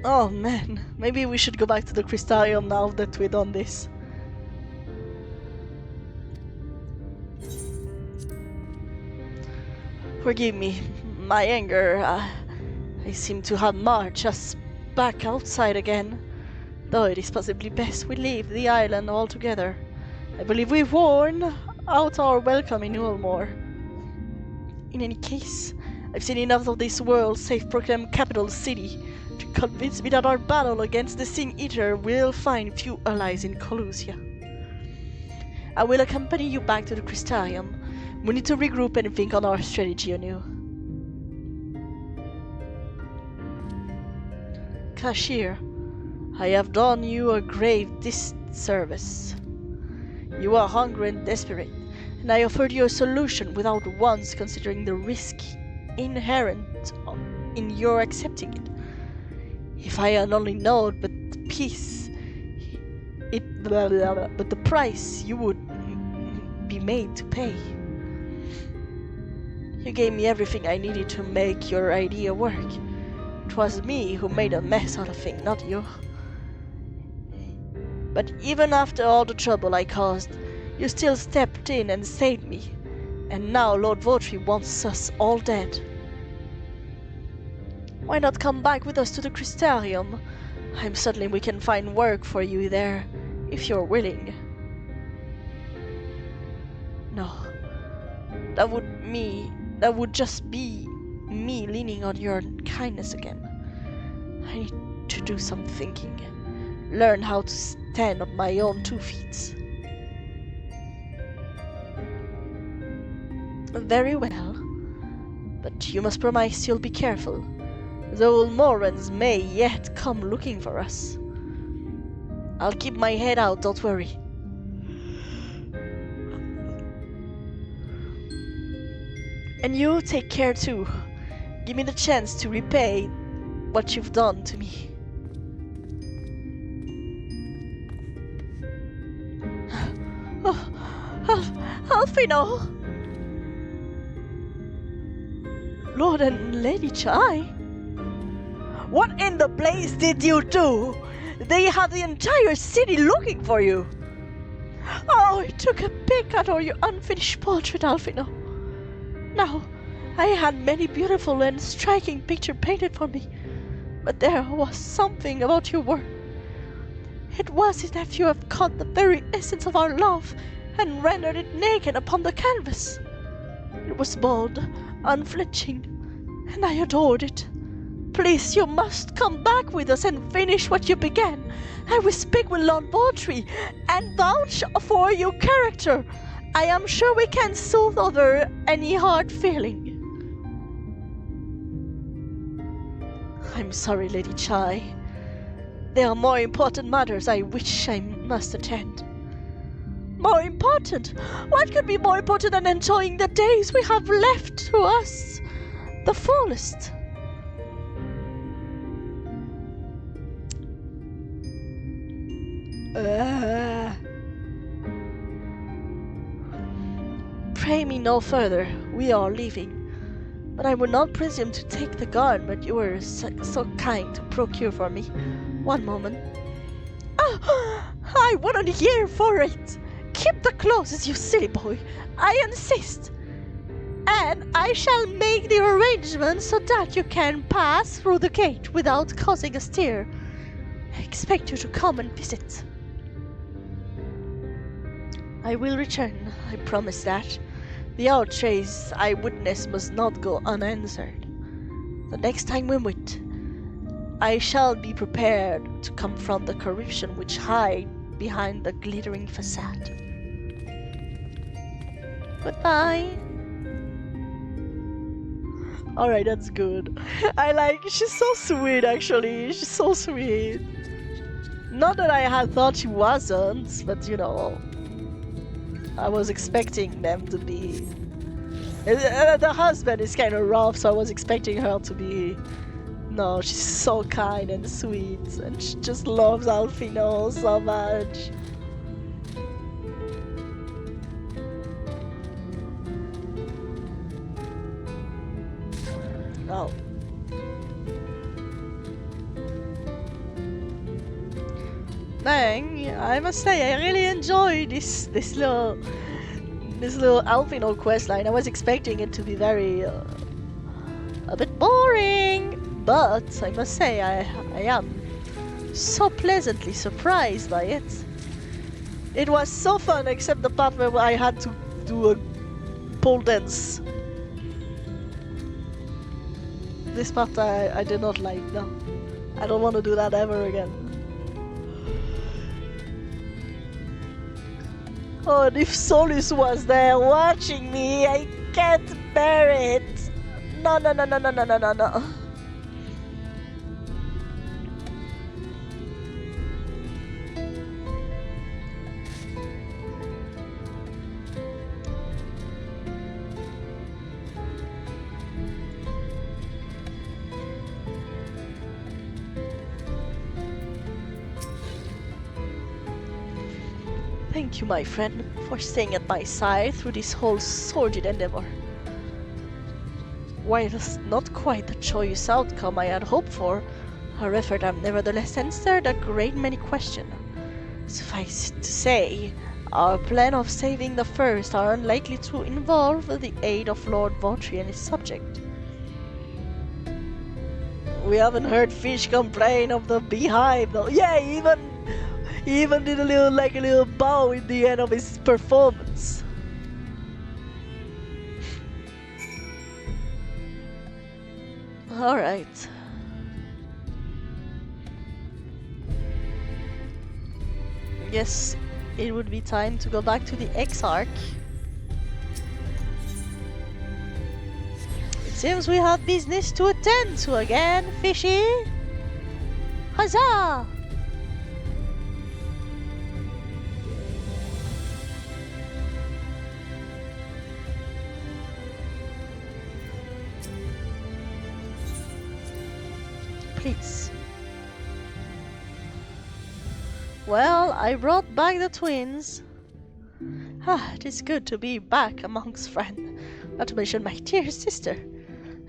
Oh man. Maybe we should go back to the Crystarium now that we've done this. Forgive me, my anger. I seem to have marched us back outside again. Though it is possibly best we leave the island altogether. I believe we've worn out our welcome in Ulmore. In any case, I've seen enough of this world's self-proclaimed capital city to convince me that our battle against the Sin Eater will find few allies in Colusia. I will accompany you back to the Crystarium. We need to regroup and think on our strategy anew. Cashier, I have done you a grave disservice. You are hungry and desperate, and I offered you a solution without once considering the risk inherent in your accepting it. If I had only known but the price you would be made to pay. You gave me everything I needed to make your idea work. It was me who made a mess out of things, not you. But even after all the trouble I caused, you still stepped in and saved me. And now Lord Votri wants us all dead. Why not come back with us to the Crystarium? I'm certain we can find work for you there, if you're willing. No. That would just be me leaning on your kindness again. I need to do some thinking. Learn how to stand on my own 2 feet. Very well. But you must promise you'll be careful. The Ulmorans may yet come looking for us. I'll keep my head out, don't worry. And you take care too. Give me the chance to repay what you've done to me. Alfino! Lord and Lady Chai? What in the place did you do? They have the entire city looking for you. Oh, I took a pick at all your unfinished portrait, Alfino. Now, I had many beautiful and striking pictures painted for me, but there was something about your work. It was as if you have caught the very essence of our love and rendered it naked upon the canvas. It was bold, unflinching, and I adored it. Please, you must come back with us and finish what you began. I will speak with Lord Bawtry and vouch for your character. I am sure we can soothe over any hard feeling. I'm sorry, Lady Chai. There are more important matters I wish I must attend. More important? What could be more important than enjoying the days we have left to us? The fullest. Pray me no further. We are leaving. But I would not presume to take the garment you were so kind to procure for me. One moment. Oh, I wouldn't hear for it. Keep the clothes, you silly boy. I insist. And I shall make the arrangements so that you can pass through the gate without causing a stir. I expect you to come and visit. I will return, I promise that. The outrage I witnessed must not go unanswered. The next time we meet, I shall be prepared to confront the corruption which hide behind the glittering facade. Goodbye. Alright, that's good. She's so sweet actually. She's so sweet. Not that I had thought she wasn't, but you know, I was expecting them to be... The husband is kind of rough, so I was expecting her to be... No, she's so kind and sweet, and she just loves Alfino so much. Oh. Dang, I must say I really enjoyed this little Alfino questline. I was expecting it to be very a bit boring, but I must say I am so pleasantly surprised by it. It was so fun, except the part where I had to do a pole dance. This part I did not like. No, I don't want to do that ever again. Oh, and if Solus was there watching me, I can't bear it. No, no, no, no, no, no, no, no, no. Thank you, my friend, for staying at my side through this whole sordid endeavor. While it's not quite the joyous outcome I had hoped for, our effort have nevertheless answered a great many questions. Suffice it to say, our plan of saving the first are unlikely to involve the aid of Lord Bawtry and his subject. We haven't heard Fish complain of the beehive though. Yeah, he even did a little bow in the end of his performance. Alright. Guess it would be time to go back to the Exarch. It seems we have business to attend to again, Fishy. Huzzah! Please. Well, I brought back the twins. It is good to be back amongst friends, not to mention my dear sister.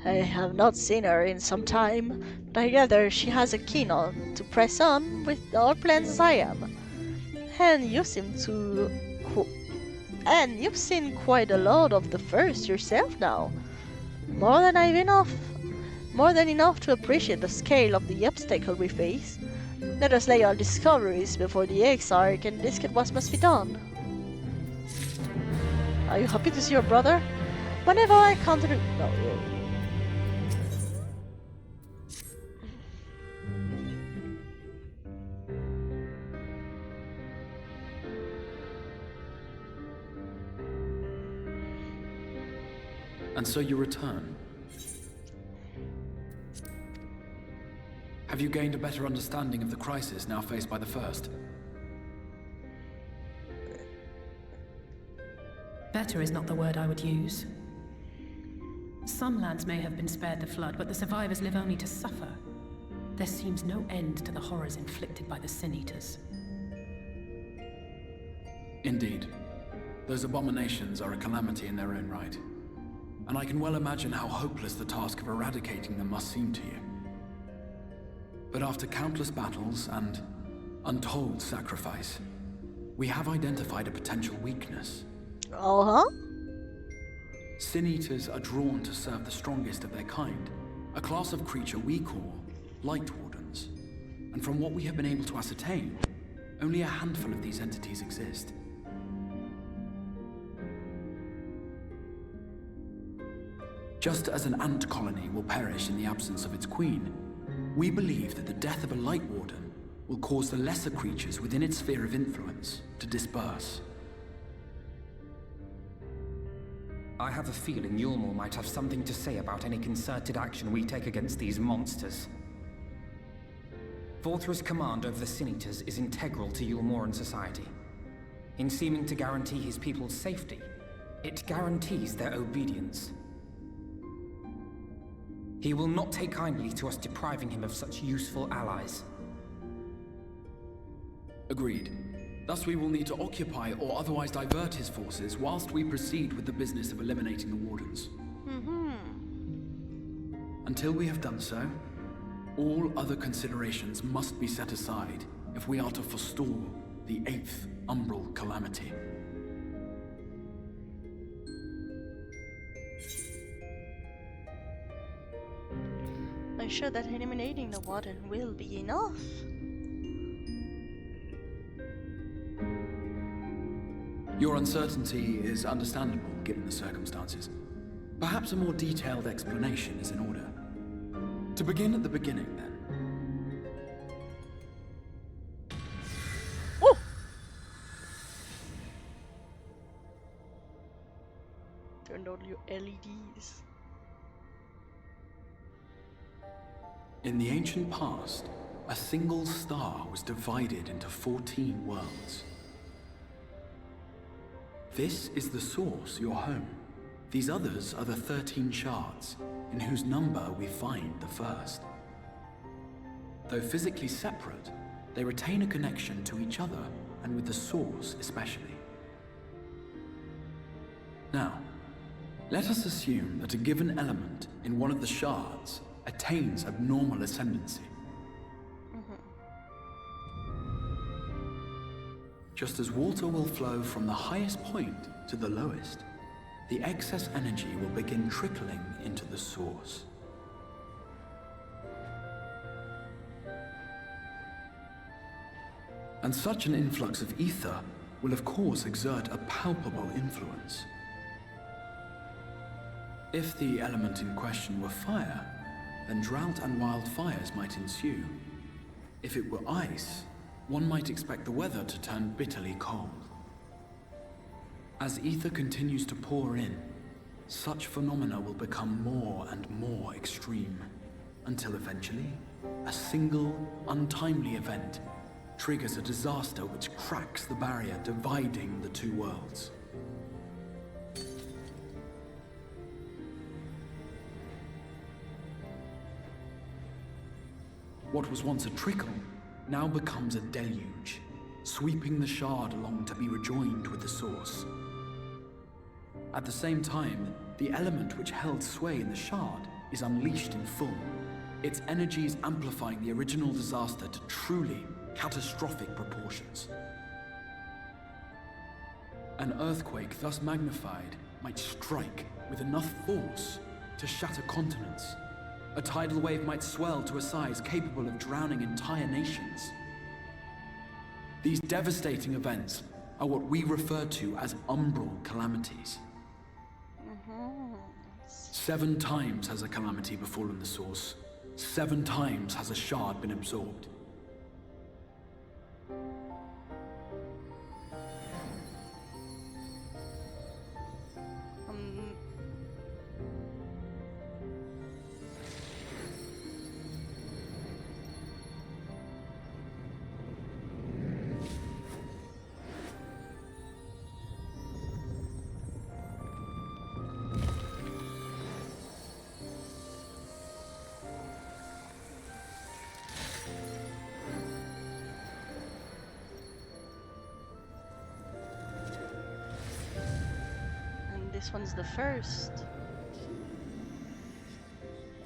I have not seen her in some time, but I gather she has a keen on to press on with our plans as I am. And you seem to... And you've seen quite a lot of the first yourself now. More than enough to appreciate the scale of the obstacle we face. Let us lay our discoveries before the Exarch and discuss what must be done. Are you happy to see your brother? Whenever I come to the... No. And so you return. Have you gained a better understanding of the crisis now faced by the First? Better is not the word I would use. Some lands may have been spared the flood, but the survivors live only to suffer. There seems no end to the horrors inflicted by the Sin Eaters. Indeed. Those abominations are a calamity in their own right. And I can well imagine how hopeless the task of eradicating them must seem to you. But after countless battles and untold sacrifice, we have identified a potential weakness. Uh-huh. Sin Eaters are drawn to serve the strongest of their kind, a class of creature we call Light Wardens. And from what we have been able to ascertain, only a handful of these entities exist. Just as an ant colony will perish in the absence of its queen, we believe that the death of a Light Warden will cause the lesser creatures within its sphere of influence to disperse. I have a feeling Yulmore might have something to say about any concerted action we take against these monsters. Vorthra's command over the Sin Eaters is integral to Yulmoran society. In seeming to guarantee his people's safety, it guarantees their obedience. He will not take kindly to us depriving him of such useful allies. Agreed. Thus we will need to occupy or otherwise divert his forces whilst we proceed with the business of eliminating the Wardens. Until we have done so, all other considerations must be set aside if we are to forestall the 8th Umbral Calamity. I'm sure that eliminating the Warden will be enough. Your uncertainty is understandable given the circumstances. Perhaps a more detailed explanation is in order. To begin at the beginning, then. Oh! Turned on your LEDs. In the ancient past, a single star was divided into 14 worlds. This is the source, your home. These others are the 13 shards, in whose number we find the first. Though physically separate, they retain a connection to each other, and with the source especially. Now, let us assume that a given element in one of the shards attains abnormal ascendancy. Just as water will flow from the highest point to the lowest, the excess energy will begin trickling into the source. And such an influx of ether will of course exert a palpable influence. If the element in question were fire, then drought and wildfires might ensue. If it were ice, one might expect the weather to turn bitterly cold. As ether continues to pour in, such phenomena will become more and more extreme, until eventually, a single, untimely event triggers a disaster which cracks the barrier dividing the two worlds. What was once a trickle now becomes a deluge, sweeping the shard along to be rejoined with the source. At the same time, the element which held sway in the shard is unleashed in full, its energies amplifying the original disaster to truly catastrophic proportions. An earthquake thus magnified might strike with enough force to shatter continents. A tidal wave might swell to a size capable of drowning entire nations. These devastating events are what we refer to as umbral calamities. 7 times has a calamity befallen the source. 7 times has a shard been absorbed. This one's the first.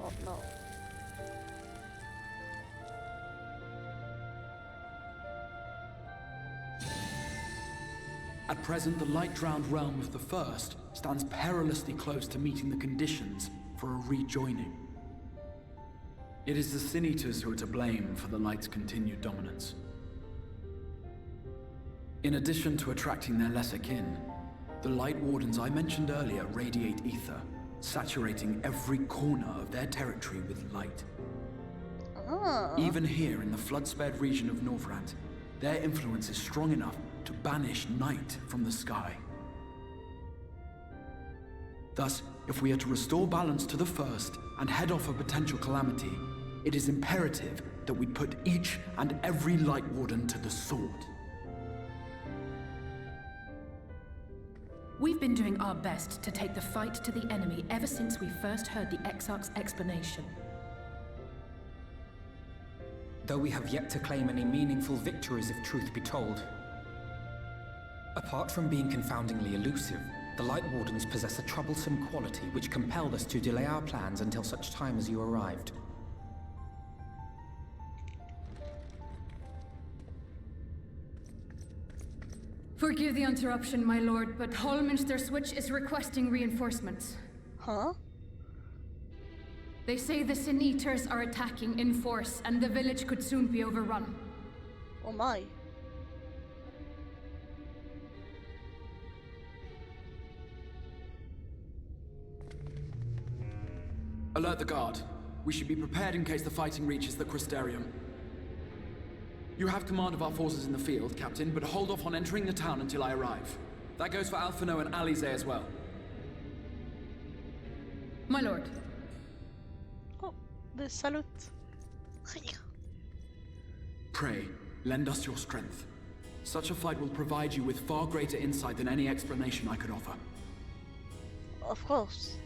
Oh no. At present, the light-drowned realm of the first stands perilously close to meeting the conditions for a rejoining. It is the Sin Eaters who are to blame for the light's continued dominance. In addition to attracting their lesser kin, the Light Wardens I mentioned earlier radiate ether, saturating every corner of their territory with light. Even here in the flood-spared region of Norvrant, their influence is strong enough to banish night from the sky. Thus, if we are to restore balance to the first and head off a potential calamity, it is imperative that we put each and every Light Warden to the sword. We've been doing our best to take the fight to the enemy ever since we first heard the Exarch's explanation. Though we have yet to claim any meaningful victories if truth be told. Apart from being confoundingly elusive, the Light Wardens possess a troublesome quality which compelled us to delay our plans until such time as you arrived. Forgive the interruption, my lord, but Hallminster Switch is requesting reinforcements. Huh? They say the Sin Eaters are attacking in force, and the village could soon be overrun. Oh my. Alert the guard. We should be prepared in case the fighting reaches the Crystarium. You have command of our forces in the field, Captain, but hold off on entering the town until I arrive. That goes for Alphino and Alize as well. My lord. Oh, the salute. Pray, lend us your strength. Such a fight will provide you with far greater insight than any explanation I could offer. Of course.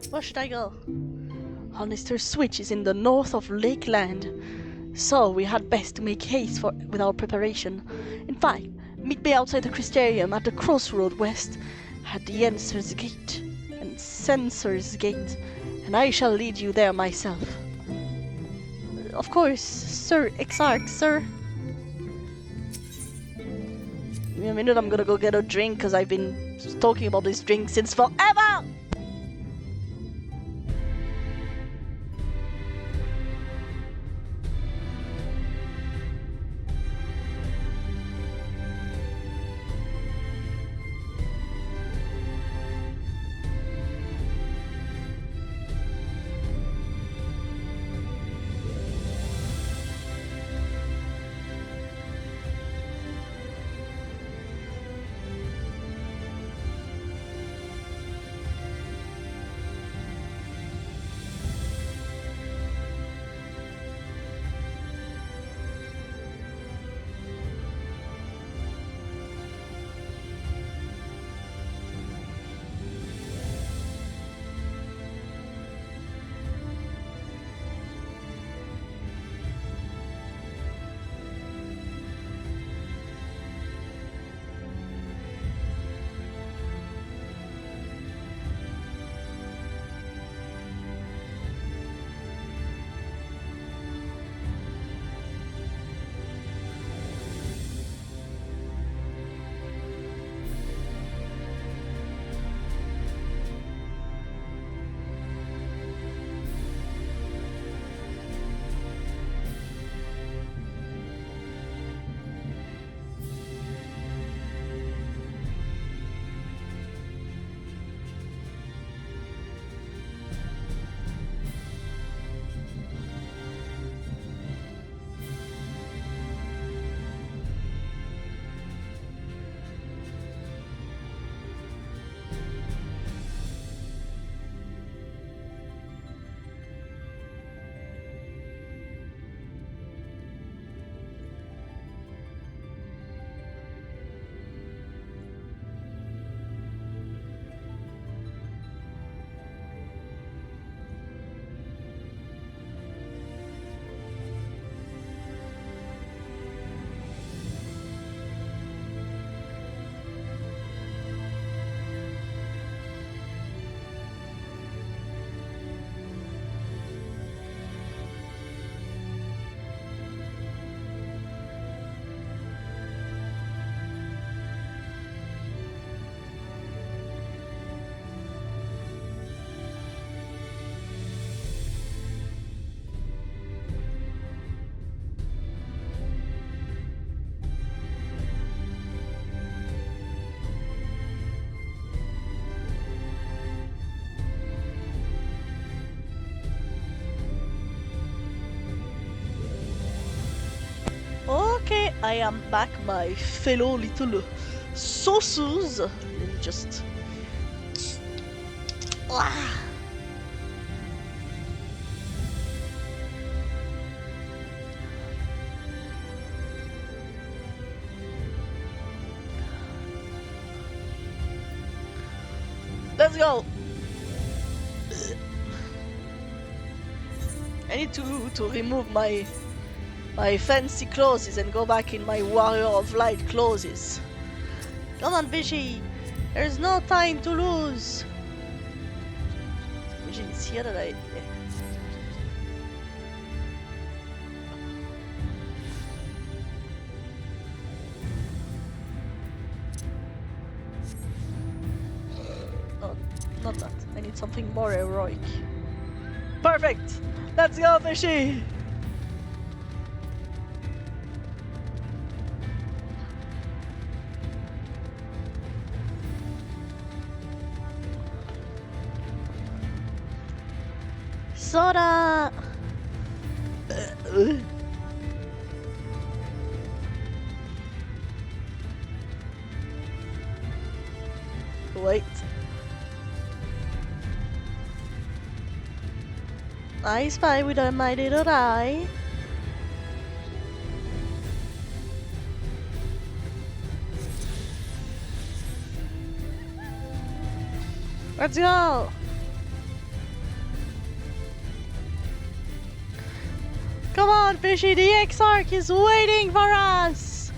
Where should I go? Hallminster Switch is in the north of Lakeland, so we had best to make haste with our preparation. In fact, meet me outside the Crystarium at the crossroad west at the Ensor's Gate and Censor's Gate, and I shall lead you there myself. Of course, Sir Exarch, sir. Give me a minute, I'm gonna go get a drink because I've been talking about this drink since forever! I am back, my fellow little sauces. Let me just. Ah. Let's go. I need to remove my fancy clothes and go back in my Warrior of Light clothes. Come on, Fishy. There's no time to lose. Fishy is here today. Oh, not that. I need something more heroic. Perfect. Let's go, Fishy. Soda! Wait. I spy with my little eye. Let's go! Come on, Fishy, the X-Arc is waiting for us!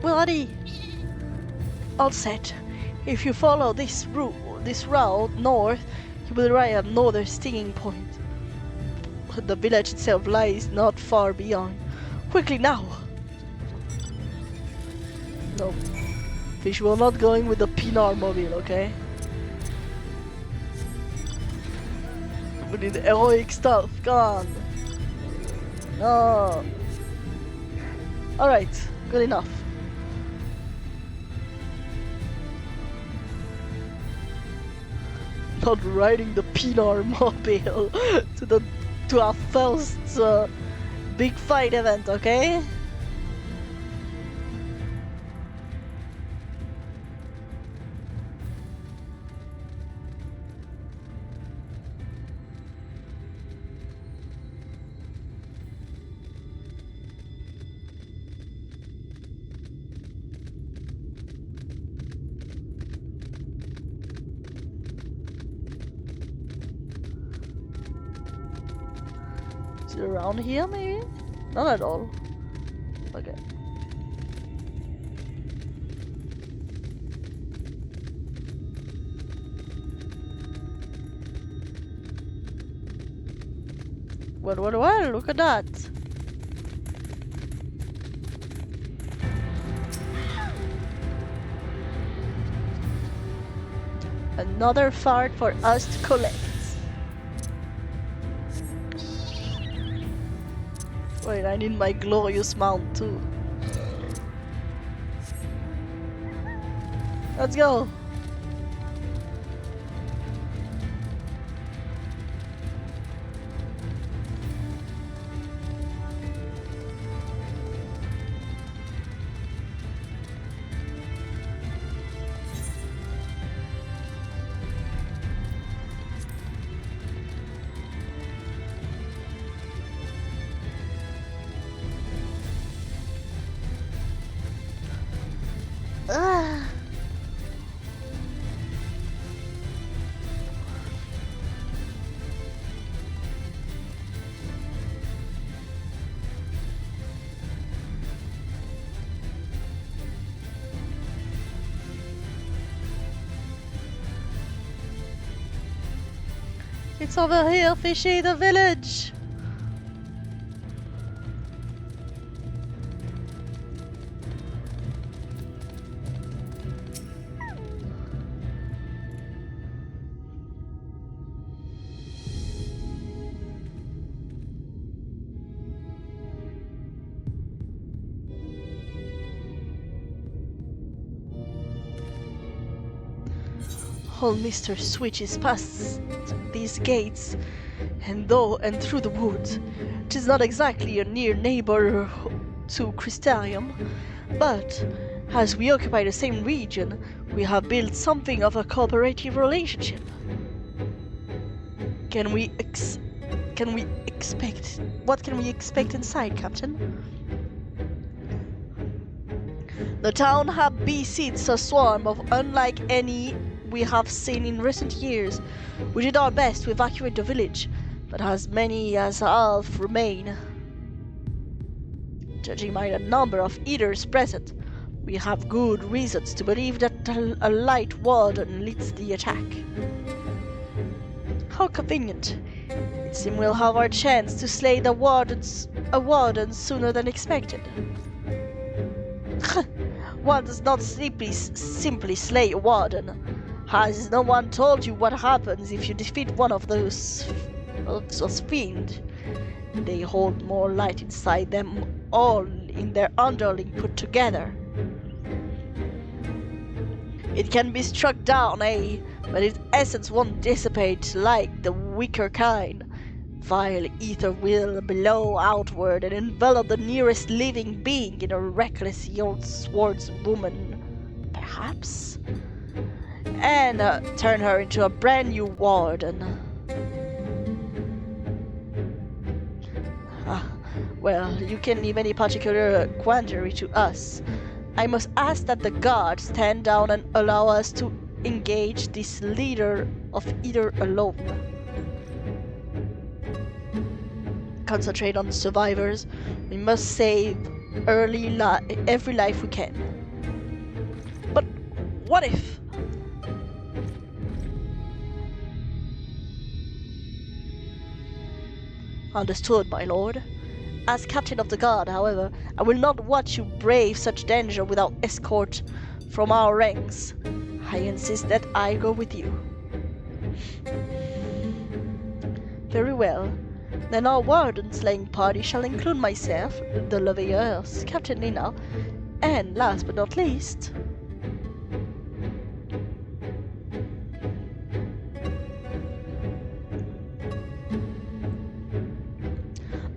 We're ready! All set. If you follow this route north, you will arrive at another stinging point. The village itself lies not far beyond. Quickly now! No. Fish, we're not going with the Pinar mobile, okay? We need heroic stuff, come on! No! Alright, good enough. Not riding the Pinar mobile to our first big fight event, okay? Around here, maybe? Not at all. Okay. Well, look at that. Another fart for us to collect. Wait, I need my glorious mount too. Let's go! It's over here, Fishy, the village! Old Mr. switches past these gates and through the woods. It is not exactly a near neighbor to Crystarium, but as we occupy the same region, we have built something of a cooperative relationship. What can we expect inside, Captain? The town besits a swarm of unlike any we have seen in recent years. We did our best to evacuate the village, but as many as half remain. Judging by the number of eaters present, we have good reasons to believe that a light warden leads the attack. How convenient. It seems we'll have our chance to slay a warden sooner than expected. One does not simply slay a warden. Has no one told you what happens if you defeat one of those fiends? They hold more light inside them all in their underling put together. It can be struck down, but its essence won't dissipate like the weaker kind. Vile ether will blow outward and envelop the nearest living being in a reckless swordswoman, perhaps, and turn her into a brand new warden. Well, you can leave any particular quandary to us. I must ask that the guards stand down and allow us to engage this leader of either alone. Concentrate on the survivors. We must save every life we can. But what if? Understood, my lord. As captain of the guard, however, I will not watch you brave such danger without escort from our ranks. I insist that I go with you. Very well. Then our warden slaying party shall include myself, the Leveilleurs, Captain Lina, and last but not least,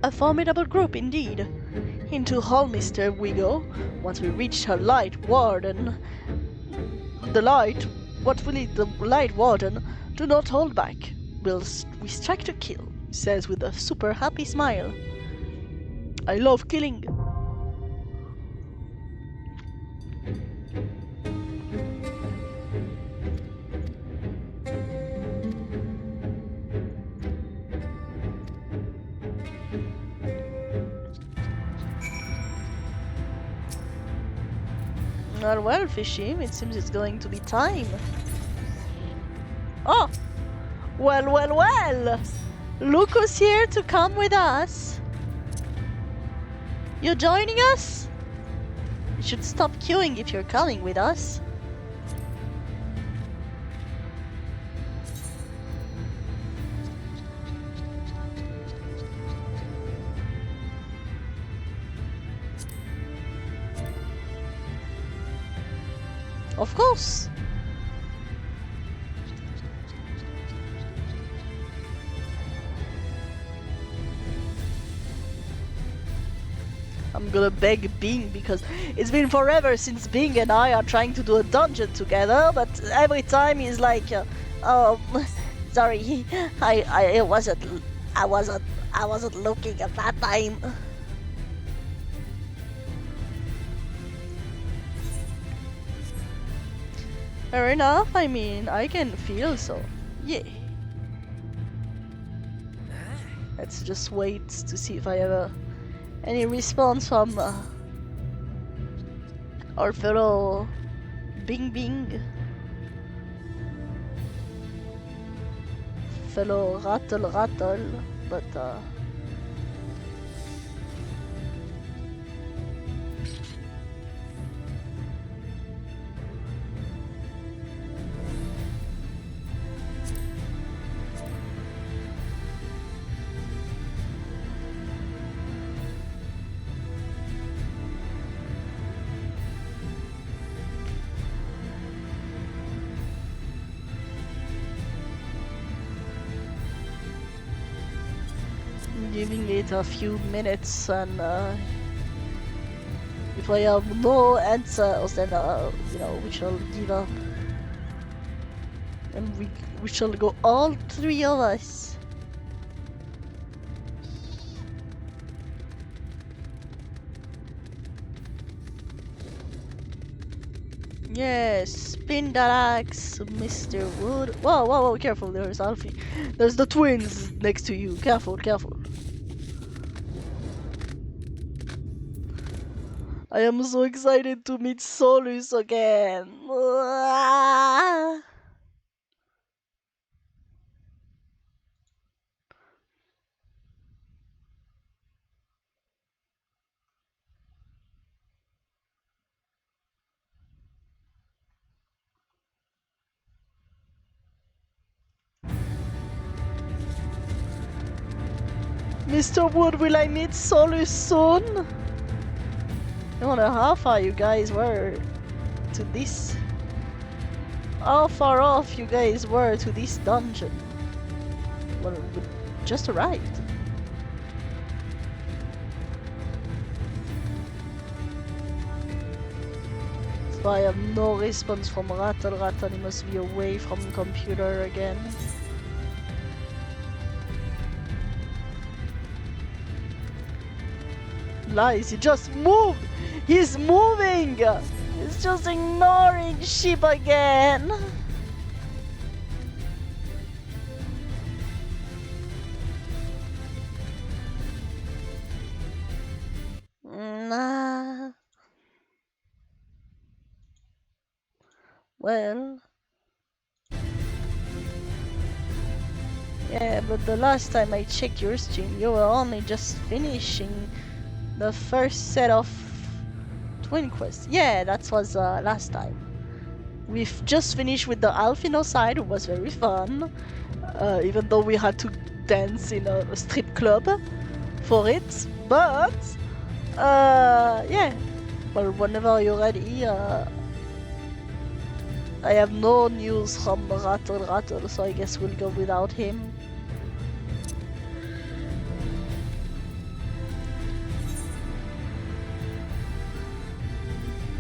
a formidable group indeed. Into Holmister we go. Once we reach her light warden, the light warden, do not hold back. We strike to kill, he says with a super happy smile. I love killing. Well, fishy, it seems it's going to be time. Oh! Well! Look who's here to come with us. You're joining us? You should stop queuing if you're coming with us. Of course. I'm gonna beg Bing because it's been forever since Bing and I are trying to do a dungeon together, but every time he's like, oh, sorry, I wasn't looking at that time. Fair enough, I mean, I can feel so. Yeah. Let's just wait to see if I have any response from our fellow Bing. Fellow Rattle, but giving it a few minutes, and if I have no answers, then you know, we shall give up, and we shall go, all three of us. Yes, spin that axe, Mr. Wood. Whoa, whoa, whoa, careful, there's Alfie. There's the twins next to you. Careful, careful. I am so excited to meet Solus again. Mr. Wood, will I meet Solus soon? I wonder how far you guys were to this. How far off you guys were to this dungeon? Well, we just arrived. So I have no response from Rattle. Rattle, he must be away from the computer again. Lies, he just moved! He's moving! He's just ignoring sheep again! Nah. Well. Yeah, but the last time I checked your stream, you were only just finishing the first set of Twin Quests. Yeah, that was last time. We've just finished with the Alfino side, it was very fun. Even though we had to dance in a strip club for it. But, yeah. Well, whenever you're ready, I have no news from Rattle, so I guess we'll go without him.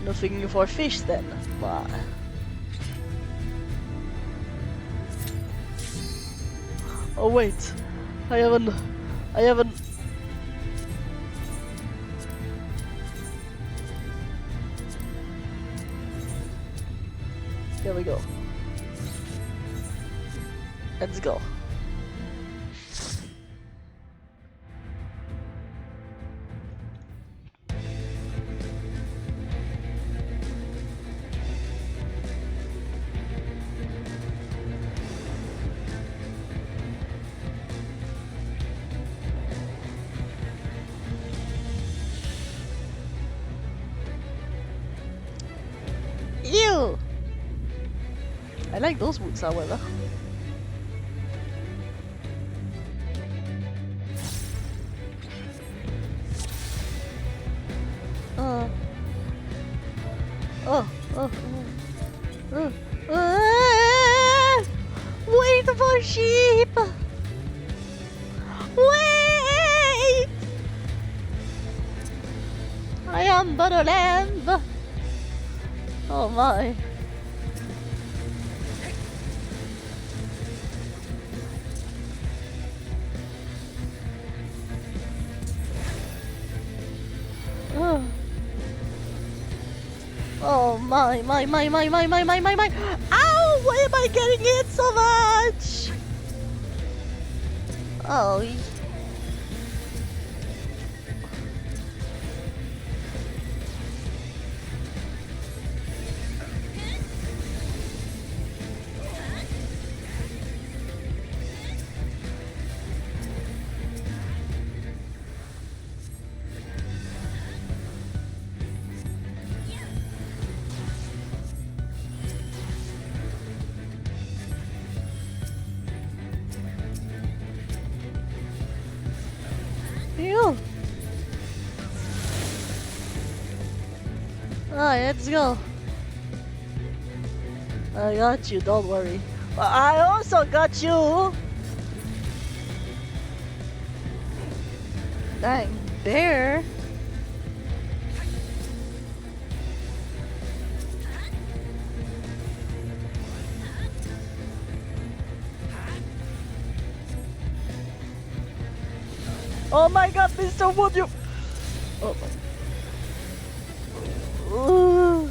Nothing for fish then. Wow. Oh wait, I haven't. Here we go. Let's go. Ew! I like those boots, however. Wait for sheep! Wait! I am but a lamb. Oh my. Oh my. Ow! Why am I getting hit so much? Oh. Ew. Alright, let's go. I got you, don't worry. I also got you! Dang, bear. Oh my god, Mr. Wood, you... Oh my... Ooh.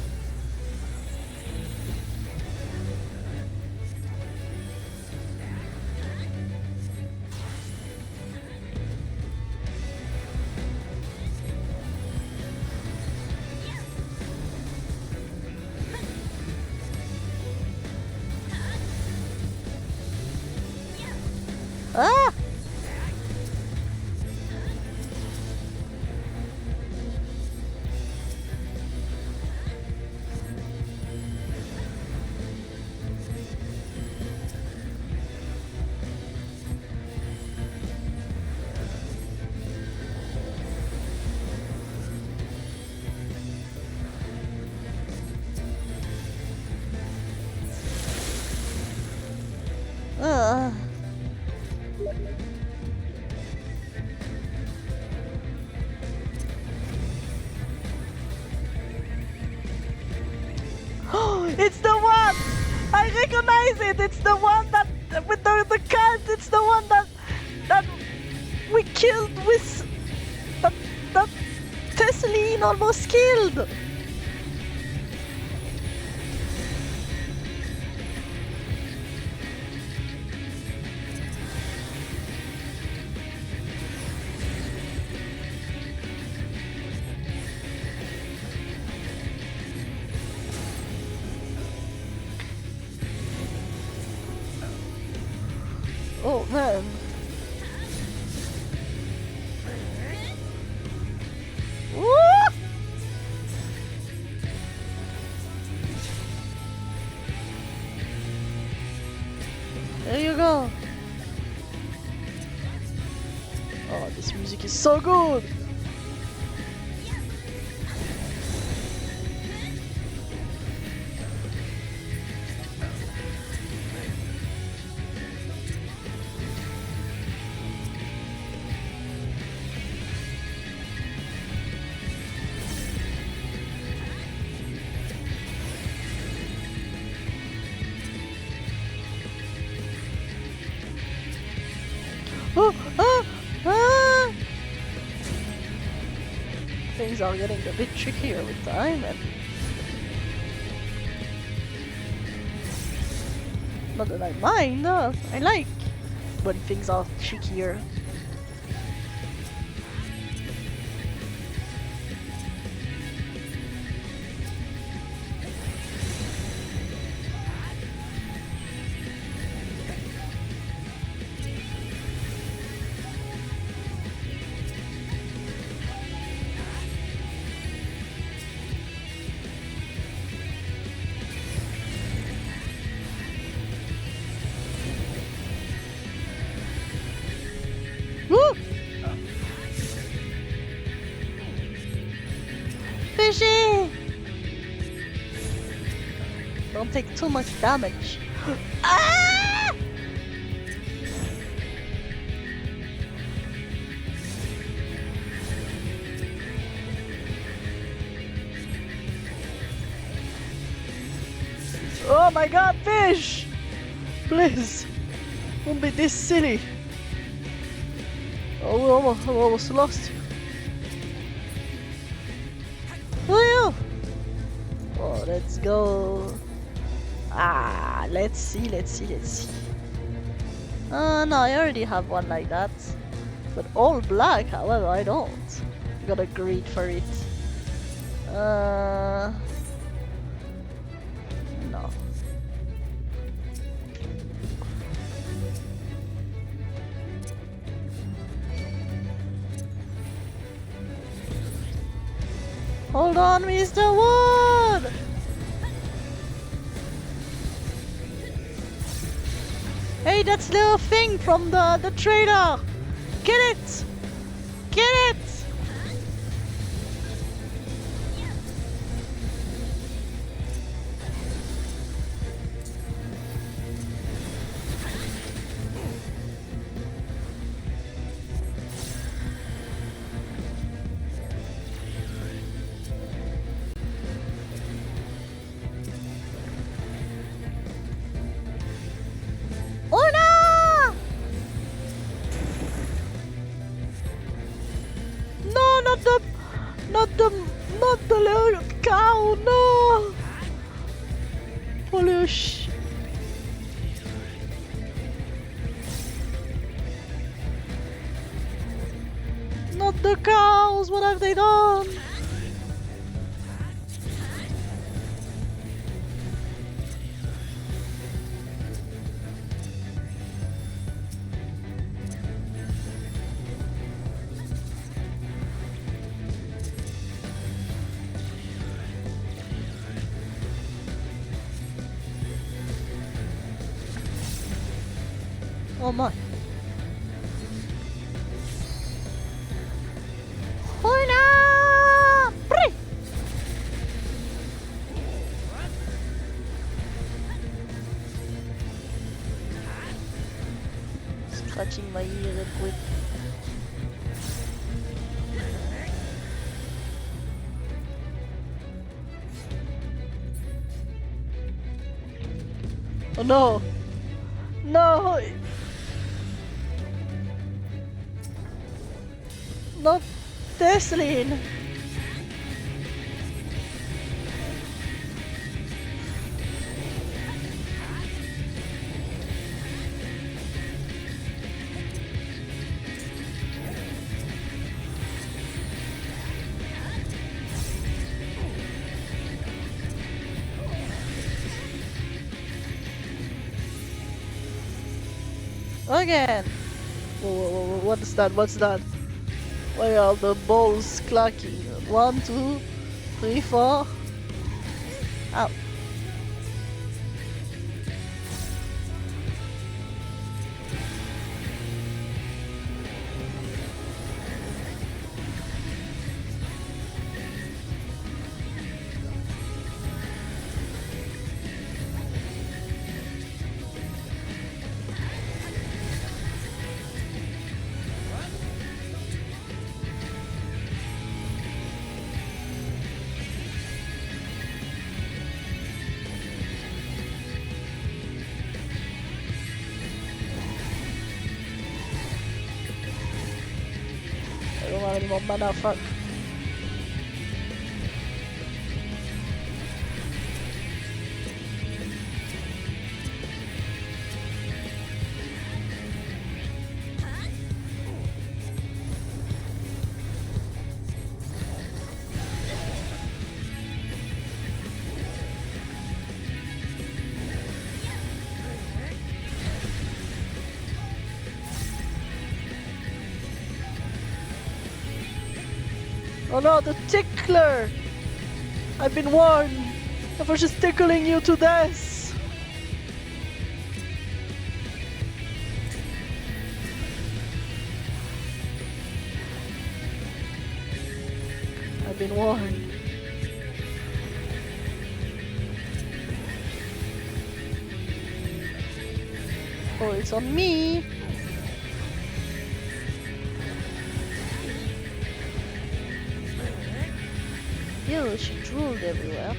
Ah! It's the one! I recognize it! It's the one that with the cult. It's the one that we killed with that Tesseline almost killed. Oh man. Woo! There you go. Oh, this music is so good. Things are getting a bit trickier with time, and not that I mind. I like when things are trickier. Woo! Fishy! Don't take too much damage. Ah! Oh my god, fish! Please, don't be this silly. Oh, we almost lost you. Oh, yeah. Oh, let's go. Ah, let's see. No, I already have one like that. But all black, however, I don't. Gotta greed for it. No. Hold on, Mr. Wood! Hey, that's little thing from the trader! Get it! Get it! Shush! Not the cows! What have they done? Oh my. Oh no! Bree! Scratching my ear and quit. Oh no! No! Not Tesslin! Again! Whoa, what's that? What's that? Why are the balls clacking? 1, 2, 3, 4. Ow. I don't have any more mana, fuck. Oh no, the tickler! I've been warned! I was just tickling you to death! I've been warned. Oh, it's on me! Ew, she drooled everywhere.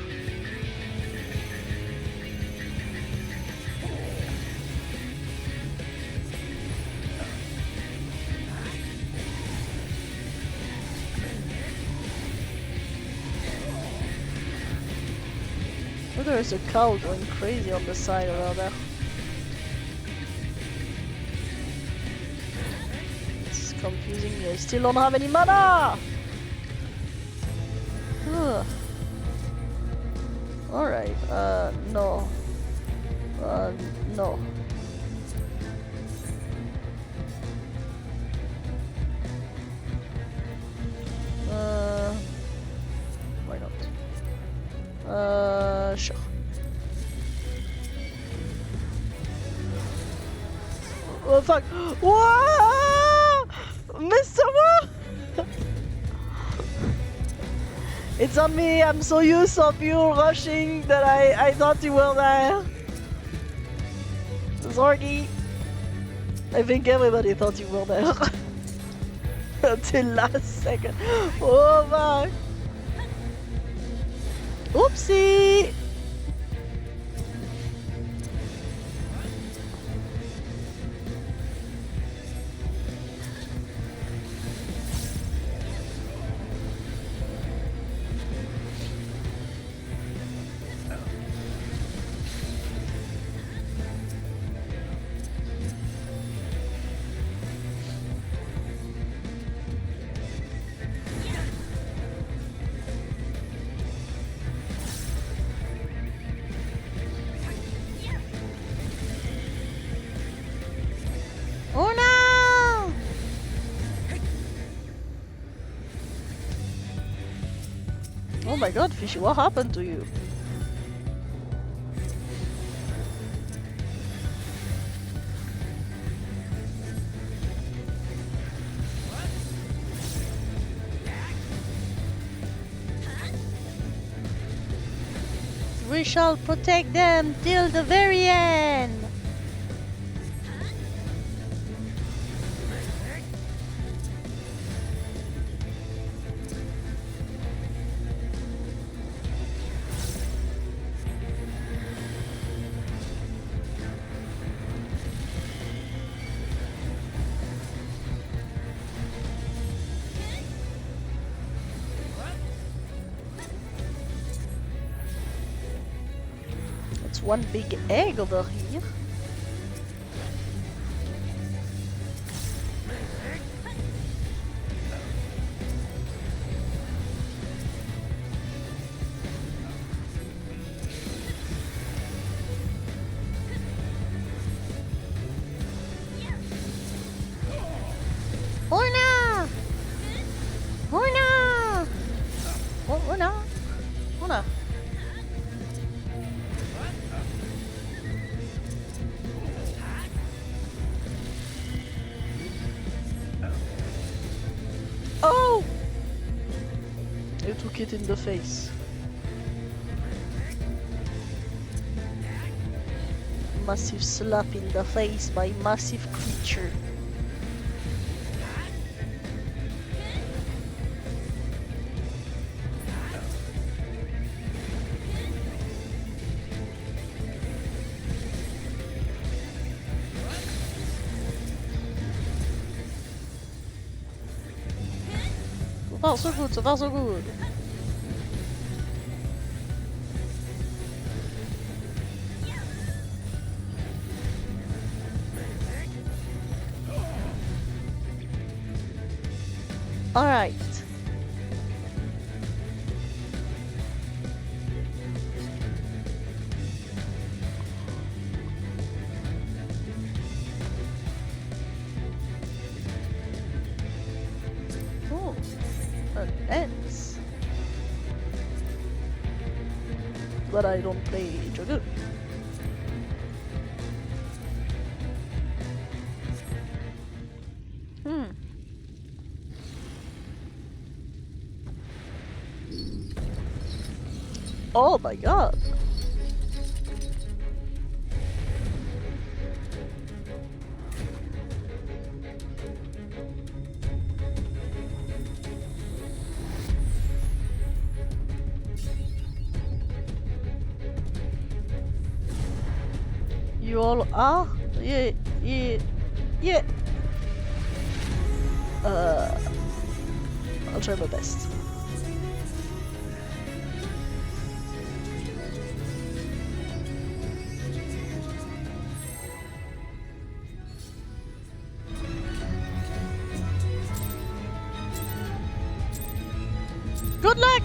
Oh, there's a cow going crazy on the side around there. It's confusing me. I still don't have any mana! Ugh. Alright, no. No. Why not? Sure. Oh fuck! Whoa! Mr. Wu! It's on me, I'm so used of you rushing that I thought you were there. Zorgi. I think everybody thought you were there. Until last second. Oh my. Oopsie! my god, Fishy, what happened to you? We shall protect them till the very end. It's one big egg over here. Horna! Horna! Horna! Horna! Oh! I took it in the face. Massive slap in the face by massive creature. Oh, so good, so far so good. Alright. Oh, an ants. But I don't play juggle. Oh my god. You all are? Yeah, yeah, yeah. I'll try my best. Good luck!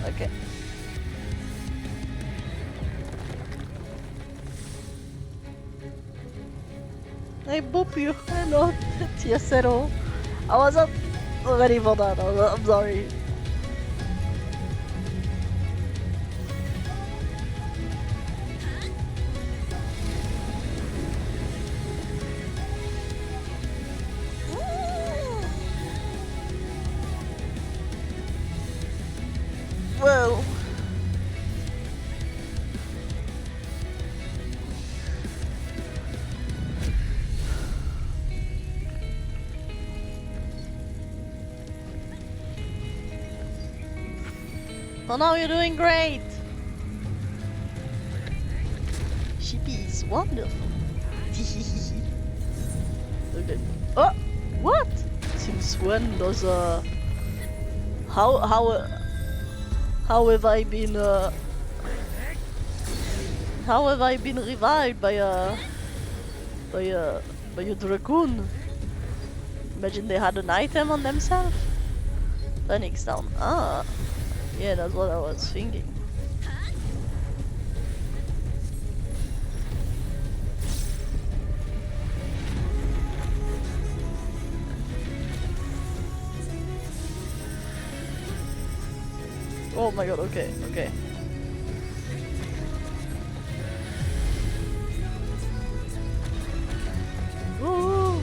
Okay. I boop you. I'm not yes at all. I wasn't ready for that. I'm sorry. Well. For now, you're doing great. Sheepies. wonderful. Okay. Oh, what? Since when does how have I been how have I been revived by a dragoon? Imagine they had an item on themselves. Phoenix down. Ah, yeah, that's what I was thinking. Oh my god, okay, okay. Ooh.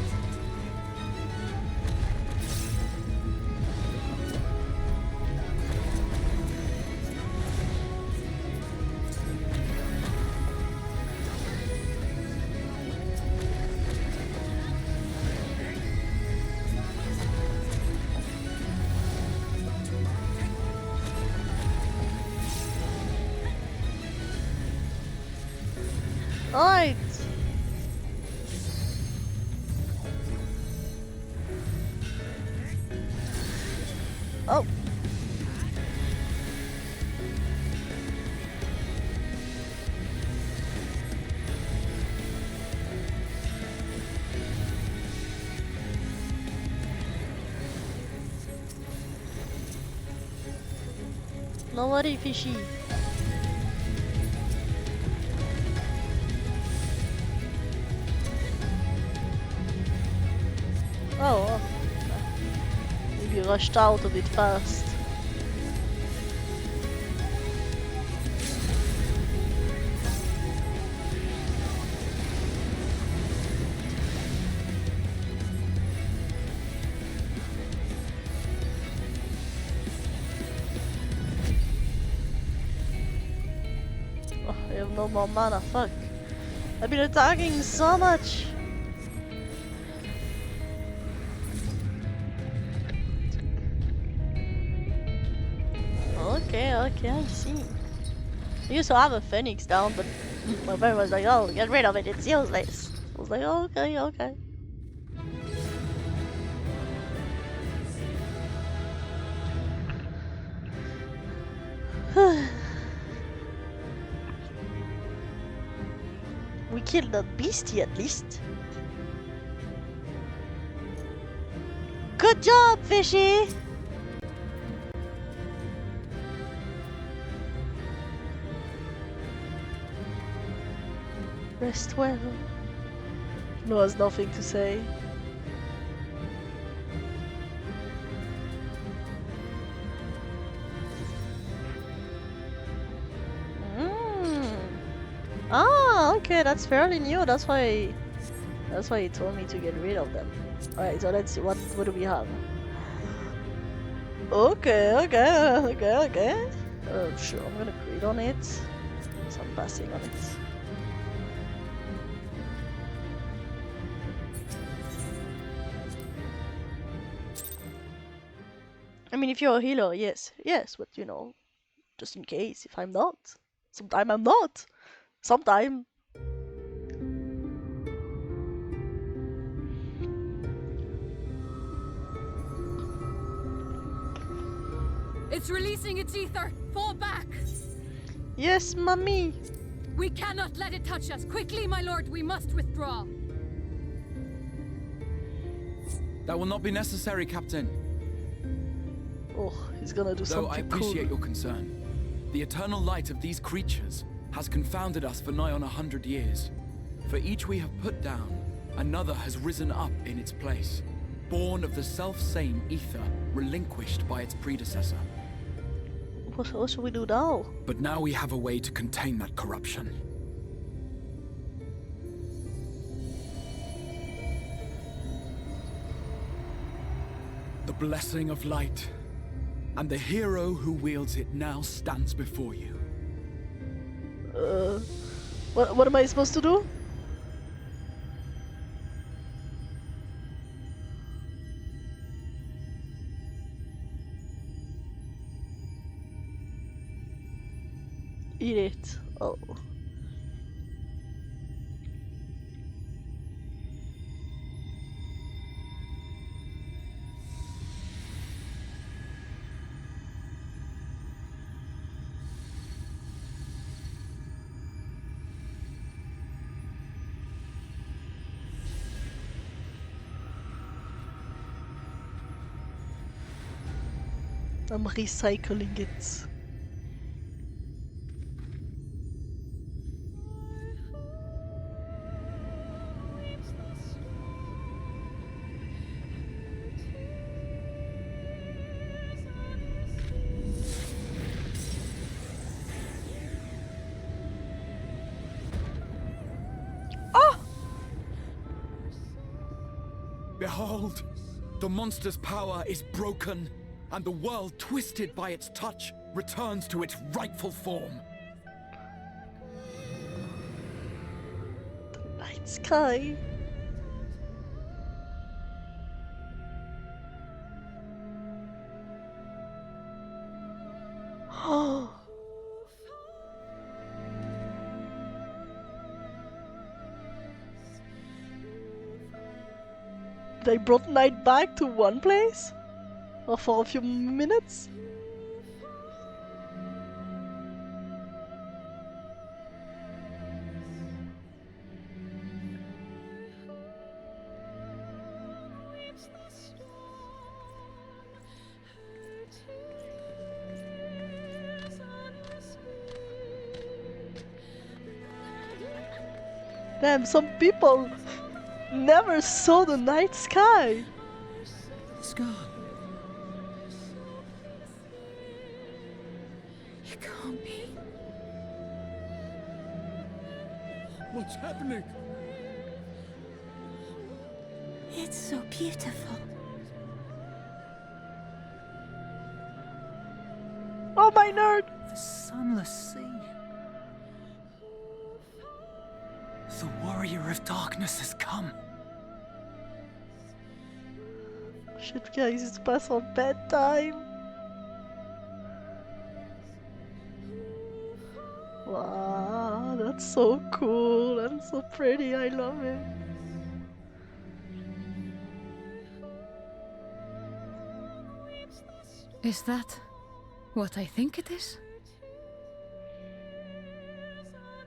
Alright. Oh. No worry, fishy. Oh, maybe rushed out a bit fast. Oh, I have no more mana, fuck. I've been attacking so much. Okay, I see. I used to have a phoenix down, but my friend was like, oh, get rid of it, it's useless. I was like, oh, okay, okay. We killed that beastie at least. Good job, fishy! Rest well. No has nothing to say. Ah, okay, that's fairly new. That's why he told me to get rid of them. Alright, so let's see what do we have. Okay. Sure, I'm gonna crit on it. So I'm passing on it. I mean, if you're a healer, yes, but you know, just in case, if I'm not. Sometime I'm not. Sometime. It's releasing its ether! Fall back! Yes, mummy! We cannot let it touch us! Quickly, my lord, we must withdraw! That will not be necessary, Captain. Oh, he's gonna do something Though I appreciate cool. your concern. The eternal light of these creatures has confounded us for nigh on 100 years. For each we have put down, another has risen up in its place, born of the self-same ether relinquished by its predecessor. What should we do now? But now we have a way to contain that corruption. The blessing of light, and the hero who wields it now stands before you. What am I supposed to do? Eat it. Oh. I'm recycling it. Behold! The monster's power is broken, and the world, twisted by its touch, returns to its rightful form. Night sky. Oh. They brought Night back to one place? Or for a few minutes? Damn, some people never saw the night sky. It's gone. It can't be. What's happening? It's so beautiful. Oh, my nerd! The sunless sea. The warrior of darkness has come. Shit, guys, it's past our bedtime. Wow, that's so cool and so pretty. I love it. Is that what I think it is?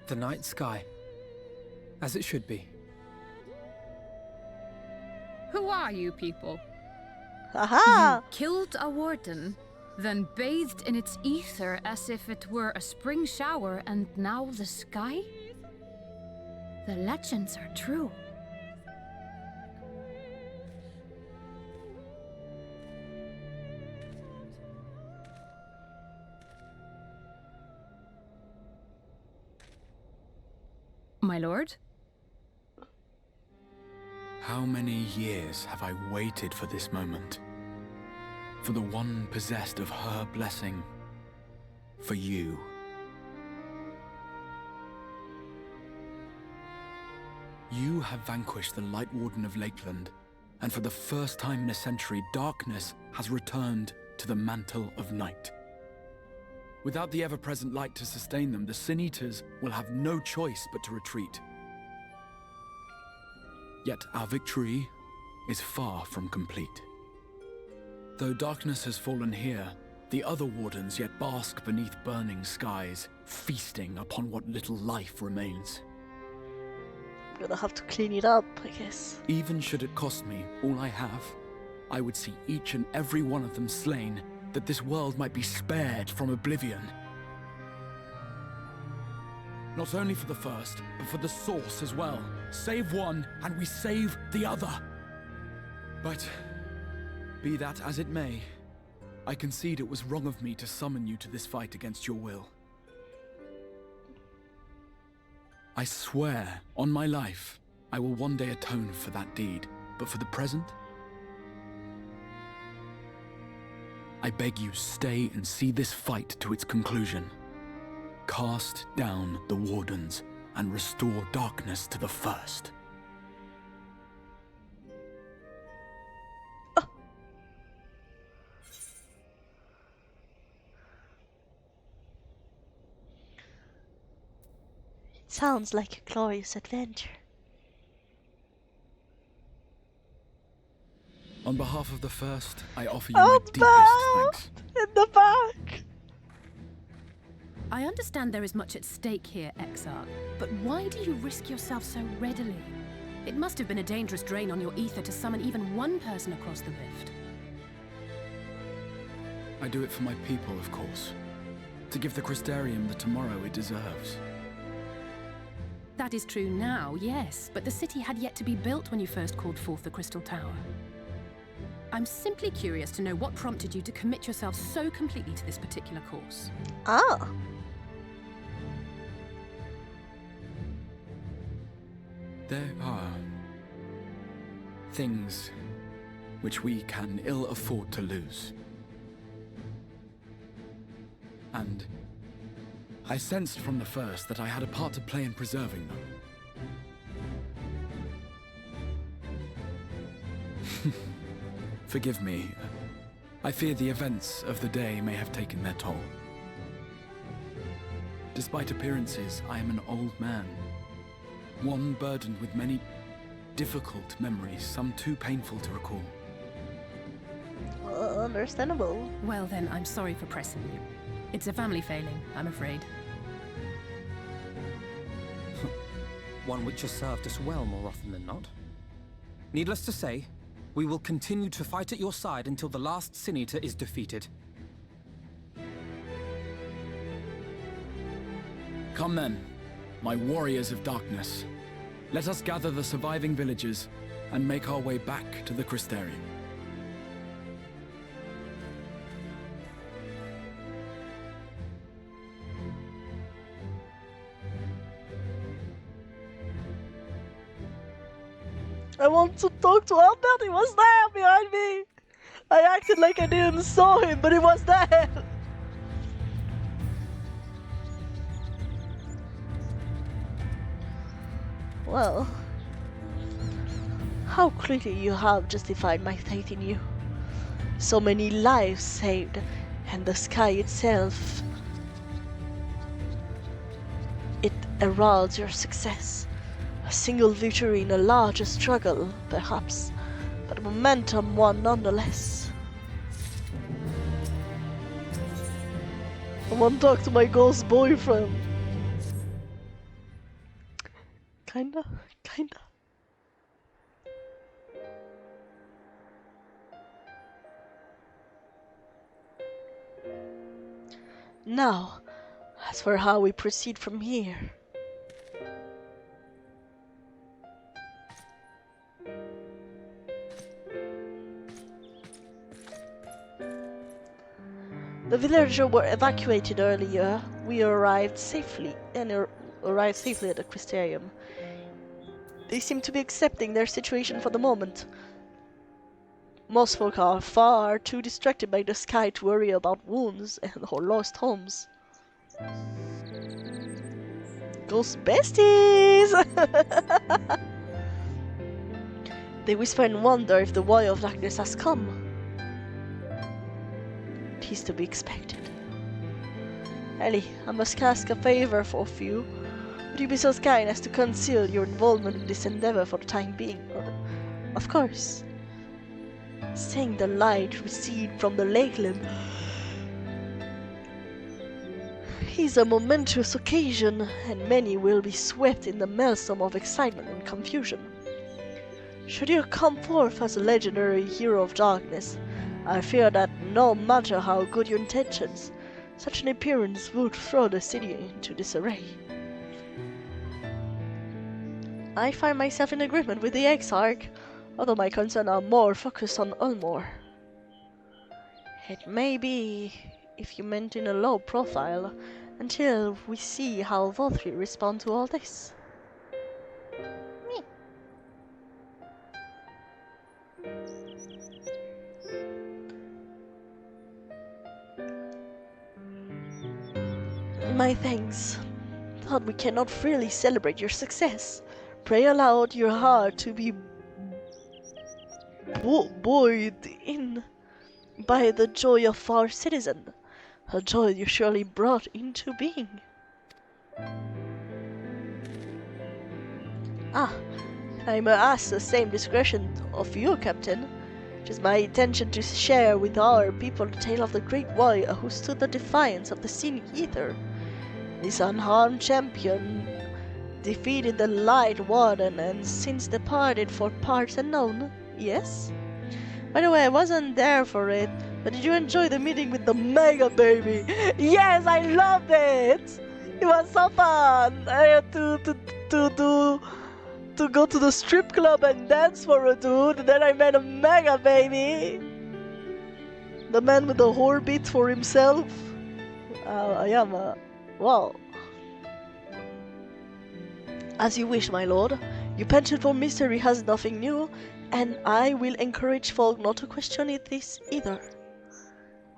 The night sky. As it should be. Who are you people? Haha! You killed a warden, then bathed in its ether as if it were a spring shower, and now the sky? The legends are true. My lord? How many years have I waited for this moment? For the one possessed of her blessing. For you. You have vanquished the Light Warden of Lakeland, and for the first time in a century, darkness has returned to the mantle of night. Without the ever-present light to sustain them, the Sin Eaters will have no choice but to retreat. Yet our victory is far from complete. Though darkness has fallen here, the other wardens yet bask beneath burning skies, feasting upon what little life remains. I'm gonna have to clean it up, I guess. Even should it cost me all I have, I would see each and every one of them slain, that this world might be spared from oblivion. Not only for the first, but for the source as well. Save one, and we save the other. But, be that as it may, I concede it was wrong of me to summon you to this fight against your will. I swear, on my life, I will one day atone for that deed, but for the present, I beg you stay and see this fight to its conclusion. Cast down the wardens and restore darkness to the first. It sounds like a glorious adventure. On behalf of the first, I offer you Oh, my deepest thanks. In the back! I understand there is much at stake here, Exarch, but why do you risk yourself so readily? It must have been a dangerous drain on your ether to summon even one person across the rift. I do it for my people, of course. To give the Crystarium the tomorrow it deserves. That is true now, yes, but the city had yet to be built when you first called forth the Crystal Tower. I'm simply curious to know what prompted you to commit yourself so completely to this particular course. Ah. There are things which we can ill afford to lose. And I sensed from the first that I had a part to play in preserving them. Forgive me. I fear the events of the day may have taken their toll. Despite appearances, I am an old man. One burdened with many difficult memories, some too painful to recall. Understandable. Well then, I'm sorry for pressing you. It's a family failing, I'm afraid. One which has served us well more often than not. Needless to say, we will continue to fight at your side until the last Sin-Eater is defeated. Come then, my warriors of darkness. Let us gather the surviving villagers and make our way back to the Crystarium. I want to talk to Albert. He was there behind me. I acted like I didn't saw him, but he was there. Well, how clearly you have justified my faith in you. So many lives saved, and the sky itself. It heralds your success. A single victory in a larger struggle, perhaps, but a momentum one nonetheless. I want to talk to my ghost boyfriend. Kinda. Now, as for how we proceed from here. The villagers were evacuated earlier. We arrived safely at the Crystarium. They seem to be accepting their situation for the moment. Most folk are far too distracted by the sky to worry about wounds and or lost homes. Ghost besties! They whisper and wonder if the Warrior of Darkness has come. It is to be expected. Ellie, I must ask a favor of you. Would you be so kind as to conceal your involvement in this endeavor for the time being? Of course. Seeing the light recede from the lakeland is a momentous occasion, and many will be swept in the maelstrom of excitement and confusion. Should you come forth as a legendary hero of darkness, I fear that no matter how good your intentions, such an appearance would throw the city into disarray. I find myself in agreement with the Exarch, although my concerns are more focused on Ulmore. It may be if you maintain a low profile until we see how Vothri respond to all this. My thanks. But we cannot freely celebrate your success. Pray allow your heart to be buoyed in by the joy of our citizen, a joy you surely brought into being. I may ask the same discretion of you, Captain. It is my intention to share with our people the tale of the great warrior who stood the defiance of the Sin-Eater. This unharmed champion defeated the Light Warden and since departed for parts unknown. Yes? By the way, I wasn't there for it, But did you enjoy the meeting with the Mega Baby? Yes, I loved it! It was so fun! I had to go to the strip club and dance for a dude, and then I met a Mega Baby! The man with the whore beat for himself. I am a... wow. As you wish, my lord. Your penchant for mystery has nothing new, and I will encourage folk not to question this either.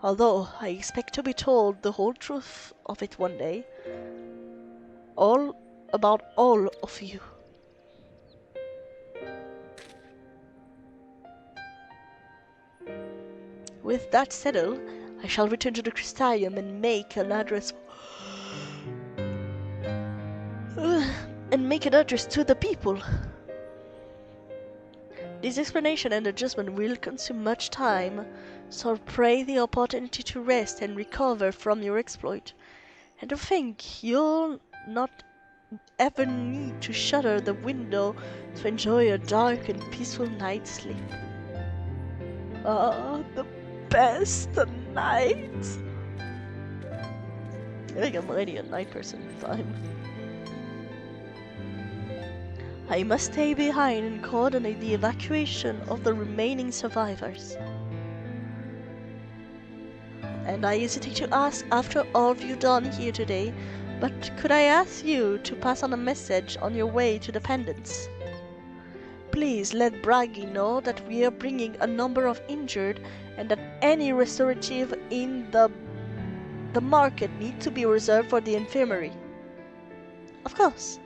Although I expect to be told the whole truth of it one day. All about all of you. With that settled, I shall return to the Crystarium and make an address to the people. This explanation and adjustment will consume much time, so pray the opportunity to rest and recover from your exploit. And to think you'll not ever need to shutter the window to enjoy a dark and peaceful night's sleep. Ah, the best night! I think I'm already a night person in time. I must stay behind and coordinate the evacuation of the remaining survivors. And I hesitate to ask after all you've done here today, but could I ask you to pass on a message on your way to the Pendants? Please let Bragi know that we are bringing a number of injured and that any restorative in the market need to be reserved for the infirmary. Of course.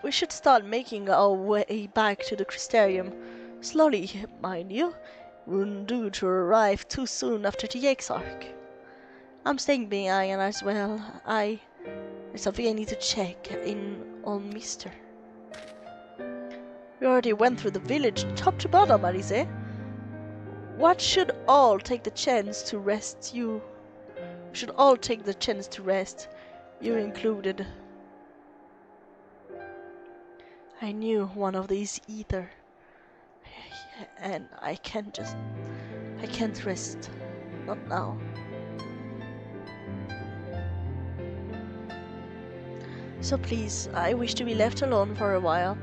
We should start making our way back to the Crystarium. Slowly, mind you. Wouldn't do to arrive too soon after the Exarch. I'm staying behind as well. There's something I need to check in on Mister. We already went through the village top to bottom, Alice. What should all take the chance to rest you? Should all take the chance to rest, you included. I knew one of these either. And I can't rest. Not now. So please, I wish to be left alone for a while.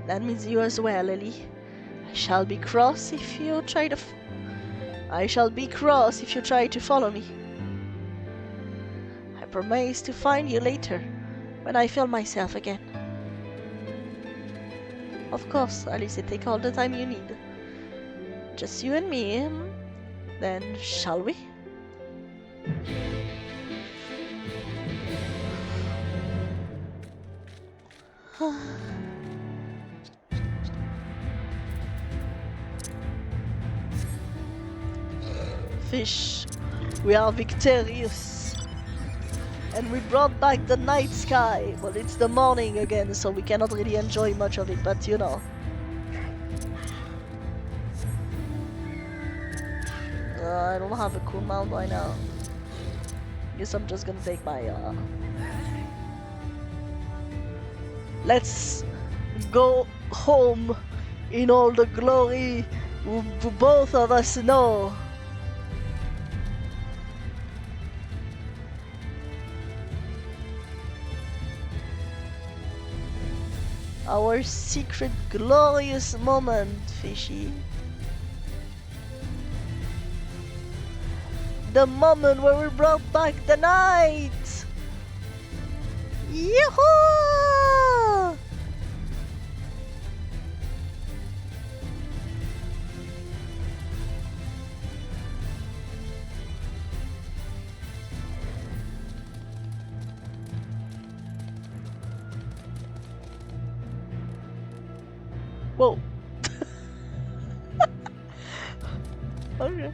That means you as well, Ellie. I shall be cross if you try to follow me. I promise to find you later, when I feel myself again. Of course, Alice, take all the time you need. Just you and me, then shall we? Fish, we are victorious. And we brought back the night sky. Well, it's the morning again, so we cannot really enjoy much of it, but you know. I don't have a cool mount right now. Guess I'm just gonna take my Let's go home in all the glory both of us know. Our secret glorious moment, Fishy. The moment where we brought back the night! Yoo-hoo! Whoa. Okay.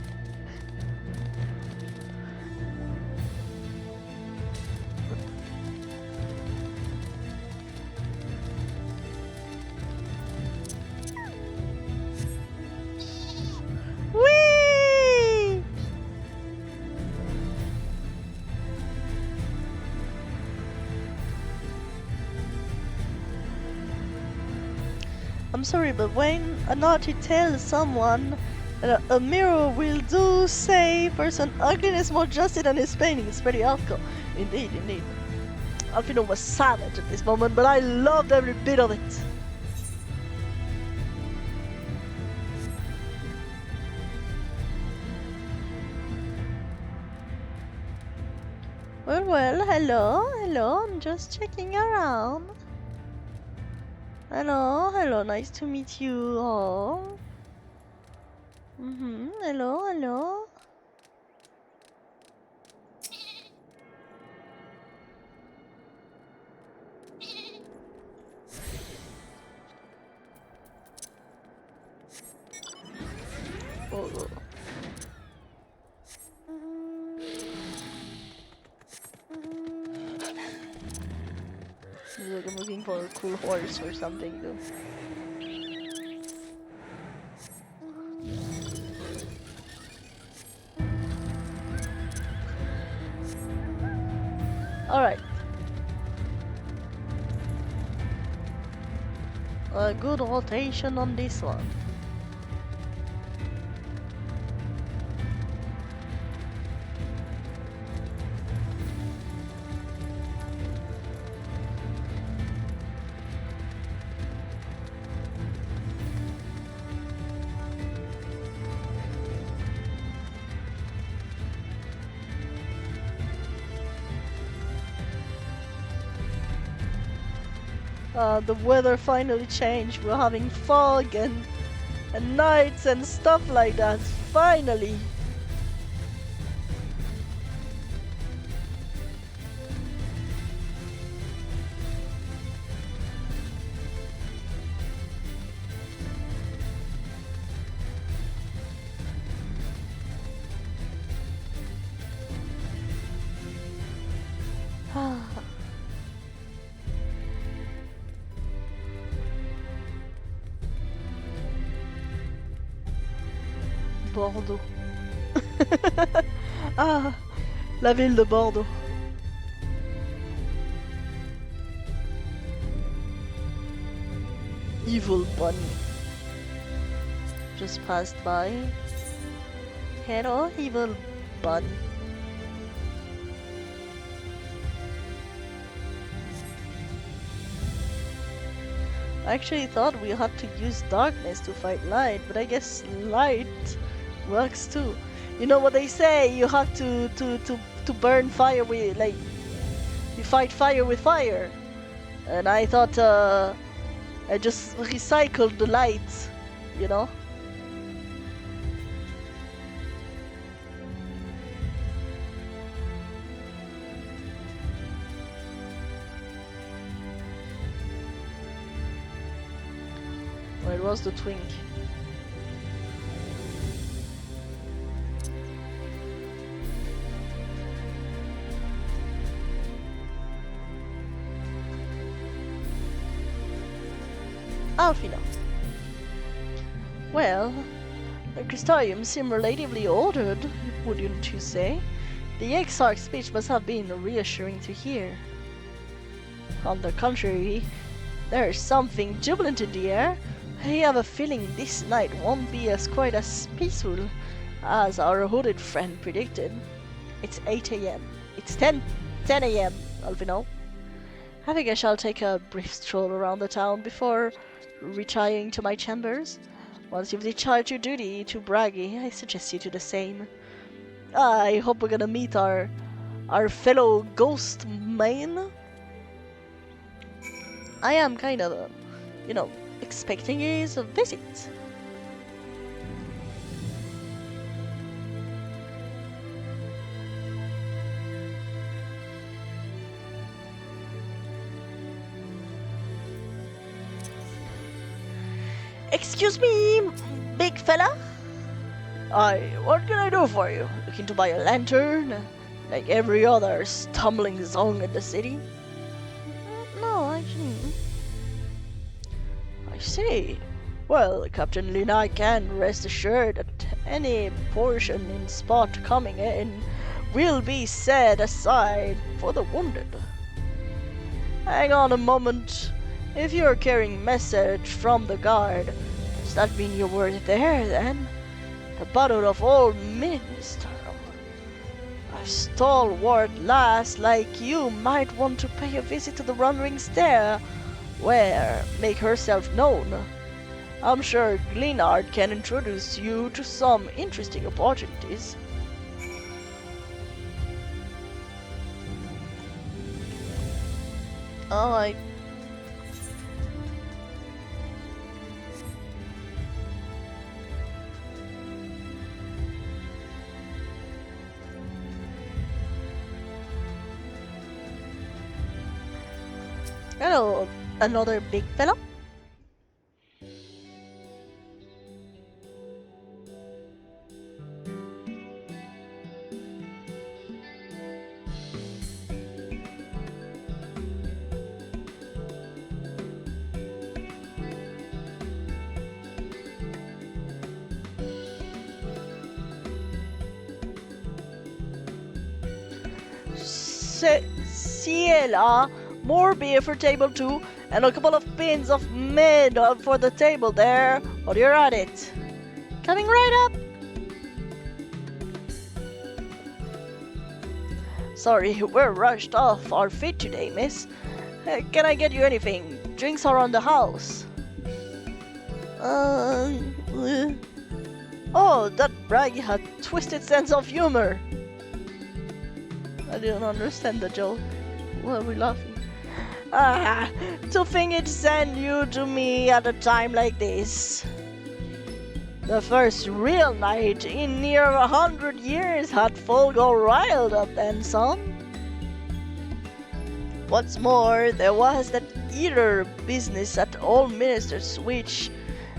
Whee! I'm sorry, but when an artist tells someone that a mirror will do, say, person ugliness more justice than his painting, it's pretty hardcore. Indeed, indeed. Alfino was savage at this moment, but I loved every bit of it. Well, hello, I'm just checking around. Hello, nice to meet you all. Hello. Oh. Like I'm looking for a cool horse or something though. Alright. A good rotation on this one. The weather finally changed. We're having fog and nights and stuff like that. Finally. Bordeaux. Ah, la ville de Bordeaux. Evil bunny. Just passed by. Hello, evil bunny. I actually thought we had to use darkness to fight light, but I guess light works too. You know what they say, you have to burn fire with, like, you fight fire with fire. And I thought I just recycled the light, you know? Well, it was the twink. Alfino. Well, the Crystarium seem relatively ordered, wouldn't you say? The Exarch's speech must have been reassuring to hear. On the contrary, there's something jubilant in the air. I have a feeling this night won't be quite as peaceful as our hooded friend predicted. It's 8 a.m. It's 10 a.m., Alfino. I think I shall take a brief stroll around the town before retiring to my chambers. Once you've discharged your duty to Bragi, I suggest you do the same. I hope we're gonna meet our fellow ghost main. I am kind of, expecting his visit. Excuse me, big fella? What can I do for you? Looking to buy a lantern? Like every other stumbling song in the city? No, actually. I see. Well, Captain Lina can rest assured that any portion in spot coming in will be set aside for the wounded. Hang on a moment. If you're carrying message from the guard, does that mean you were there then? The battle of all minister. A stalwart lass like you might want to pay a visit to the Wandering Stair, where make herself known. I'm sure Glenard can introduce you to some interesting opportunities. I Hello, another big fella. Ciela, more beer for table 2, and a couple of pins of mid for the table there. While you're at it. Coming right up. Sorry, we're rushed off our feet today, miss. Can I get you anything? Drinks are on the house. Oh, that brag had twisted sense of humor. I didn't understand the joke. Why are we laughing? To think it sent you to me at a time like this. The first real night in near 100 years had folk all riled up then, son. What's more, there was that eater business at Old Minister's, which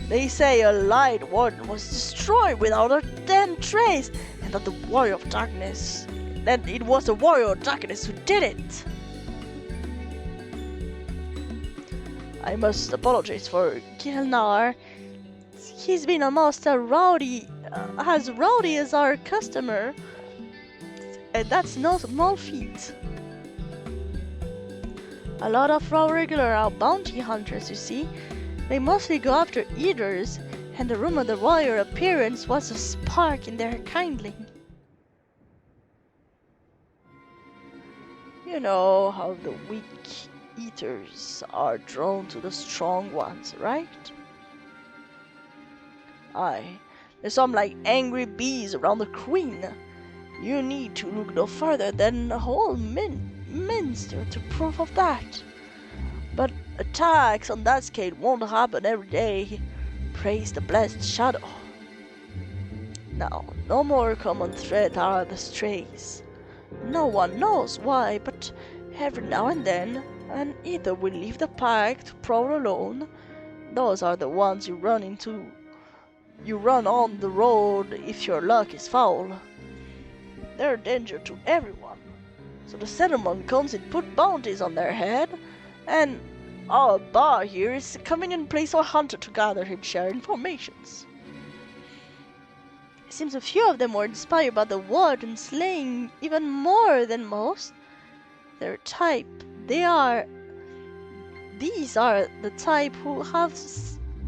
they say a light warden was destroyed without a damn trace, and that the warrior of darkness, that it was the warrior of darkness who did it. I must apologize for Gilnar. He's been almost as rowdy as our customer, and that's no small feat. A lot of our regular bounty hunters, you see, they mostly go after eaters, and the rumor of the warrior appearance was a spark in their kindling. You know how the weak eaters are drawn to the strong ones, right? Aye, there's some like angry bees around the queen. You need to look no further than the whole Minster to prove of that. But attacks on that scale won't happen every day. Praise the blessed shadow. Now, no more common threat are the strays. No one knows why, but every now and then, an eater will leave the pack to prowl alone. Those are the ones you run into. You run on the road if your luck is foul. They're a danger to everyone. So the settlement comes and put bounties on their head, and our bar here is a convenient place for a hunter to gather and share informations. It seems a few of them were inspired by the warden slaying even more than most. Their type, these are the type who have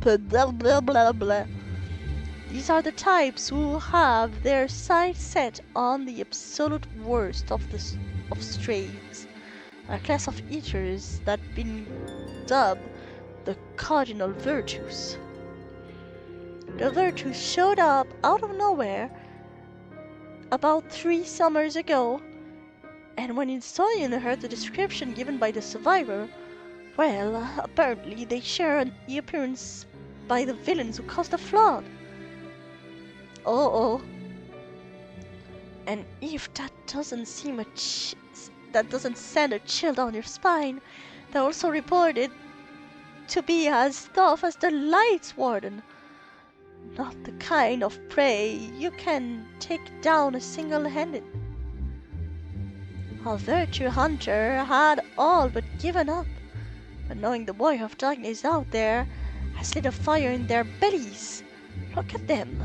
blah blah blah blah. These are the types who have their sights set on the absolute worst of strays, a class of eaters that been dubbed the cardinal virtues. The virtues showed up out of nowhere about 3 summers ago, and when historian heard the description given by the survivor, well, apparently they share the appearance by the villains who caused the flood. Oh. And if that doesn't seem that doesn't send a chill down your spine, they're also reported to be as tough as the Lights Warden. Not the kind of prey you can take down single-handed. A virtue hunter had all but given up, but knowing the warrior of darkness out there has lit a fire in their bellies. Look at them.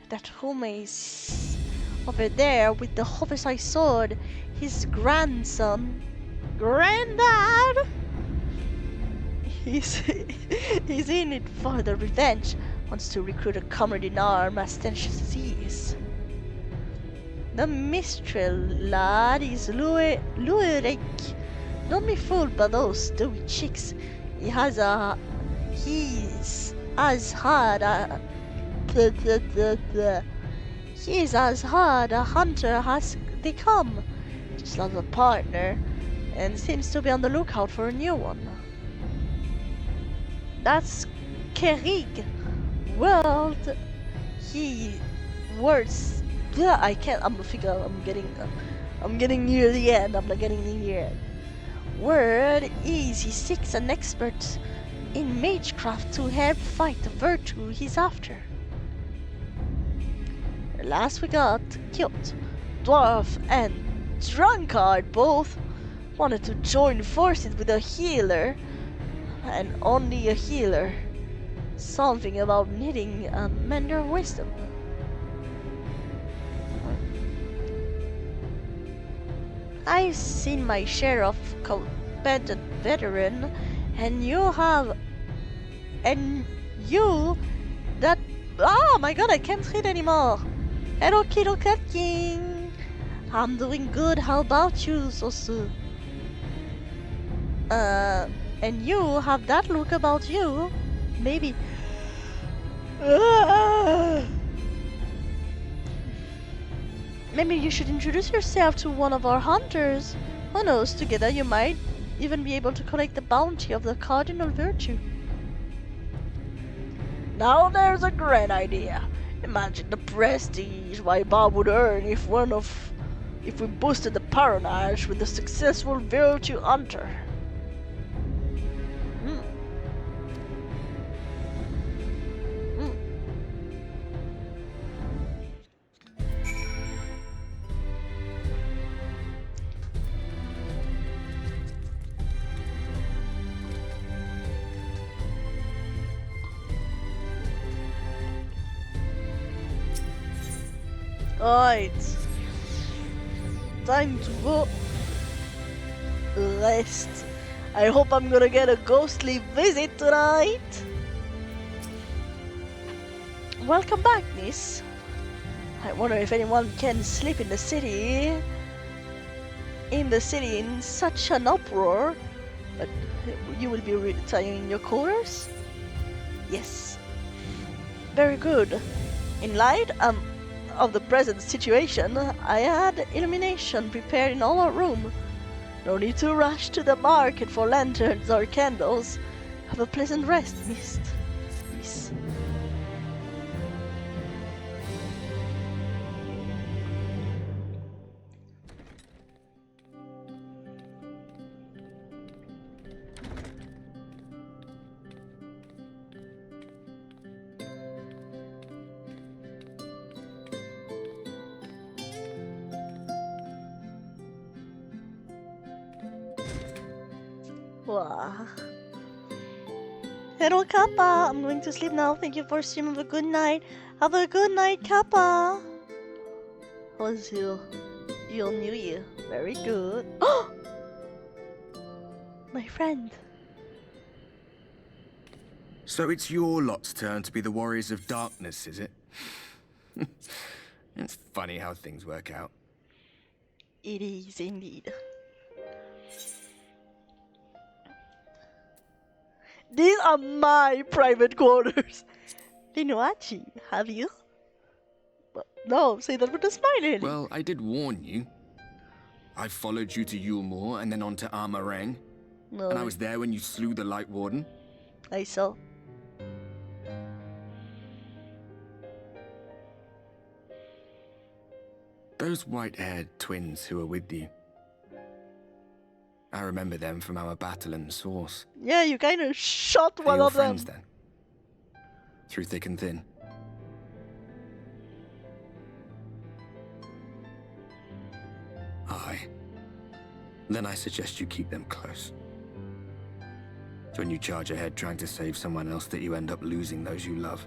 That Humes over there with the oversized sword, his grandson. Granddad! He's in it for the revenge. Wants to recruit a comrade in arm as tenacious as he is. The Mistral lad is lurid. Don't be fooled by those doughy chicks. He's as hard a hunter as they come. Just loves a partner, and seems to be on the lookout for a new one. That's Kerig. World. He words. Yeah, I can't. I'm getting near the end. I'm not getting near the end. Word is he seeks an expert in magecraft to help fight the virtue he's after. Last we got Guilt, Dwarf, and Drunkard both wanted to join forces with a healer, and only a healer. Something about needing a mender of wisdom. I've seen my share of competent veteran, and you that. Oh my god, I can't read anymore. Hello, Kiddo Cat King. I'm doing good. How about you, Sosu? And you have that look about you. Maybe. Maybe you should introduce yourself to one of our hunters. Who knows, together you might even be able to collect the bounty of the cardinal virtue. Now there's a great idea. Imagine the prestige my Bob would earn if we boosted the paronage with a successful virtue hunter. Right. Time to go rest. I hope I'm gonna get a ghostly visit tonight. Welcome back, miss. I wonder if anyone can sleep in the city. In such an uproar. But you will be retiring your quarters? Yes. Very good. In light of the present situation, I had illumination prepared in all our room. No need to rush to the market for lanterns or candles. Have a pleasant rest, miss. Wow. Hello, Kappa. I'm going to sleep now. Thank you for streaming. Have a good night. Have a good night, Kappa. How was your new year? Very good. Oh, my friend. So it's your lot's turn to be the Warriors of Darkness, is it? It's funny how things work out. It is indeed. These are my private quarters. Linuachi, have you? No, say that with a smile. Well, I did warn you. I followed you to Yulmore and then on to Armarang. No. And I was there when you slew the Light Warden. I saw. Those white-haired twins who were with you. I remember them from our battle in the Source. Yeah, you kind of shot one of them. Friends then? Through thick and thin? Aye. Then I suggest you keep them close. It's when you charge ahead trying to save someone else that you end up losing those you love.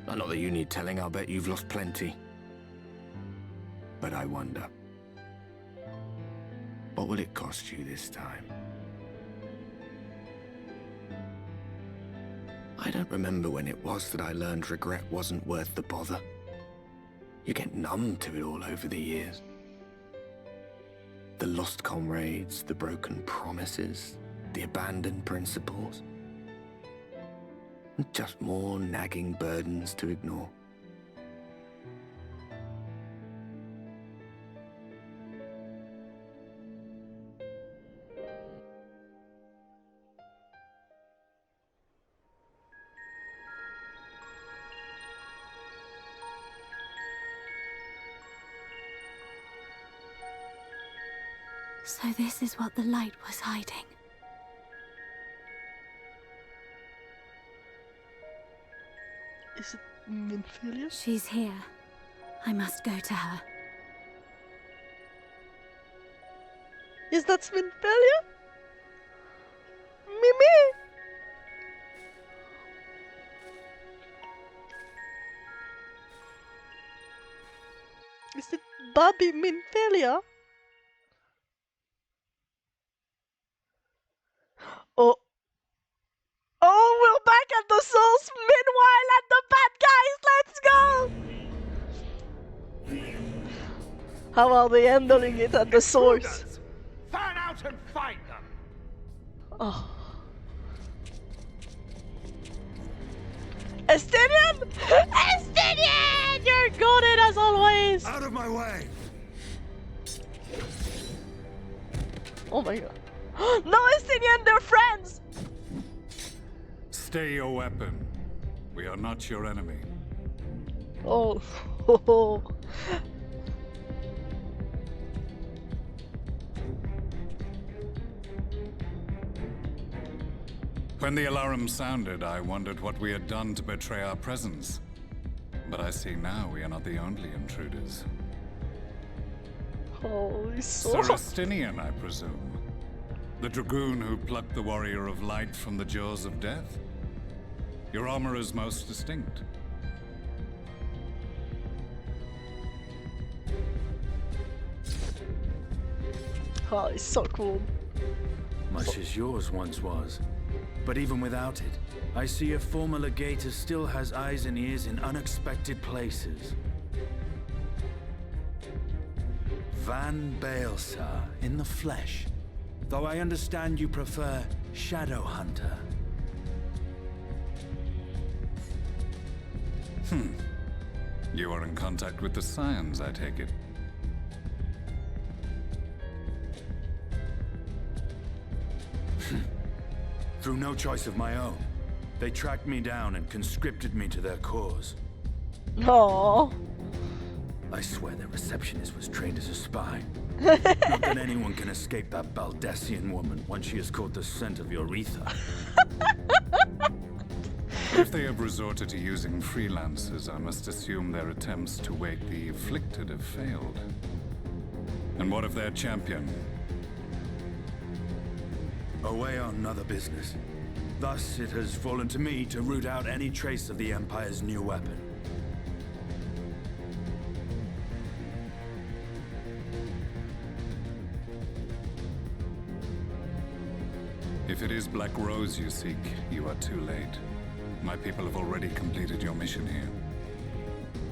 Not that you need telling, I'll bet you've lost plenty. But I wonder. What will it cost you this time? I don't remember when it was that I learned regret wasn't worth the bother. You get numb to it all over the years. The lost comrades, the broken promises, the abandoned principles. And just more nagging burdens to ignore. So this is what the light was hiding. Is it Minfilia? She's here. I must go to her. Is that Minfilia? Mimi! Is it Bobby Minfilia? Oh. Oh, we're back at the source. Meanwhile, at the bad guys, let's go! How are they handling it at the source? Fan out and find them! Oh. Estinian! Estinian! You're goated as always! Out of my way! Oh my god. No, Estinian, they're friends! Stay your weapon. We are not your enemy. Oh. When the alarm sounded, I wondered what we had done to betray our presence. But I see now we are not the only intruders. Holy Sir Estinian, I presume. The dragoon who plucked the warrior of light from the jaws of death. Your armor is most distinct. Oh, it's so cool. Much as yours once was. But even without it, I see a former legator still has eyes and ears in unexpected places. Van Baelsar, in the flesh. Though I understand you prefer Shadow Hunter. You are in contact with the Scions, I take it. Through no choice of my own, they tracked me down and conscripted me to their cause. No. I swear their receptionist was trained as a spy. Not that anyone can escape that Baldessian woman once she has caught the scent of your ether. If they have resorted to using freelancers, I must assume their attempts to wake the afflicted have failed. And what of their champion? Away on other business. Thus, it has fallen to me to root out any trace of the Empire's new weapon. If it is Black Rose you seek, you are too late. My people have already completed your mission here.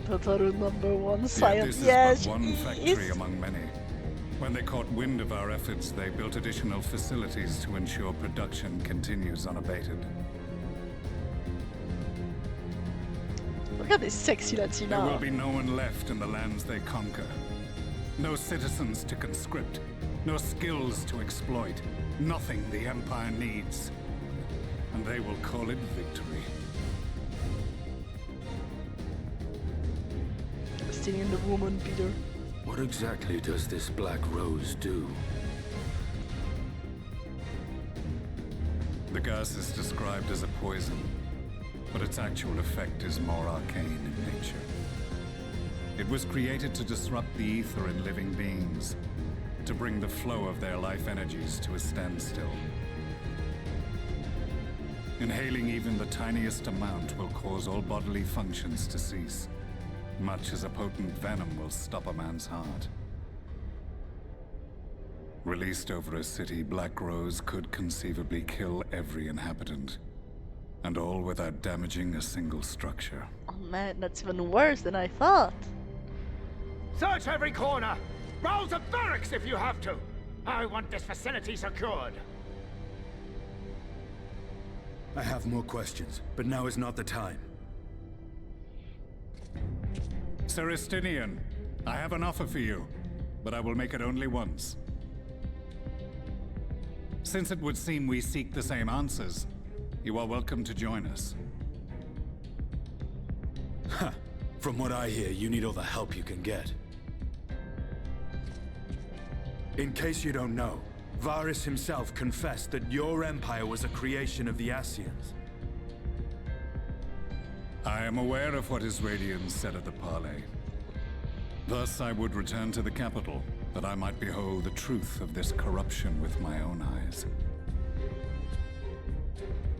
Tataru #1 Yet science. this is Yes, but one factory among many. When they caught wind of our efforts, they built additional facilities to ensure production continues unabated. Look at this sexy Latina. There will be no one left in the lands they conquer. No citizens to conscript. No skills to exploit. Nothing the Empire needs. And they will call it victory. Estinian the woman beater. What exactly does this Black Rose do? The gas is described as a poison, but its actual effect is more arcane in nature. It was created to disrupt the ether in living beings, to bring the flow of their life energies to a standstill. Inhaling even the tiniest amount will cause all bodily functions to cease, much as a potent venom will stop a man's heart. Released over a city, Black Rose could conceivably kill every inhabitant. And all without damaging a single structure. Oh man, that's even worse than I thought. Search every corner! Rouse the barracks if you have to! I want this vicinity secured. I have more questions, but now is not the time. Sir Estinian, I have an offer for you, but I will make it only once. Since it would seem we seek the same answers, you are welcome to join us. Ha! From what I hear, you need all the help you can get. In case you don't know, Varys himself confessed that your empire was a creation of the Ascians. I am aware of what his Radiance said at the parley. Thus I would return to the capital, that I might behold the truth of this corruption with my own eyes.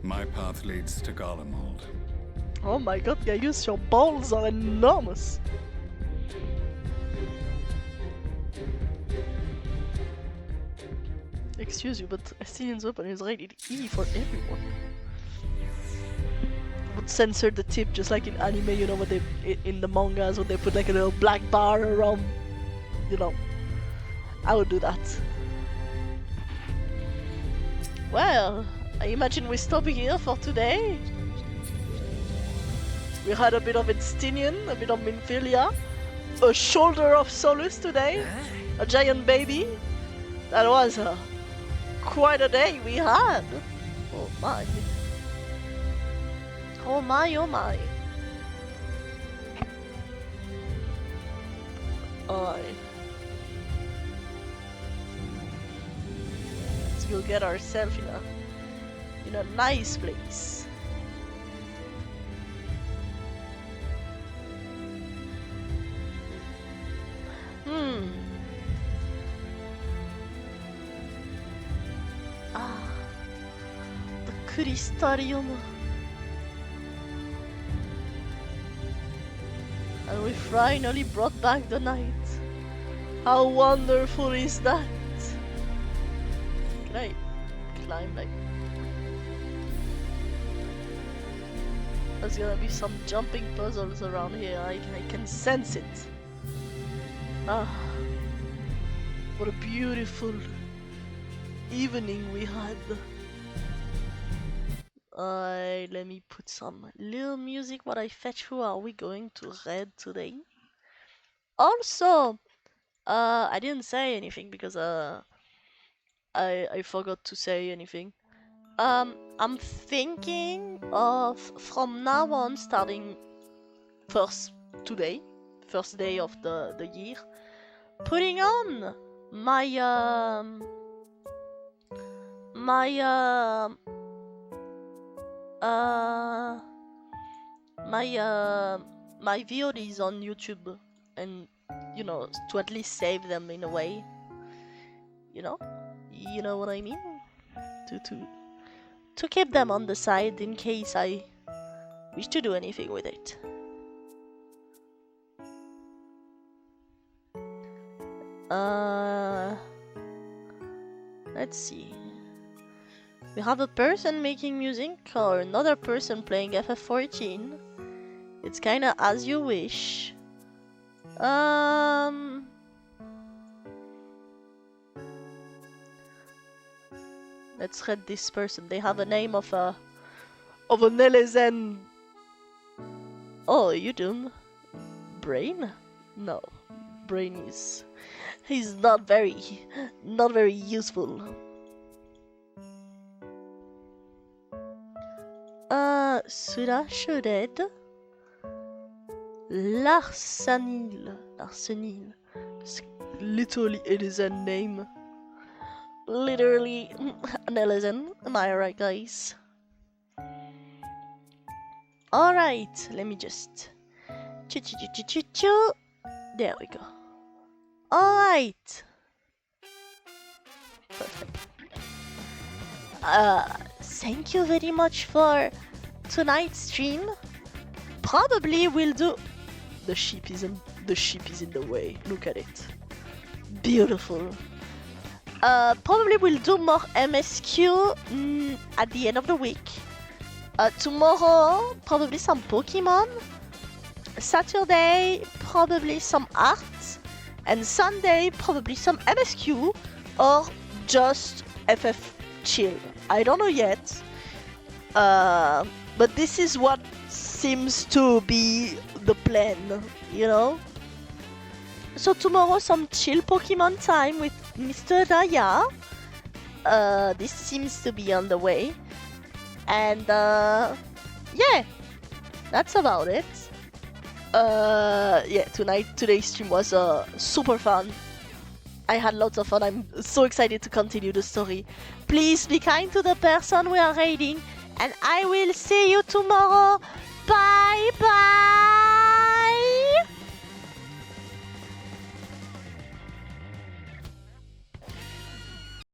My path leads to Garlemald. Oh my god, Gaius, your balls are enormous! Excuse you, but Estinian's weapon is rated E for everyone. Would censor the tip just like in anime, you know, what they in the mangas when they put like a little black bar around, you know. I would do that. Well, I imagine we stop here for today. We had a bit of Estinian, a bit of Minfilia, a shoulder of Solus today, a giant baby. That was quite a day we had. Oh my. Oh my, oh my. Aye. Let's go get ourselves in a nice place. Ah, the Crystarium. And we finally brought back the night. How wonderful is that? Can I climb like... There's gonna be some jumping puzzles around here. I can sense it. Ah, what a beautiful evening we had. Let me put some little music while I fetch who are we going to read today. Also, I didn't say anything because I forgot to say anything. I'm thinking of from now on, starting first day of the year, putting on my my VODs on YouTube, and you know, to at least save them in a way. You know what I mean? To keep them on the side in case I wish to do anything with it. Let's see. We have a person making music or another person playing FF14. It's kinda as you wish. Let's read this person. They have a name of an Elezen. Oh, you doom? Brain? No, Brain is... he's not very useful. Cela Shured. Larsenil. Literally Elezen name. Literally an Elezen. Am I right, guys? Alright, let me just... There we go. Alright. Perfect. Thank you very much for tonight's stream. Probably we'll do... The sheep is in the way. Look at it. Beautiful. Probably we'll do more MSQ at the end of the week. Tomorrow, probably some Pokemon. Saturday, probably some art. And Sunday, probably some MSQ or just FF chill. I don't know yet. But this is what seems to be the plan, you know? So tomorrow, some chill Pokemon time with Mr. Raya. This seems to be on the way. And yeah, that's about it. Yeah, today's stream was super fun. I had lots of fun. I'm so excited to continue the story. Please be kind to the person we are raiding, and I will see you tomorrow. Bye bye.